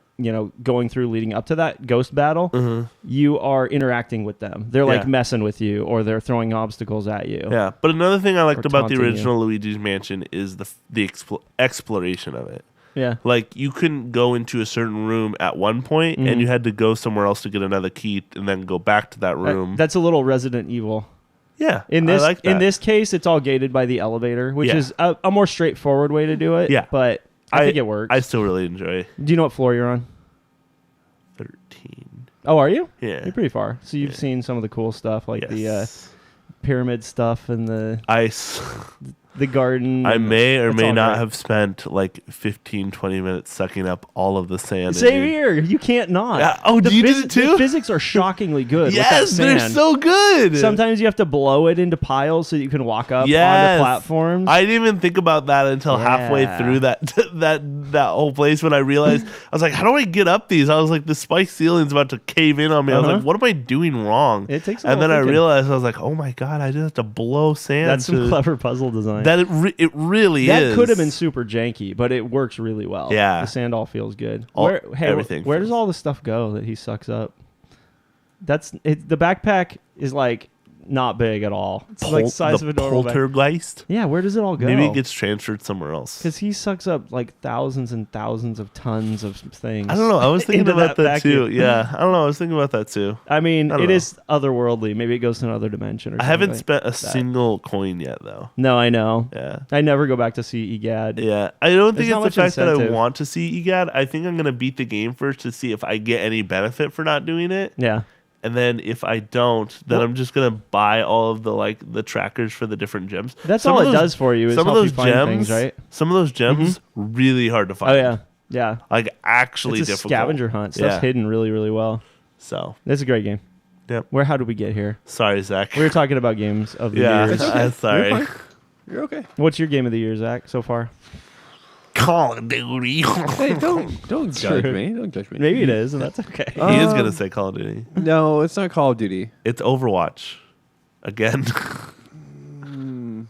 [SPEAKER 4] going through leading up to that ghost battle, you are interacting with them. They're like
[SPEAKER 1] Mm-hmm. Yeah.
[SPEAKER 4] messing with you or they're throwing obstacles at you.
[SPEAKER 1] Yeah, but another thing I liked
[SPEAKER 4] Or
[SPEAKER 1] about the
[SPEAKER 4] taunting you.
[SPEAKER 1] original Luigi's Mansion is the exploration of it.
[SPEAKER 4] Yeah.
[SPEAKER 1] Like you couldn't go into a certain room at one point, and you had to go somewhere else to get another key, and then go back to that room.
[SPEAKER 4] That's a little Resident Evil.
[SPEAKER 1] yeah,
[SPEAKER 4] In
[SPEAKER 1] I
[SPEAKER 4] this
[SPEAKER 1] like that.
[SPEAKER 4] in this case, it's all gated by the elevator, which
[SPEAKER 1] Yeah.
[SPEAKER 4] is a more straightforward way to do it.
[SPEAKER 1] Yeah.
[SPEAKER 4] But I think it works.
[SPEAKER 1] I still really enjoy
[SPEAKER 4] Do you know what floor you're on?
[SPEAKER 1] 13.
[SPEAKER 4] Oh, are you?
[SPEAKER 1] Yeah.
[SPEAKER 4] You're pretty far. So you've
[SPEAKER 1] Yeah.
[SPEAKER 4] seen some of the cool stuff, like the
[SPEAKER 1] Yes.
[SPEAKER 4] pyramid stuff and the
[SPEAKER 1] Ice.
[SPEAKER 4] garden.
[SPEAKER 1] I
[SPEAKER 4] and
[SPEAKER 1] may or
[SPEAKER 4] it's
[SPEAKER 1] may
[SPEAKER 4] all
[SPEAKER 1] not
[SPEAKER 4] great.
[SPEAKER 1] have spent like 15, 20 minutes sucking up all of the sand.
[SPEAKER 4] Same
[SPEAKER 1] in it.
[SPEAKER 4] here. You can't not.
[SPEAKER 1] Yeah. Oh,
[SPEAKER 4] the
[SPEAKER 1] you did it too?
[SPEAKER 4] The physics are shockingly good.
[SPEAKER 1] Yes,
[SPEAKER 4] with that
[SPEAKER 1] they're
[SPEAKER 4] sand.
[SPEAKER 1] so good.
[SPEAKER 4] Sometimes you have to blow it into piles so you can walk up
[SPEAKER 1] Yes.
[SPEAKER 4] onto platforms.
[SPEAKER 1] I didn't even think about that until halfway
[SPEAKER 4] Yeah.
[SPEAKER 1] through that whole place when I realized I was like, how do I get up these? I was like, the spike ceiling's about to cave in on me. I was
[SPEAKER 4] Uh-huh.
[SPEAKER 1] like, what am I doing wrong?
[SPEAKER 4] It takes a
[SPEAKER 1] and then
[SPEAKER 4] little
[SPEAKER 1] I
[SPEAKER 4] thinking.
[SPEAKER 1] realized I was like, oh my god, I just have to blow sand.
[SPEAKER 4] That's some
[SPEAKER 1] to-
[SPEAKER 4] clever puzzle design.
[SPEAKER 1] That it really
[SPEAKER 4] That
[SPEAKER 1] is.
[SPEAKER 4] could have been super janky, but it works really well.
[SPEAKER 1] Yeah.
[SPEAKER 4] The sand all feels good.
[SPEAKER 1] Everything
[SPEAKER 4] Where does
[SPEAKER 1] feels-
[SPEAKER 4] all the stuff go that he sucks up? The backpack is like not big at all. It's like the size of a normal backpack.
[SPEAKER 1] poltergeist.
[SPEAKER 4] Yeah, where does it all go?
[SPEAKER 1] Maybe it gets transferred somewhere else.
[SPEAKER 4] because he sucks up like thousands and thousands of tons of things.
[SPEAKER 1] I don't know. I was thinking
[SPEAKER 4] into
[SPEAKER 1] about that too.
[SPEAKER 4] vacuum.
[SPEAKER 1] Yeah, I don't know. I was thinking about that too.
[SPEAKER 4] I mean,
[SPEAKER 1] I don't
[SPEAKER 4] it
[SPEAKER 1] know.
[SPEAKER 4] is otherworldly. Maybe it goes to another dimension or
[SPEAKER 1] I haven't
[SPEAKER 4] something
[SPEAKER 1] spent a
[SPEAKER 4] like that.
[SPEAKER 1] single coin yet, though.
[SPEAKER 4] No, I know.
[SPEAKER 1] Yeah.
[SPEAKER 4] I never go back to see EGAD.
[SPEAKER 1] Yeah, I don't think
[SPEAKER 4] There's not
[SPEAKER 1] it's the
[SPEAKER 4] much
[SPEAKER 1] fact that I
[SPEAKER 4] incentive.
[SPEAKER 1] want to see EGAD. I think I'm gonna beat the game first to see if I get any benefit for not doing it,
[SPEAKER 4] Yeah.
[SPEAKER 1] and then if I don't, then
[SPEAKER 4] Well-
[SPEAKER 1] I'm just gonna buy all of the trackers for the different gems.
[SPEAKER 4] That's
[SPEAKER 1] Some
[SPEAKER 4] all
[SPEAKER 1] of
[SPEAKER 4] it
[SPEAKER 1] those-
[SPEAKER 4] does for you is
[SPEAKER 1] some of
[SPEAKER 4] help
[SPEAKER 1] those
[SPEAKER 4] you find
[SPEAKER 1] gems,
[SPEAKER 4] things, right?
[SPEAKER 1] Some of those gems really hard to find.
[SPEAKER 4] Oh yeah. Yeah.
[SPEAKER 1] like actually
[SPEAKER 4] It's a
[SPEAKER 1] difficult.
[SPEAKER 4] scavenger hunt. Stuff's
[SPEAKER 1] Yeah.
[SPEAKER 4] hidden really, really well.
[SPEAKER 1] So
[SPEAKER 4] It's a great game.
[SPEAKER 1] Yep.
[SPEAKER 4] How did we get here?
[SPEAKER 1] sorry, Zach.
[SPEAKER 4] We were talking about games of the
[SPEAKER 1] yeah,
[SPEAKER 4] years.
[SPEAKER 1] I'm sorry.
[SPEAKER 3] You're fine. You're okay.
[SPEAKER 4] What's your game of the year, Zach, so far?
[SPEAKER 1] Call of Duty.
[SPEAKER 3] Hey, don't judge
[SPEAKER 4] true.
[SPEAKER 3] me. Don't judge me.
[SPEAKER 4] Maybe it is, and that's okay.
[SPEAKER 1] He is gonna say Call of Duty.
[SPEAKER 3] No, it's not Call of Duty.
[SPEAKER 1] It's Overwatch. Again.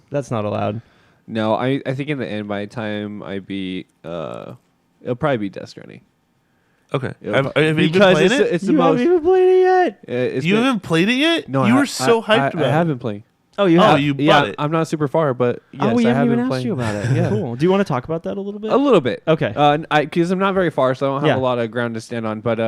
[SPEAKER 4] That's not allowed.
[SPEAKER 3] No, I think in the end, by the time I beat, it'll probably be Death Stranding.
[SPEAKER 1] Okay.
[SPEAKER 3] It'll
[SPEAKER 1] Have
[SPEAKER 3] pro-
[SPEAKER 1] you been
[SPEAKER 3] because
[SPEAKER 1] playing it?
[SPEAKER 3] it's the
[SPEAKER 4] You
[SPEAKER 3] most.
[SPEAKER 4] haven't even played it yet.
[SPEAKER 3] It's
[SPEAKER 1] You
[SPEAKER 3] been-
[SPEAKER 1] haven't played it yet?
[SPEAKER 3] No,
[SPEAKER 1] you
[SPEAKER 3] I-
[SPEAKER 1] were so hyped
[SPEAKER 3] I
[SPEAKER 1] about it.
[SPEAKER 3] have been playing.
[SPEAKER 4] Oh, you
[SPEAKER 1] Oh,
[SPEAKER 4] have.
[SPEAKER 1] you bought
[SPEAKER 3] Yeah,
[SPEAKER 1] it.
[SPEAKER 3] I'm not super far, but yes,
[SPEAKER 4] oh, we
[SPEAKER 3] I
[SPEAKER 4] haven't
[SPEAKER 3] have
[SPEAKER 4] even
[SPEAKER 3] been
[SPEAKER 4] asked
[SPEAKER 3] playing.
[SPEAKER 4] you about it.
[SPEAKER 3] Yeah.
[SPEAKER 4] Cool. Do you want to talk about that a little bit?
[SPEAKER 3] A little bit.
[SPEAKER 4] Okay.
[SPEAKER 3] Because I'm not very far, so I don't have
[SPEAKER 4] Yeah.
[SPEAKER 3] a lot of ground to stand on. But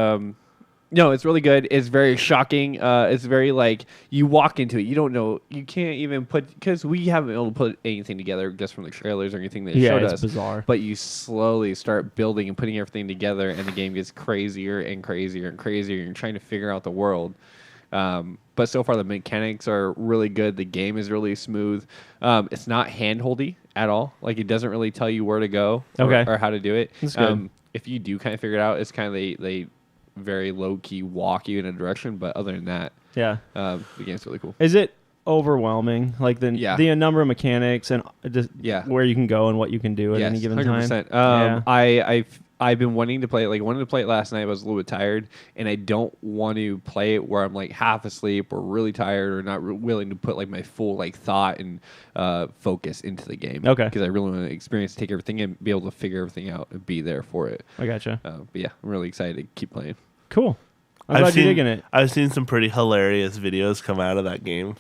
[SPEAKER 3] No, it's really good. It's very shocking. It's very like you walk into it, you don't know, you can't even put because we haven't been able to put anything together just from the trailers or anything they showed
[SPEAKER 4] it's
[SPEAKER 3] us.
[SPEAKER 4] bizarre.
[SPEAKER 3] But you slowly start building and putting everything together, and the game gets crazier and crazier and crazier. You're trying to figure out the world. But so far the mechanics are really good. The game is really smooth. It's not handholdy at all. Like it doesn't really tell you where to go or how to do it.
[SPEAKER 4] That's good.
[SPEAKER 3] If you do kind of figure it out, it's kind of they very low key walk you in a direction. But other than that,
[SPEAKER 4] Yeah.
[SPEAKER 3] the game's really cool.
[SPEAKER 4] Is it overwhelming? Like the number of mechanics and just where you can go and what you can do at any given
[SPEAKER 3] 100%.
[SPEAKER 4] time?
[SPEAKER 3] I've been wanting to play it. Like, I wanted to play it last night. I was a little bit tired, and I don't want to play it where I'm like half asleep or really tired or not willing to put like my full like thought and focus into the game.
[SPEAKER 4] Okay.
[SPEAKER 3] Because I really want to experience, take everything, and be able to figure everything out and be there for it.
[SPEAKER 4] I gotcha.
[SPEAKER 3] But yeah, I'm really excited to keep playing.
[SPEAKER 4] Cool. I'm glad you're digging it.
[SPEAKER 1] I've seen some pretty hilarious videos come out of that game.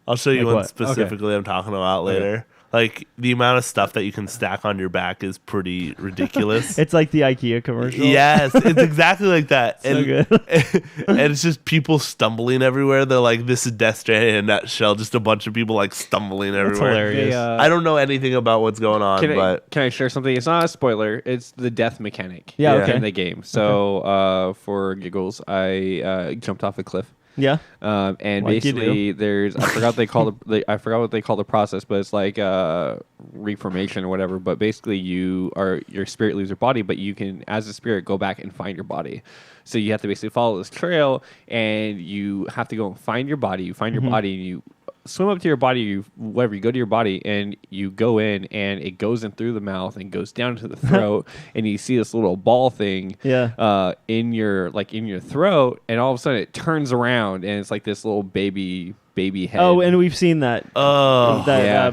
[SPEAKER 1] I'll show you
[SPEAKER 4] Like
[SPEAKER 1] one
[SPEAKER 4] what?
[SPEAKER 1] specifically I'm talking about later. Like, the amount of stuff that you can stack on your back is pretty ridiculous.
[SPEAKER 4] It's like the IKEA commercial.
[SPEAKER 1] Yes, it's exactly like that.
[SPEAKER 4] So good.
[SPEAKER 1] And it's just people stumbling everywhere. They're like, this is Death Stranding in a nutshell. Just a bunch of people like stumbling
[SPEAKER 4] That's
[SPEAKER 1] everywhere.
[SPEAKER 4] hilarious.
[SPEAKER 1] I don't know anything about what's going on, but
[SPEAKER 3] Can I share something? It's not a spoiler. It's the death mechanic
[SPEAKER 4] Yeah, okay.
[SPEAKER 3] in the game. So for giggles, I jumped off a cliff.
[SPEAKER 4] Yeah.
[SPEAKER 3] And
[SPEAKER 4] Like you
[SPEAKER 3] basically, there's I forgot I forgot what they call the process, but it's like reformation or whatever. But basically, your spirit leaves your body, but you can, as a spirit, go back and find your body. So you have to basically follow this trail, and you have to go and find your body. You find your body, and you swim up to your body. You go to your body, and you go in, and it goes in through the mouth and goes down to the throat, and you see this little ball thing, in your throat, and all of a sudden it turns around, and it's like this little baby head.
[SPEAKER 4] Oh, and we've seen that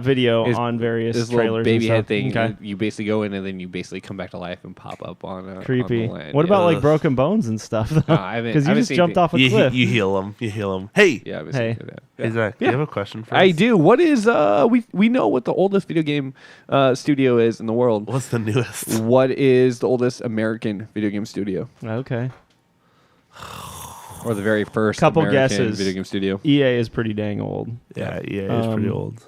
[SPEAKER 4] video
[SPEAKER 3] It's
[SPEAKER 4] on various
[SPEAKER 3] this
[SPEAKER 4] trailers.
[SPEAKER 3] little baby
[SPEAKER 4] and
[SPEAKER 3] head
[SPEAKER 4] stuff.
[SPEAKER 3] thing.
[SPEAKER 4] Okay.
[SPEAKER 3] And you basically go in, and then you basically come back to life and pop up on
[SPEAKER 4] Creepy.
[SPEAKER 3] On the land.
[SPEAKER 4] What about like
[SPEAKER 1] Ugh.
[SPEAKER 4] broken bones and stuff?
[SPEAKER 3] I haven't-
[SPEAKER 4] Because
[SPEAKER 3] I
[SPEAKER 4] you
[SPEAKER 3] haven't
[SPEAKER 4] just
[SPEAKER 3] seen
[SPEAKER 4] jumped
[SPEAKER 3] anything.
[SPEAKER 4] off a cliff.
[SPEAKER 1] you heal them. You heal them. Hey,
[SPEAKER 3] Yeah, I've
[SPEAKER 4] Hey.
[SPEAKER 3] seen that.
[SPEAKER 1] hey Zach, do you have a question for us?
[SPEAKER 3] I do. What is we know what the oldest video game studio is in the world.
[SPEAKER 1] What's the newest?
[SPEAKER 3] What is the oldest American video game studio,
[SPEAKER 4] Okay.
[SPEAKER 3] or the very first
[SPEAKER 4] Couple
[SPEAKER 3] American
[SPEAKER 4] guesses.
[SPEAKER 3] video game studio?
[SPEAKER 4] EA is pretty dang old.
[SPEAKER 1] Yeah, it's pretty
[SPEAKER 4] Um,
[SPEAKER 1] old.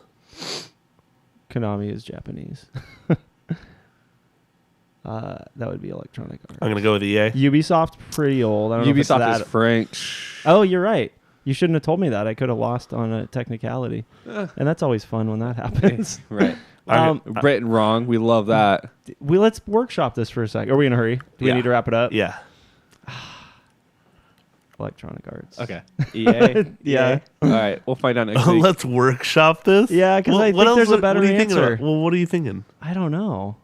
[SPEAKER 4] Konami is Japanese. That would be Electronic Arts.
[SPEAKER 1] I'm going to go with EA.
[SPEAKER 4] Ubisoft, pretty old. I don't know if it's
[SPEAKER 3] Ubisoft
[SPEAKER 4] that.
[SPEAKER 3] is French.
[SPEAKER 4] Oh, you're right. You shouldn't have told me that. I could have lost on a technicality. And that's always fun when that happens.
[SPEAKER 3] Right.
[SPEAKER 4] Brittin,
[SPEAKER 3] wrong. We love that.
[SPEAKER 4] let's workshop this for a sec. Are we in a hurry? Do we
[SPEAKER 1] Yeah.
[SPEAKER 4] need to wrap it up?
[SPEAKER 1] Yeah.
[SPEAKER 4] Electronic Arts.
[SPEAKER 3] Okay. EA.
[SPEAKER 4] Yeah.
[SPEAKER 3] All right. We'll find out next week.
[SPEAKER 1] Let's workshop this.
[SPEAKER 4] Yeah, 'cause I think
[SPEAKER 1] else-
[SPEAKER 4] there's a better
[SPEAKER 1] what are you thinking
[SPEAKER 4] answer.
[SPEAKER 1] about? Well, what are you thinking?
[SPEAKER 4] I don't know.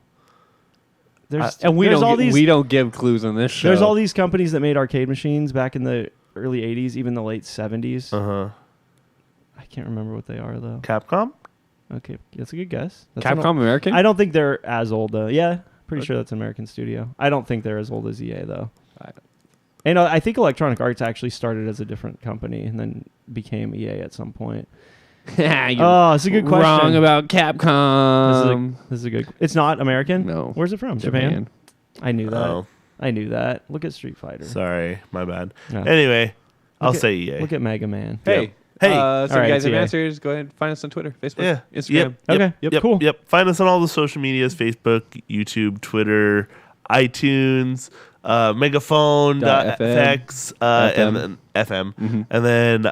[SPEAKER 4] There's
[SPEAKER 3] And we
[SPEAKER 4] there's all
[SPEAKER 3] don't
[SPEAKER 4] these
[SPEAKER 3] we don't give clues on this show.
[SPEAKER 4] there's all these companies that made arcade machines back in the early 80s, even the late 70s.
[SPEAKER 1] Uh-huh.
[SPEAKER 4] I can't remember what they are though.
[SPEAKER 1] Capcom?
[SPEAKER 4] Okay, that's a good guess. That's
[SPEAKER 3] Capcom American.
[SPEAKER 4] I don't think they're as old though. Yeah, pretty sure that's an American studio. I don't think they're as old as EA though. And I think Electronic Arts actually started as a different company and then became EA at some point.
[SPEAKER 3] You're
[SPEAKER 4] It's a good question.
[SPEAKER 3] wrong about Capcom.
[SPEAKER 4] This is a good. It's not American.
[SPEAKER 3] No.
[SPEAKER 4] Where's it from? Japan. I knew that. I knew that. Look at Street Fighter.
[SPEAKER 1] Sorry, my bad.
[SPEAKER 4] Yeah.
[SPEAKER 1] Anyway, I'll
[SPEAKER 4] Look at-
[SPEAKER 1] say EA.
[SPEAKER 4] Look at Mega Man.
[SPEAKER 3] Hey.
[SPEAKER 1] Hey.
[SPEAKER 3] So
[SPEAKER 4] All
[SPEAKER 3] if
[SPEAKER 4] right,
[SPEAKER 3] you guys have
[SPEAKER 4] EA.
[SPEAKER 3] answers, go ahead and find us on Twitter, Facebook,
[SPEAKER 1] Yeah.
[SPEAKER 3] Instagram.
[SPEAKER 4] Okay.
[SPEAKER 1] Yep.
[SPEAKER 4] Cool.
[SPEAKER 1] Yep. Find us on all the social medias: Facebook, YouTube, Twitter, iTunes, Megaphone.fx, and then FM, and then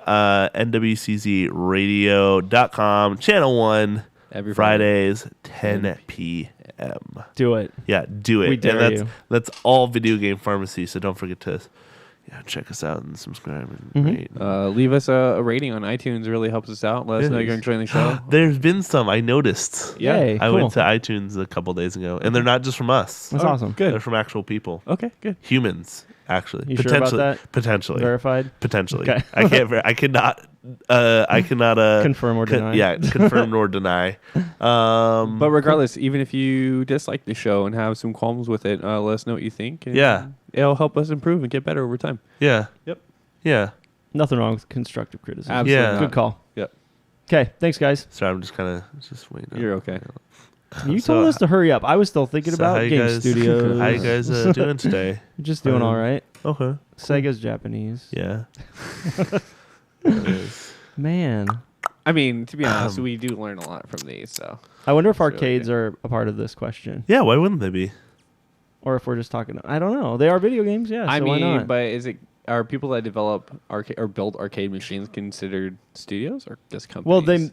[SPEAKER 1] NWCZRadio.com, Channel 1,
[SPEAKER 3] Every
[SPEAKER 1] Fridays, 10 p.m.
[SPEAKER 4] Do it.
[SPEAKER 1] Yeah, do it.
[SPEAKER 4] We dare
[SPEAKER 1] and
[SPEAKER 4] you.
[SPEAKER 1] that's all Video Game Pharmacy, so don't forget to check us out and subscribe and rate.
[SPEAKER 3] Leave us a rating on iTunes. It really helps us out. Let us know you're enjoying the show.
[SPEAKER 1] There's been some, I noticed.
[SPEAKER 3] Yeah.
[SPEAKER 4] Yay,
[SPEAKER 1] I
[SPEAKER 4] cool.
[SPEAKER 1] went to iTunes a couple days ago, and they're not just from us.
[SPEAKER 4] That's awesome.
[SPEAKER 1] They're from actual people.
[SPEAKER 3] Okay, good.
[SPEAKER 1] Humans, actually.
[SPEAKER 4] You sure about
[SPEAKER 1] potentially,
[SPEAKER 4] that?
[SPEAKER 1] Potentially.
[SPEAKER 4] Verified.
[SPEAKER 1] Potentially.
[SPEAKER 4] Okay.
[SPEAKER 1] I can't. I cannot. I cannot.
[SPEAKER 4] Confirm or deny.
[SPEAKER 1] Yeah, confirm nor deny.
[SPEAKER 3] But regardless, even if you dislike the show and have some qualms with it, let us know what you think. And
[SPEAKER 1] Yeah.
[SPEAKER 3] it'll help us improve and get better over time.
[SPEAKER 1] Yeah.
[SPEAKER 3] Yep.
[SPEAKER 1] Yeah.
[SPEAKER 4] Nothing wrong with constructive criticism.
[SPEAKER 3] Absolutely.
[SPEAKER 1] Yeah.
[SPEAKER 4] Good call.
[SPEAKER 3] Yep.
[SPEAKER 4] Okay. Thanks, guys.
[SPEAKER 1] Sorry, I'm just kind of waiting.
[SPEAKER 3] You're okay.
[SPEAKER 4] You
[SPEAKER 1] So,
[SPEAKER 4] told us to hurry up. I was still thinking
[SPEAKER 1] So
[SPEAKER 4] about
[SPEAKER 1] how you
[SPEAKER 4] Game
[SPEAKER 1] guys-
[SPEAKER 4] Studios.
[SPEAKER 1] How you guys doing today?
[SPEAKER 4] Just doing all right.
[SPEAKER 1] Okay.
[SPEAKER 4] Sega's Japanese.
[SPEAKER 1] Yeah. It is.
[SPEAKER 4] Man,
[SPEAKER 3] I mean, to be honest, we do learn a lot from these. So
[SPEAKER 4] I wonder if
[SPEAKER 3] really
[SPEAKER 4] arcades are a part of this question,
[SPEAKER 1] Yeah, why wouldn't they be?
[SPEAKER 4] or if we're just talking. I don't know. They are video games, yeah.
[SPEAKER 3] I
[SPEAKER 4] so why
[SPEAKER 3] mean,
[SPEAKER 4] not?
[SPEAKER 3] but are people that develop arcade or build arcade machines considered studios or just companies?
[SPEAKER 4] Well,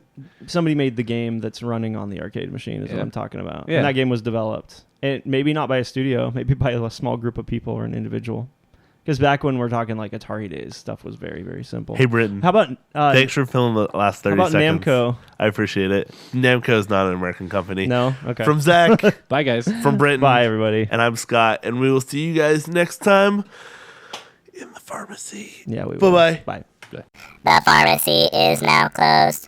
[SPEAKER 4] somebody made the game that's running on the arcade machine. Is what
[SPEAKER 3] Yeah.
[SPEAKER 4] I'm talking about.
[SPEAKER 3] Yeah.
[SPEAKER 4] And that game was developed, and maybe not by a studio, maybe by a small group of people or an individual. Because back when we're talking like Atari days, stuff was very, very simple.
[SPEAKER 1] Hey, Brittin.
[SPEAKER 4] How about
[SPEAKER 1] Thanks for filming the last 30
[SPEAKER 4] how about
[SPEAKER 1] seconds.
[SPEAKER 4] Namco?
[SPEAKER 1] I appreciate it. Namco is not an American company.
[SPEAKER 4] No, okay.
[SPEAKER 1] From Zach,
[SPEAKER 3] Bye, guys.
[SPEAKER 1] from Brittin,
[SPEAKER 4] Bye, everybody.
[SPEAKER 1] and I'm Scott, and we will see you guys next time in the pharmacy.
[SPEAKER 4] Yeah, we will.
[SPEAKER 1] Bye-bye.
[SPEAKER 4] Bye.
[SPEAKER 7] The pharmacy is now closed.